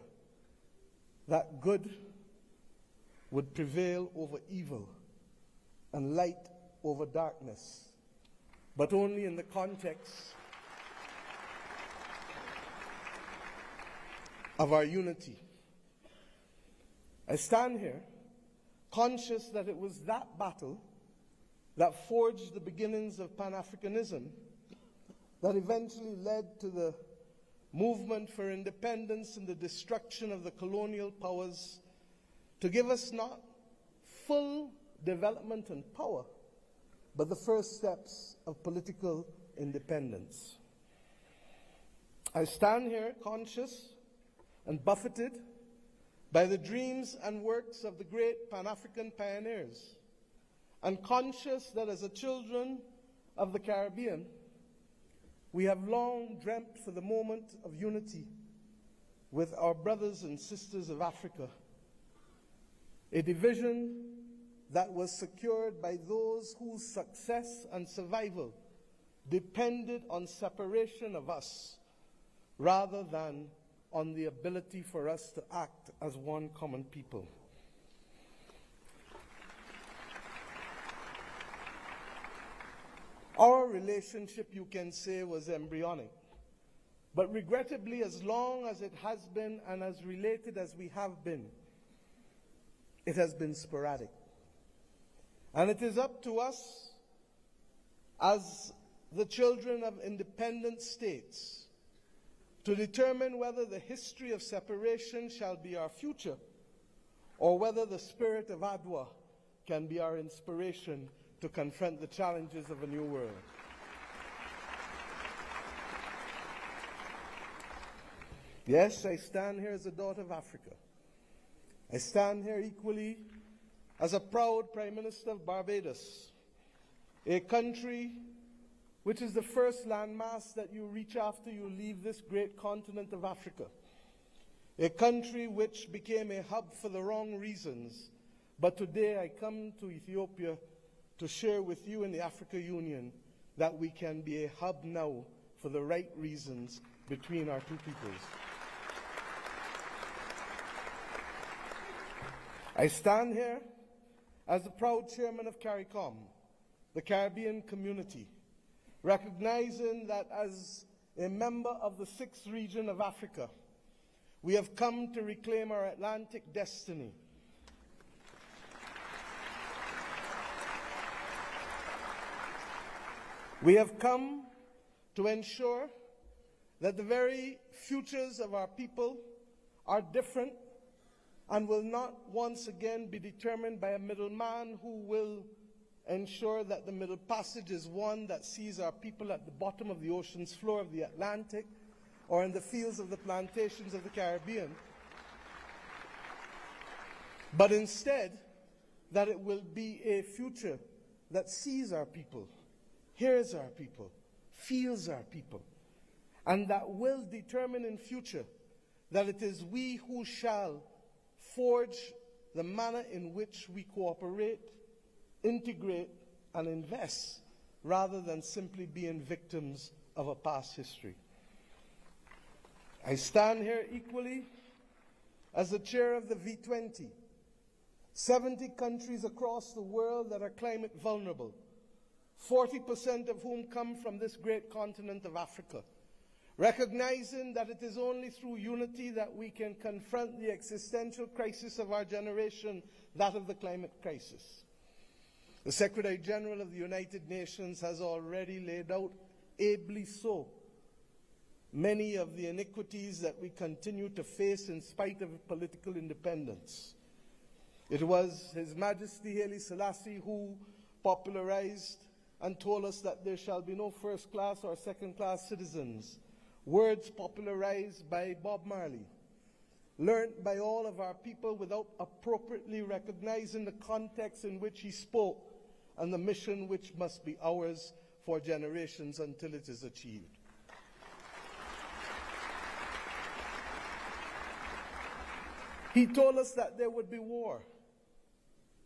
that good would prevail over evil and light over darkness, but only in the context of our unity. I stand here conscious that it was that battle that forged the beginnings of Pan-Africanism that eventually led to the movement for independence and the destruction of the colonial powers to give us not full development and power, but the first steps of political independence. I stand here conscious and buffeted by the dreams and works of the great Pan-African pioneers, and conscious that as a children of the Caribbean, we have long dreamt for the moment of unity with our brothers and sisters of Africa, a division that was secured by those whose success and survival depended on separation of us rather than on the ability for us to act as one common people. Our relationship, you can say, was embryonic, but regrettably, as long as it has been and as related as we have been, it has been sporadic. And it is up to us as the children of independent states to determine whether the history of separation shall be our future or whether the spirit of Adwa can be our inspiration to confront the challenges of a new world. Yes, I stand here as a daughter of Africa. I stand here equally as a proud Prime Minister of Barbados, a country which is the first landmass that you reach after you leave this great continent of Africa, a country which became a hub for the wrong reasons. But today I come to Ethiopia to share with you in the African Union that we can be a hub now for the right reasons between our two peoples. I stand here as the proud chairman of CARICOM, the Caribbean community, recognizing that as a member of the 6th region of Africa, we have come to reclaim our Atlantic destiny. We have come to ensure that the very futures of our people are different and will not once again be determined by a middleman who will ensure that the Middle Passage is one that sees our people at the bottom of the ocean's floor of the Atlantic or in the fields of the plantations of the Caribbean, but instead that it will be a future that sees our people, hears our people, feels our people, and that will determine in future that it is we who shall forge the manner in which we cooperate, integrate, and invest, rather than simply being victims of a past history. I stand here equally as the chair of the V20, 70 countries across the world that are climate vulnerable, 40% of whom come from this great continent of Africa, recognizing that it is only through unity that we can confront the existential crisis of our generation, that of the climate crisis. The Secretary General of the United Nations has already laid out, ably so, many of the iniquities that we continue to face in spite of political independence. It was His Majesty Haile Selassie who popularized and told us that there shall be no first-class or second-class citizens, words popularized by Bob Marley, learnt by all of our people without appropriately recognizing the context in which he spoke and the mission which must be ours for generations until it is achieved. He told us that there would be war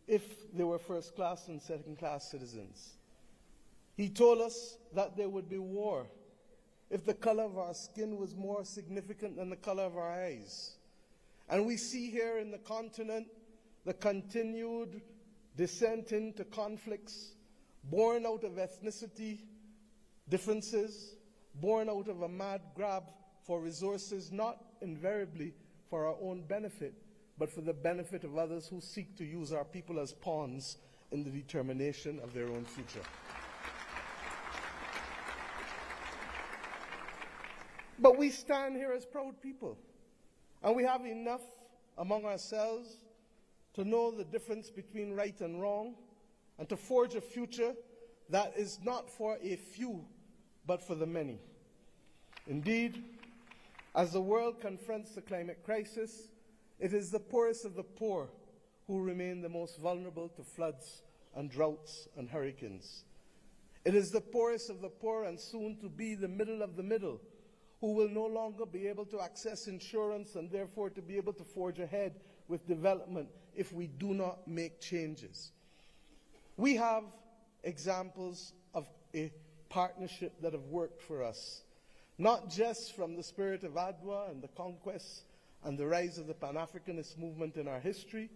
if there were first-class and second-class citizens. He told us that there would be war if the color of our skin was more significant than the color of our eyes. And we see here in the continent the continued descent into conflicts born out of ethnicity differences, born out of a mad grab for resources, not invariably for our own benefit, but for the benefit of others who seek to use our people as pawns in the determination of their own future. But we stand here as proud people, and we have enough among ourselves to know the difference between right and wrong, and to forge a future that is not for a few, but for the many. Indeed, as the world confronts the climate crisis, it is the poorest of the poor who remain the most vulnerable to floods and droughts and hurricanes. It is the poorest of the poor, and soon to be the middle of the middle, who will no longer be able to access insurance and therefore to be able to forge ahead with development if we do not make changes. We have examples of a partnership that have worked for us, not just from the spirit of Adwa and the conquest and the rise of the Pan-Africanist movement in our history,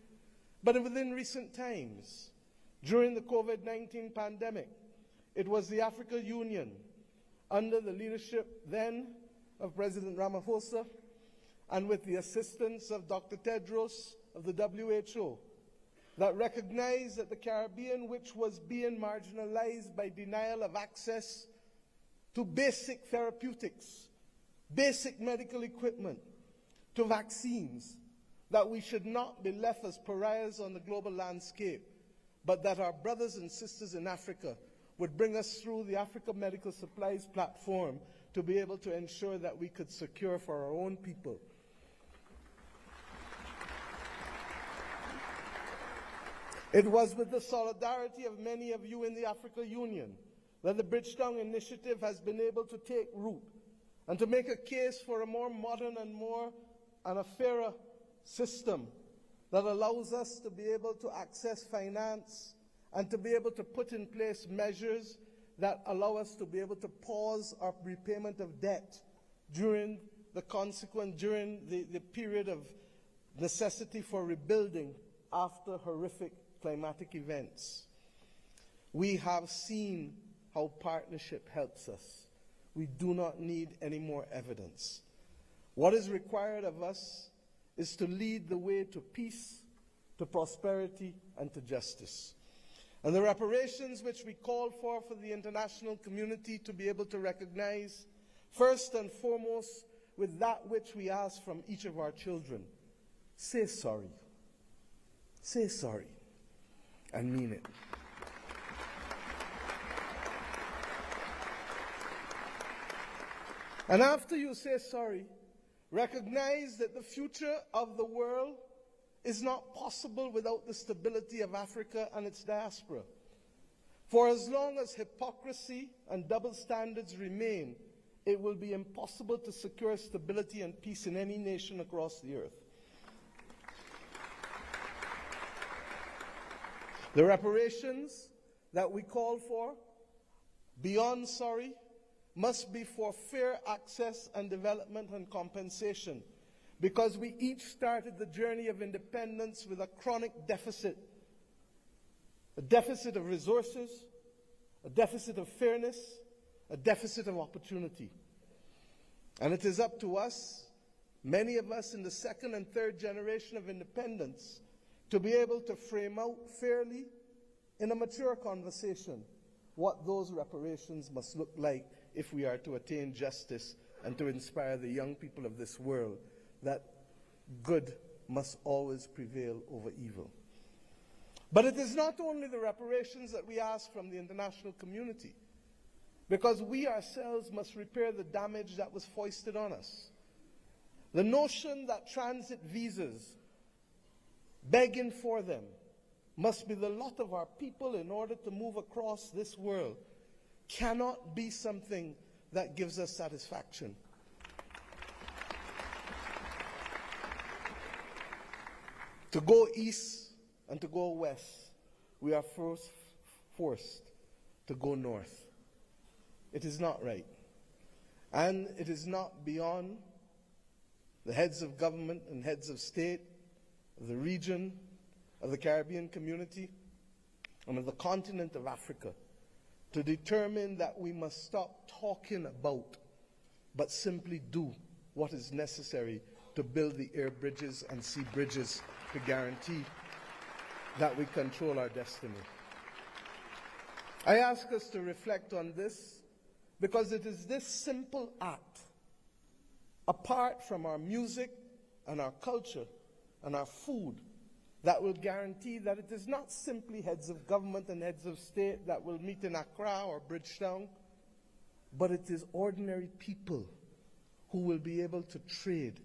but within recent times. During the COVID-19 pandemic, it was the African Union, under the leadership then of President Ramaphosa, and with the assistance of Dr. Tedros of the WHO, that recognized that the Caribbean, which was being marginalized by denial of access to basic therapeutics, basic medical equipment, to vaccines, that we should not be left as pariahs on the global landscape, but that our brothers and sisters in Africa would bring us through the Africa Medical Supplies platform to be able to ensure that we could secure for our own people. It was with the solidarity of many of you in the Africa Union that the Bridgetown Initiative has been able to take root and to make a case for a more modern and a fairer system that allows us to be able to access finance and to be able to put in place measures that allow us to be able to pause our repayment of debt during the period of necessity for rebuilding after horrific climatic events. We have seen how partnership helps us. We do not need any more evidence. What is required of us is to lead the way to peace, to prosperity, and to justice. And the reparations which we call for the international community to be able to recognize, first and foremost, with that which we ask from each of our children, say sorry. Say sorry and mean it. And after you say sorry, recognize that the future of the world is not possible without the stability of Africa and its diaspora. For as long as hypocrisy and double standards remain, it will be impossible to secure stability and peace in any nation across the earth. The reparations that we call for, beyond sorry, must be for fair access and development and compensation, because we each started the journey of independence with a chronic deficit. A deficit of resources, a deficit of fairness, a deficit of opportunity. And it is up to us, many of us in the second and third generation of independence, to be able to frame out fairly in a mature conversation what those reparations must look like if we are to attain justice and to inspire the young people of this world that good must always prevail over evil. But it is not only the reparations that we ask from the international community, because we ourselves must repair the damage that was foisted on us. The notion that transit visas, begging for them, must be the lot of our people in order to move across this world cannot be something that gives us satisfaction. To go east and to go west, we are first forced to go north. It is not right. And it is not beyond the heads of government and heads of state, of the region, of the Caribbean community, and of the continent of Africa to determine that we must stop talking about, but simply do what is necessary to build the air bridges and sea bridges to guarantee that we control our destiny. I ask us to reflect on this because it is this simple act, apart from our music and our culture and our food, that will guarantee that it is not simply heads of government and heads of state that will meet in Accra or Bridgetown, but it is ordinary people who will be able to trade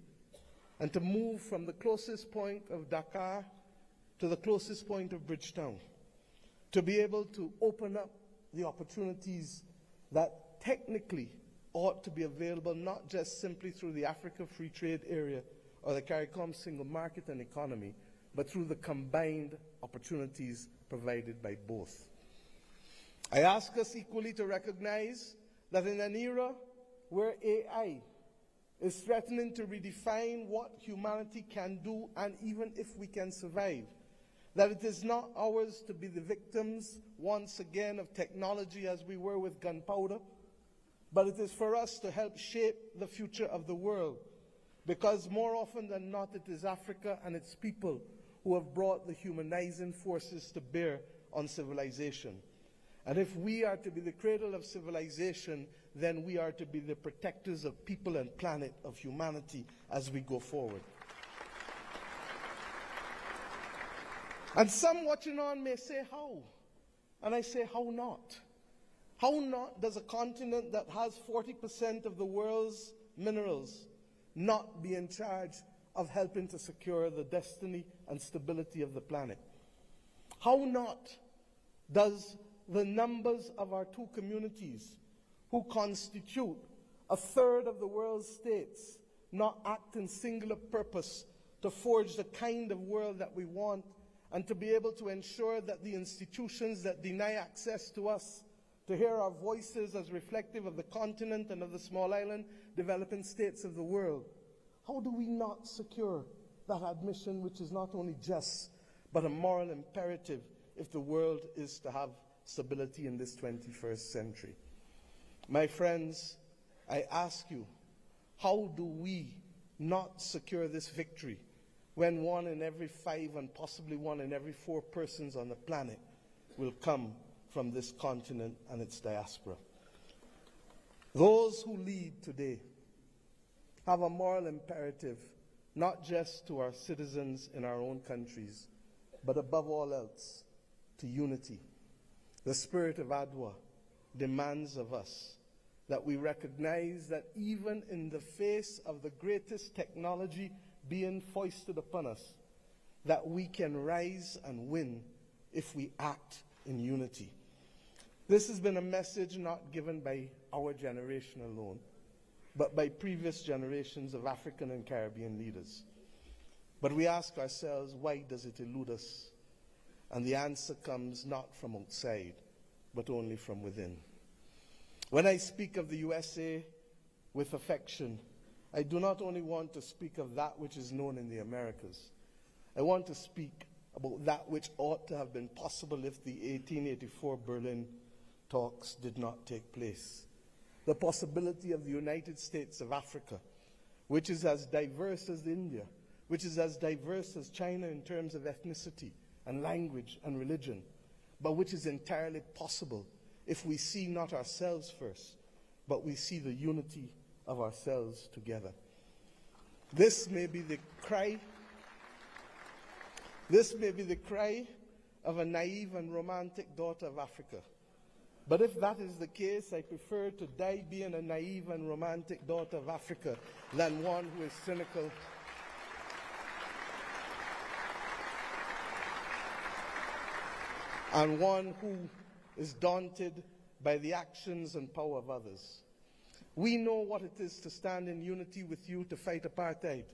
and to move from the closest point of Dakar to the closest point of Bridgetown, to be able to open up the opportunities that technically ought to be available not just simply through the Africa Free Trade Area or the CARICOM single market and economy, but through the combined opportunities provided by both. I ask us equally to recognize that in an era where AI is threatening to redefine what humanity can do and even if we can survive, that it is not ours to be the victims once again of technology as we were with gunpowder, but it is for us to help shape the future of the world, because more often than not it is Africa and its people who have brought the humanizing forces to bear on civilization. And if we are to be the cradle of civilization, then we are to be the protectors of people and planet, of humanity, as we go forward. And some watching on may say, how? And I say, how not? How not does a continent that has 40% of the world's minerals not be in charge of helping to secure the destiny and stability of the planet? How not does the numbers of our two communities, who constitute a third of the world's states, not act in singular purpose to forge the kind of world that we want and to be able to ensure that the institutions that deny access to us, to hear our voices as reflective of the continent and of the small island developing states of the world, how do we not secure that admission, which is not only just, but a moral imperative if the world is to have stability in this 21st century? My friends, I ask you, how do we not secure this victory when 1 in every 5 and possibly 1 in every 4 persons on the planet will come from this continent and its diaspora? Those who lead today have a moral imperative not just to our citizens in our own countries, but above all else, to unity. The spirit of Adwa demands of us that we recognize that even in the face of the greatest technology being foisted upon us, that we can rise and win if we act in unity. This has been a message not given by our generation alone, but by previous generations of African and Caribbean leaders. But we ask ourselves, why does it elude us? And the answer comes not from outside, but only from within. When I speak of the USA with affection, I do not only want to speak of that which is known in the Americas. I want to speak about that which ought to have been possible if the 1884 Berlin talks did not take place. The possibility of the United States of Africa, which is as diverse as India, which is as diverse as China in terms of ethnicity and language and religion, but which is entirely possible if we see not ourselves first, but we see the unity of ourselves together. This may be the cry of a naive and romantic daughter of Africa. But if that is the case, I prefer to die being a naive and romantic daughter of Africa than one who is cynical and one who is daunted by the actions and power of others. We know what it is to stand in unity with you to fight apartheid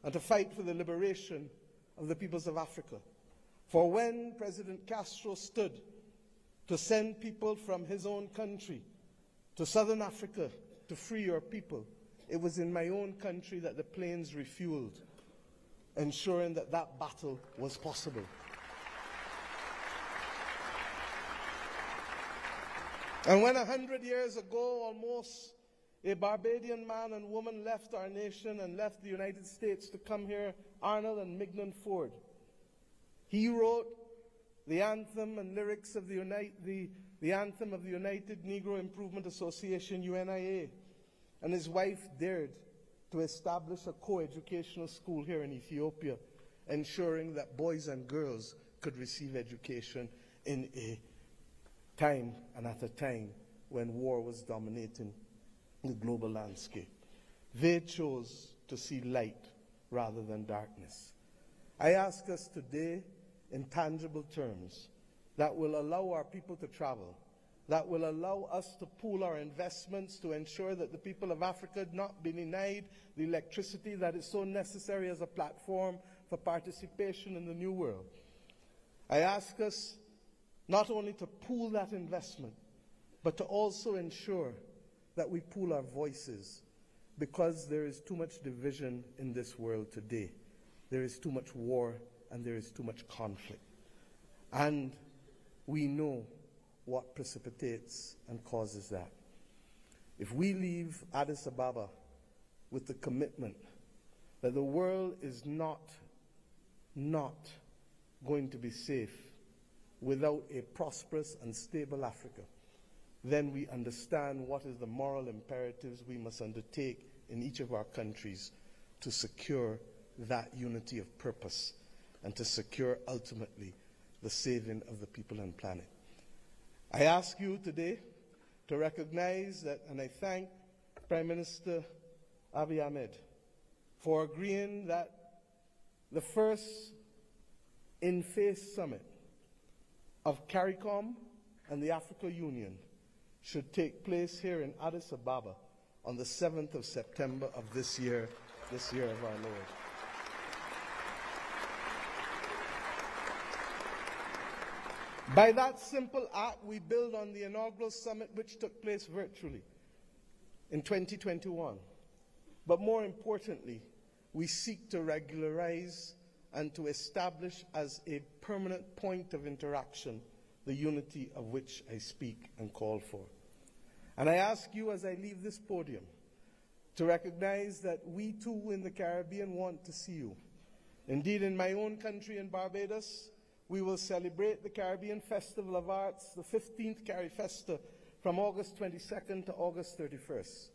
and to fight for the liberation of the peoples of Africa. For when President Castro stood to send people from his own country to southern Africa to free your people, it was in my own country that the planes refueled, ensuring that that battle was possible. And when 100 years ago, almost, a Barbadian man and woman left our nation and left the United States to come here, Arnold and Mignon Ford, he wrote the anthem and lyrics of the anthem of the United Negro Improvement Association, UNIA, and his wife dared to establish a co-educational school here in Ethiopia, ensuring that boys and girls could receive education in a time and at a time when war was dominating the global landscape. They chose to see light rather than darkness. I ask us today, in tangible terms, that will allow our people to travel, that will allow us to pool our investments to ensure that the people of Africa not be denied the electricity that is so necessary as a platform for participation in the new world. I ask us not only to pool that investment, but to also ensure that we pool our voices, because there is too much division in this world today. There is too much war and there is too much conflict. And we know what precipitates and causes that. If we leave Addis Ababa with the commitment that the world is not going to be safe without a prosperous and stable Africa, then we understand what is the moral imperatives we must undertake in each of our countries to secure that unity of purpose and to secure ultimately the saving of the people and planet. I ask you today to recognize that, and I thank Prime Minister Abiy Ahmed for agreeing that the first in-face summit of CARICOM and the Africa Union should take place here in Addis Ababa on the 7th of September of this year of our Lord. By that simple act, we build on the inaugural summit which took place virtually in 2021. But more importantly, we seek to regularize and to establish as a permanent point of interaction the unity of which I speak and call for. And I ask you as I leave this podium to recognize that we too in the Caribbean want to see you. Indeed, in my own country in Barbados, we will celebrate the Caribbean Festival of Arts, the 15th CariFesta, from August 22nd to August 31st.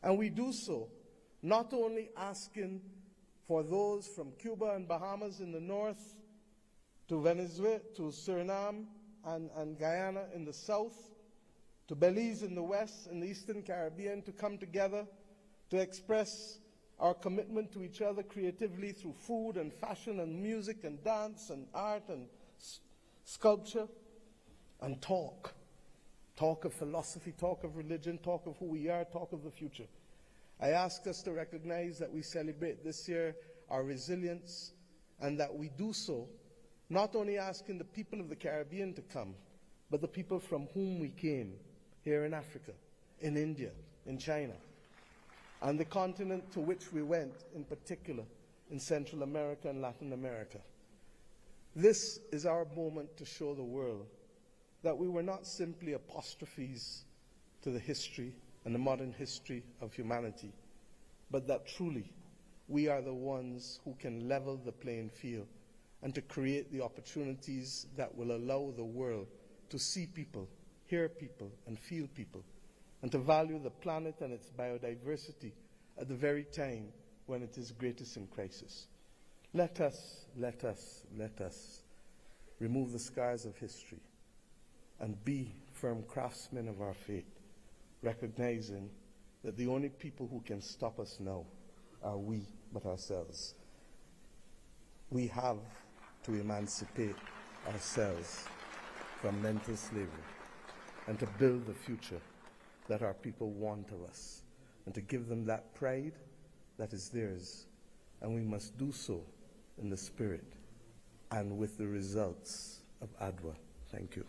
And we do so not only asking for those from Cuba and Bahamas in the north, to Venezuela, to Suriname and Guyana in the south, to Belize in the west and the Eastern Caribbean, to come together to express our commitment to each other creatively through food and fashion and music and dance and art and sculpture, and talk of philosophy, talk of religion, talk of who we are, talk of the future. I ask us to recognize that we celebrate this year our resilience, and that we do so not only asking the people of the Caribbean to come, but the people from whom we came here in Africa, in India, in China, and the continent to which we went, in particular, in Central America and Latin America. This is our moment to show the world that we were not simply apostrophes to the history and the modern history of humanity, but that truly we are the ones who can level the playing field and to create the opportunities that will allow the world to see people, hear people, and feel people, and to value the planet and its biodiversity at the very time when it is greatest in crisis. Let us remove the scars of history and be firm craftsmen of our fate, recognizing that the only people who can stop us now are we, but ourselves. We have to emancipate ourselves from mental slavery and to build the future that our people want of us, and to give them that pride that is theirs. And we must do so in the spirit and with the results of ADWA. Thank you.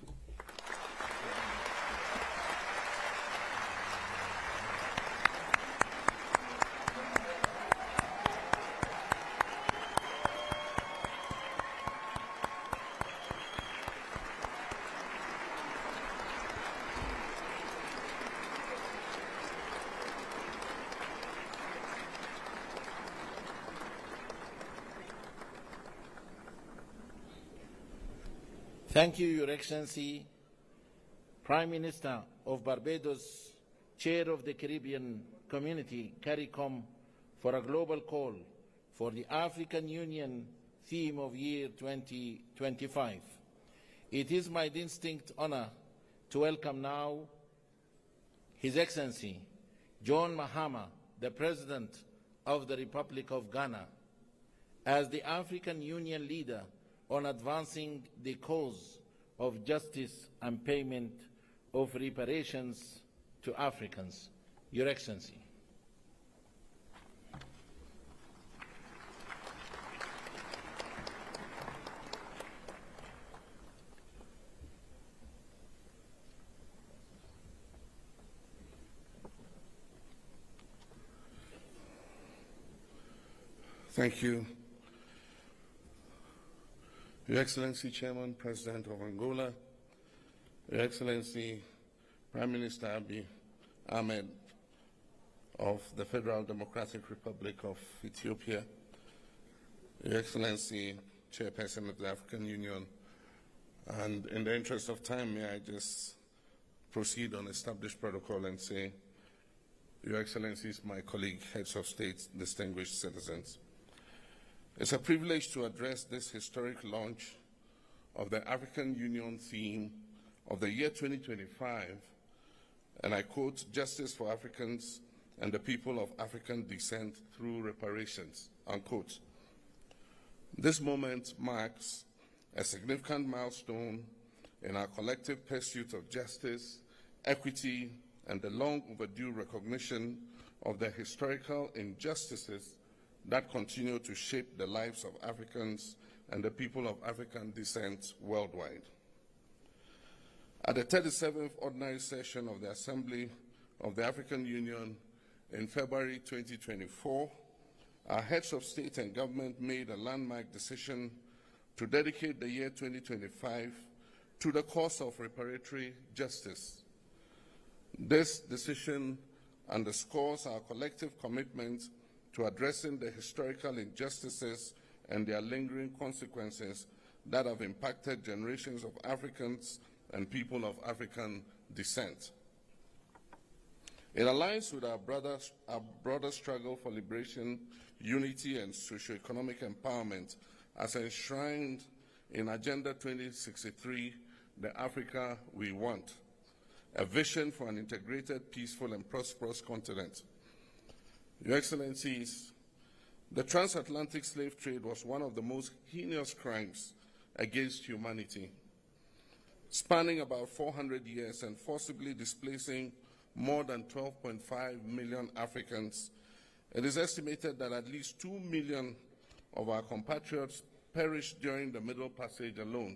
Thank you, Your Excellency, Prime Minister of Barbados, Chair of the Caribbean Community, CARICOM, for a global call for the African Union theme of year 2025. It is my distinct honor to welcome now His Excellency John Mahama, the President of the Republic of Ghana, as the African Union leader on advancing the cause of justice and payment of reparations to Africans. Your Excellency. Thank you. Your Excellency, Chairman, President of Angola, Your Excellency, Prime Minister Abiy Ahmed of the Federal Democratic Republic of Ethiopia, Your Excellency, Chairperson of the African Union, and in the interest of time, may I just proceed on established protocol and say, Your Excellencies, my colleague, heads of state, distinguished citizens. It's a privilege to address this historic launch of the African Union theme of the year 2025, and I quote, "Justice for Africans and the people of African descent through reparations," unquote. This moment marks a significant milestone in our collective pursuit of justice, equity, and the long overdue recognition of the historical injustices that continue to shape the lives of Africans and the people of African descent worldwide. At the 37th Ordinary Session of the Assembly of the African Union in February 2024, our heads of state and government made a landmark decision to dedicate the year 2025 to the cause of reparatory justice. This decision underscores our collective commitment to addressing the historical injustices and their lingering consequences that have impacted generations of Africans and people of African descent. It aligns with our broader struggle for liberation, unity, and socio-economic empowerment as enshrined in Agenda 2063, the Africa we want, a vision for an integrated, peaceful, and prosperous continent. Your Excellencies, the transatlantic slave trade was one of the most heinous crimes against humanity, spanning about 400 years and forcibly displacing more than 12.5 million Africans. It is estimated that at least 2 million of our compatriots perished during the Middle Passage alone.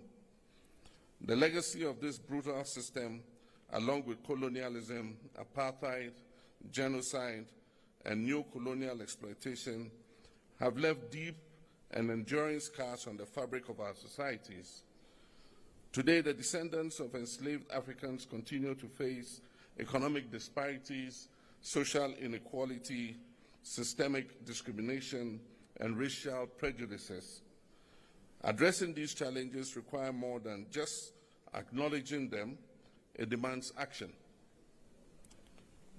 The legacy of this brutal system, along with colonialism, apartheid, genocide, and new colonial exploitation, have left deep and enduring scars on the fabric of our societies. Today, the descendants of enslaved Africans continue to face economic disparities, social inequality, systemic discrimination, and racial prejudices. Addressing these challenges require more than just acknowledging them. It demands action.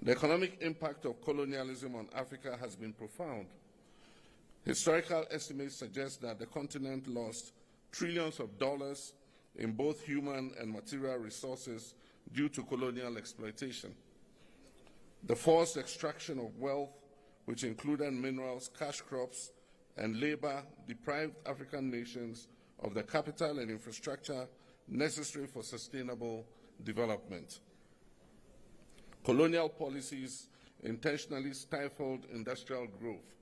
The economic impact of colonialism on Africa has been profound. Historical estimates suggest that the continent lost trillions of dollars in both human and material resources due to colonial exploitation. The forced extraction of wealth, which included minerals, cash crops, and labor, deprived African nations of the capital and infrastructure necessary for sustainable development. Colonial policies intentionally stifled industrial growth,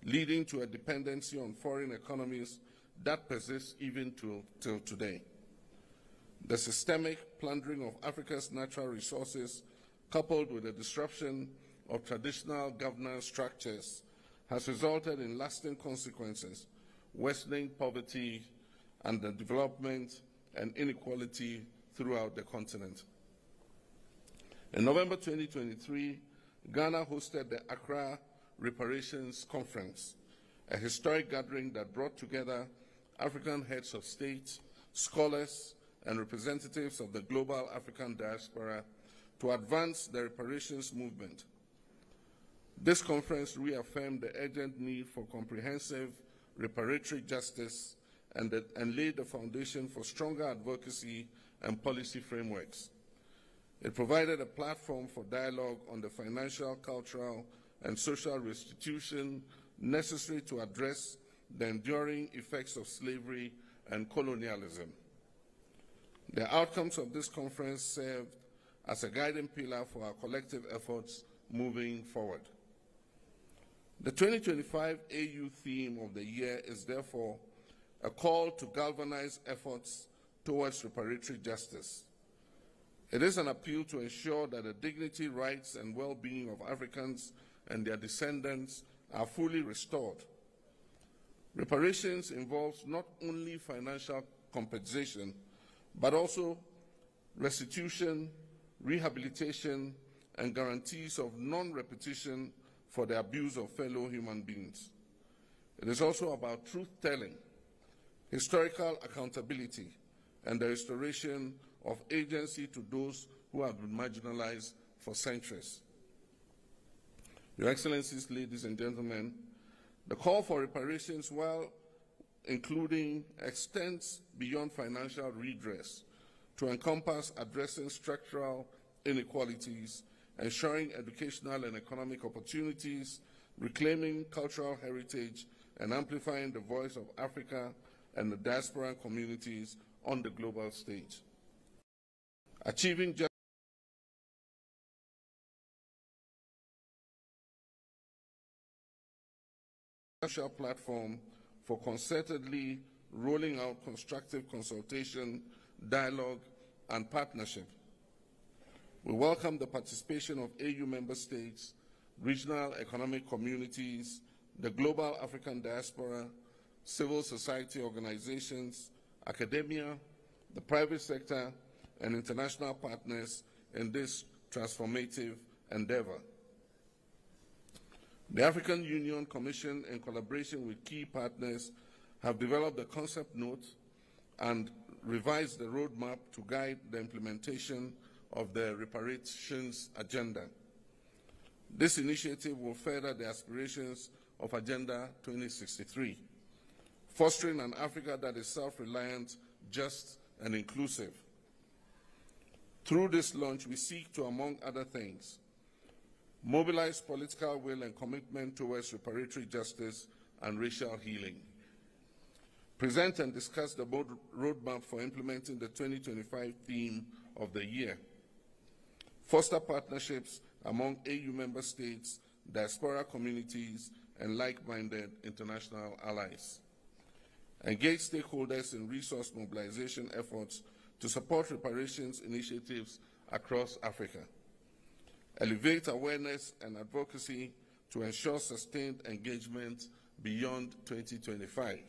leading to a dependency on foreign economies that persists even till today. The systemic plundering of Africa's natural resources, coupled with the disruption of traditional governance structures, has resulted in lasting consequences, worsening poverty and the development and inequality throughout the continent. In November 2023, Ghana hosted the Accra Reparations Conference, a historic gathering that brought together African heads of state, scholars, and representatives of the global African diaspora to advance the reparations movement. This conference reaffirmed the urgent need for comprehensive reparatory justice and laid the foundation for stronger advocacy and policy frameworks. It provided a platform for dialogue on the financial, cultural, and social restitution necessary to address the enduring effects of slavery and colonialism. The outcomes of this conference served as a guiding pillar for our collective efforts moving forward. The 2025 AU theme of the year is therefore a call to galvanize efforts towards reparatory justice. It is an appeal to ensure that the dignity, rights, and well-being of Africans and their descendants are fully restored. Reparations involves not only financial compensation, but also restitution, rehabilitation, and guarantees of non-repetition for the abuse of fellow human beings. It is also about truth-telling, historical accountability, and the restoration of agency to those who have been marginalized for centuries. Your Excellencies, ladies and gentlemen, the call for reparations, while including, extends beyond financial redress to encompass addressing structural inequalities, ensuring educational and economic opportunities, reclaiming cultural heritage, and amplifying the voice of Africa and the diaspora communities on the global stage. Achieving a platform for concertedly rolling out constructive consultation, dialogue, and partnership. We welcome the participation of AU member states, regional economic communities, the global African diaspora, civil society organizations, academia, the private sector, and international partners in this transformative endeavor. The African Union Commission, in collaboration with key partners, have developed a concept note and revised the roadmap to guide the implementation of the reparations agenda. This initiative will further the aspirations of Agenda 2063, fostering an Africa that is self-reliant, just, and inclusive. Through this launch, we seek to, among other things, mobilize political will and commitment towards reparatory justice and racial healing, present and discuss the roadmap for implementing the 2025 theme of the year, foster partnerships among AU member states, diaspora communities, and like-minded international allies, engage stakeholders in resource mobilization efforts to support reparations initiatives across Africa, elevate awareness and advocacy to ensure sustained engagement beyond 2025,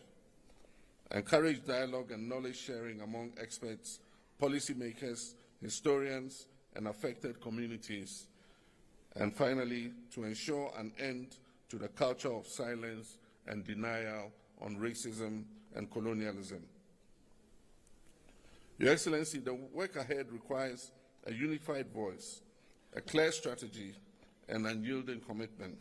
encourage dialogue and knowledge sharing among experts, policymakers, historians, and affected communities, and finally, to ensure an end to the culture of silence and denial on racism and colonialism. Your Excellency, the work ahead requires a unified voice, a clear strategy, and unyielding commitment.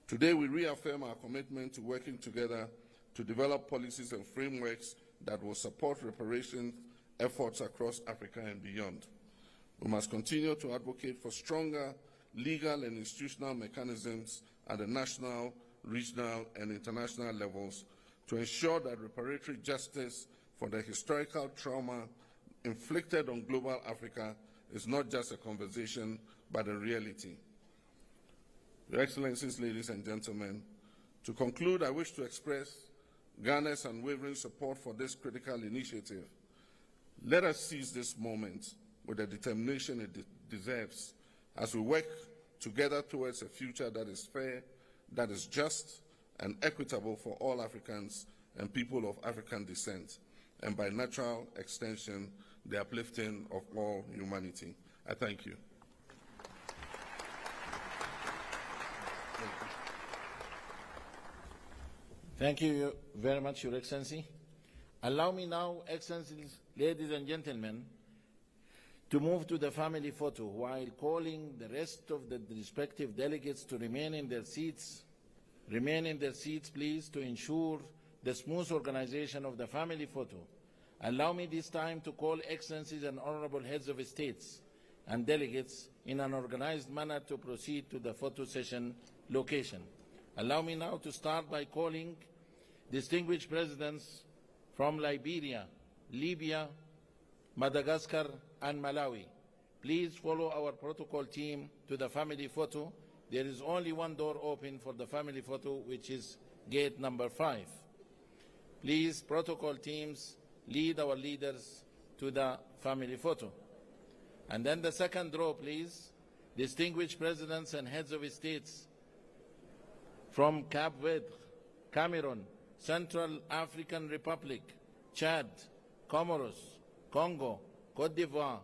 Today, we reaffirm our commitment to working together to develop policies and frameworks that will support reparation efforts across Africa and beyond. We must continue to advocate for stronger legal and institutional mechanisms at the national, regional, and international levels to ensure that reparatory justice for the historical trauma inflicted on global Africa is not just a conversation, but a reality. Your Excellencies, ladies and gentlemen, to conclude, I wish to express Ghana's unwavering support for this critical initiative. Let us seize this moment with the determination it deserves as we work together towards a future that is fair, that is just, and equitable for all Africans and people of African descent, and by natural extension, the uplifting of all humanity. I thank you. Thank you very much, Your Excellency. Allow me now, Excellencies, ladies and gentlemen, to move to the family photo while calling the rest of the respective delegates to remain in their seats. Remain in their seats, please, to ensure the smooth organization of the family photo. Allow me this time to call Excellencies and Honorable Heads of States and delegates in an organized manner to proceed to the photo session location. Allow me now to start by calling distinguished presidents from Liberia, Libya, Madagascar, and Malawi. Please follow our protocol team to the family photo. There is only one door open for the family photo, which is gate number 5. Please, protocol teams, lead our leaders to the family photo. And then the second row, please. Distinguished presidents and heads of states from Cape Verde, Cameroon, Central African Republic, Chad, Comoros, Congo, Cote d'Ivoire,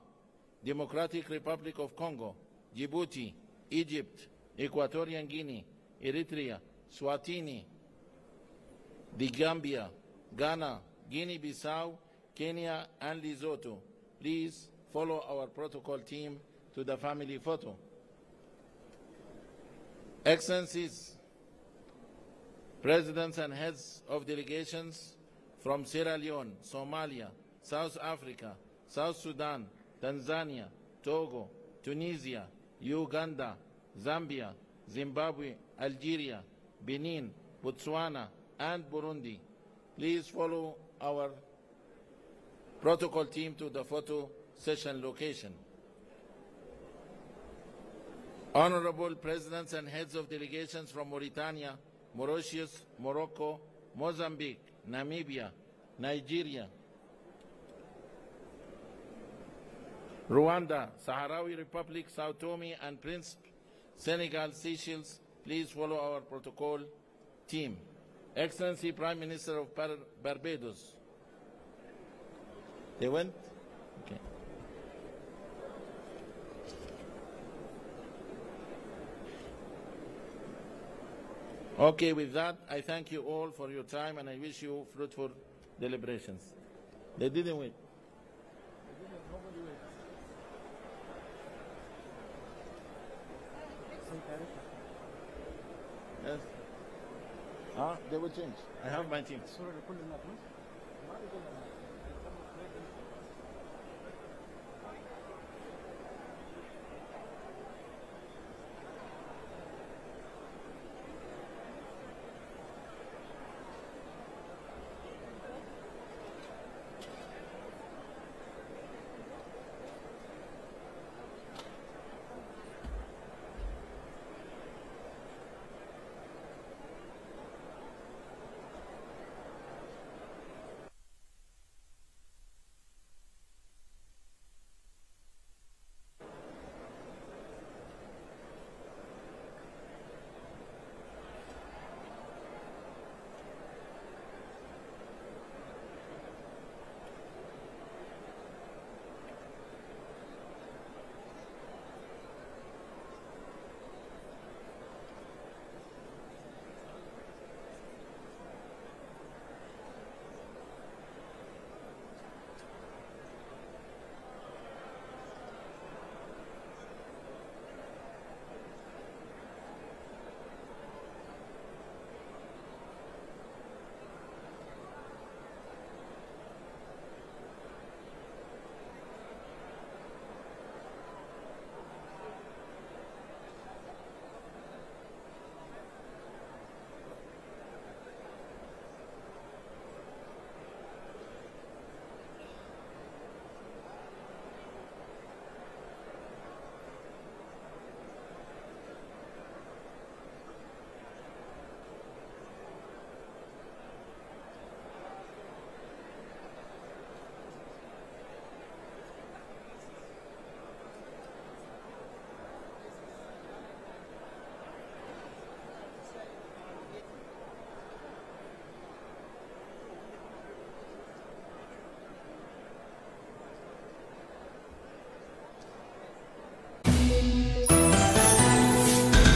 Democratic Republic of Congo, Djibouti, Egypt, Equatorial Guinea, Eritrea, Swatini, the Gambia, Ghana, Guinea-Bissau, Kenya, and Lesotho. Please follow our protocol team to the family photo. Excellencies, presidents and heads of delegations from Sierra Leone, Somalia, South Africa, South Sudan, Tanzania, Togo, Tunisia, Uganda, Zambia, Zimbabwe, Algeria, Benin, Botswana, and Burundi. Please follow our protocol team to the photo session location. Honorable presidents and heads of delegations from Mauritania, Mauritius, Morocco, Mozambique, Namibia, Nigeria, Rwanda, Sahrawi Republic, Sao Tome and Principe, Senegal, Seychelles, please follow our protocol team. Excellency Prime Minister of Barbados. They went? Okay. Okay, with that, I thank you all for your time and I wish you fruitful deliberations. They didn't wait. Yes. They will change. I have my team.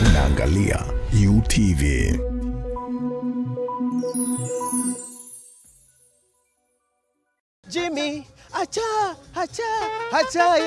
Unaangalia UTV. Jimmy, acha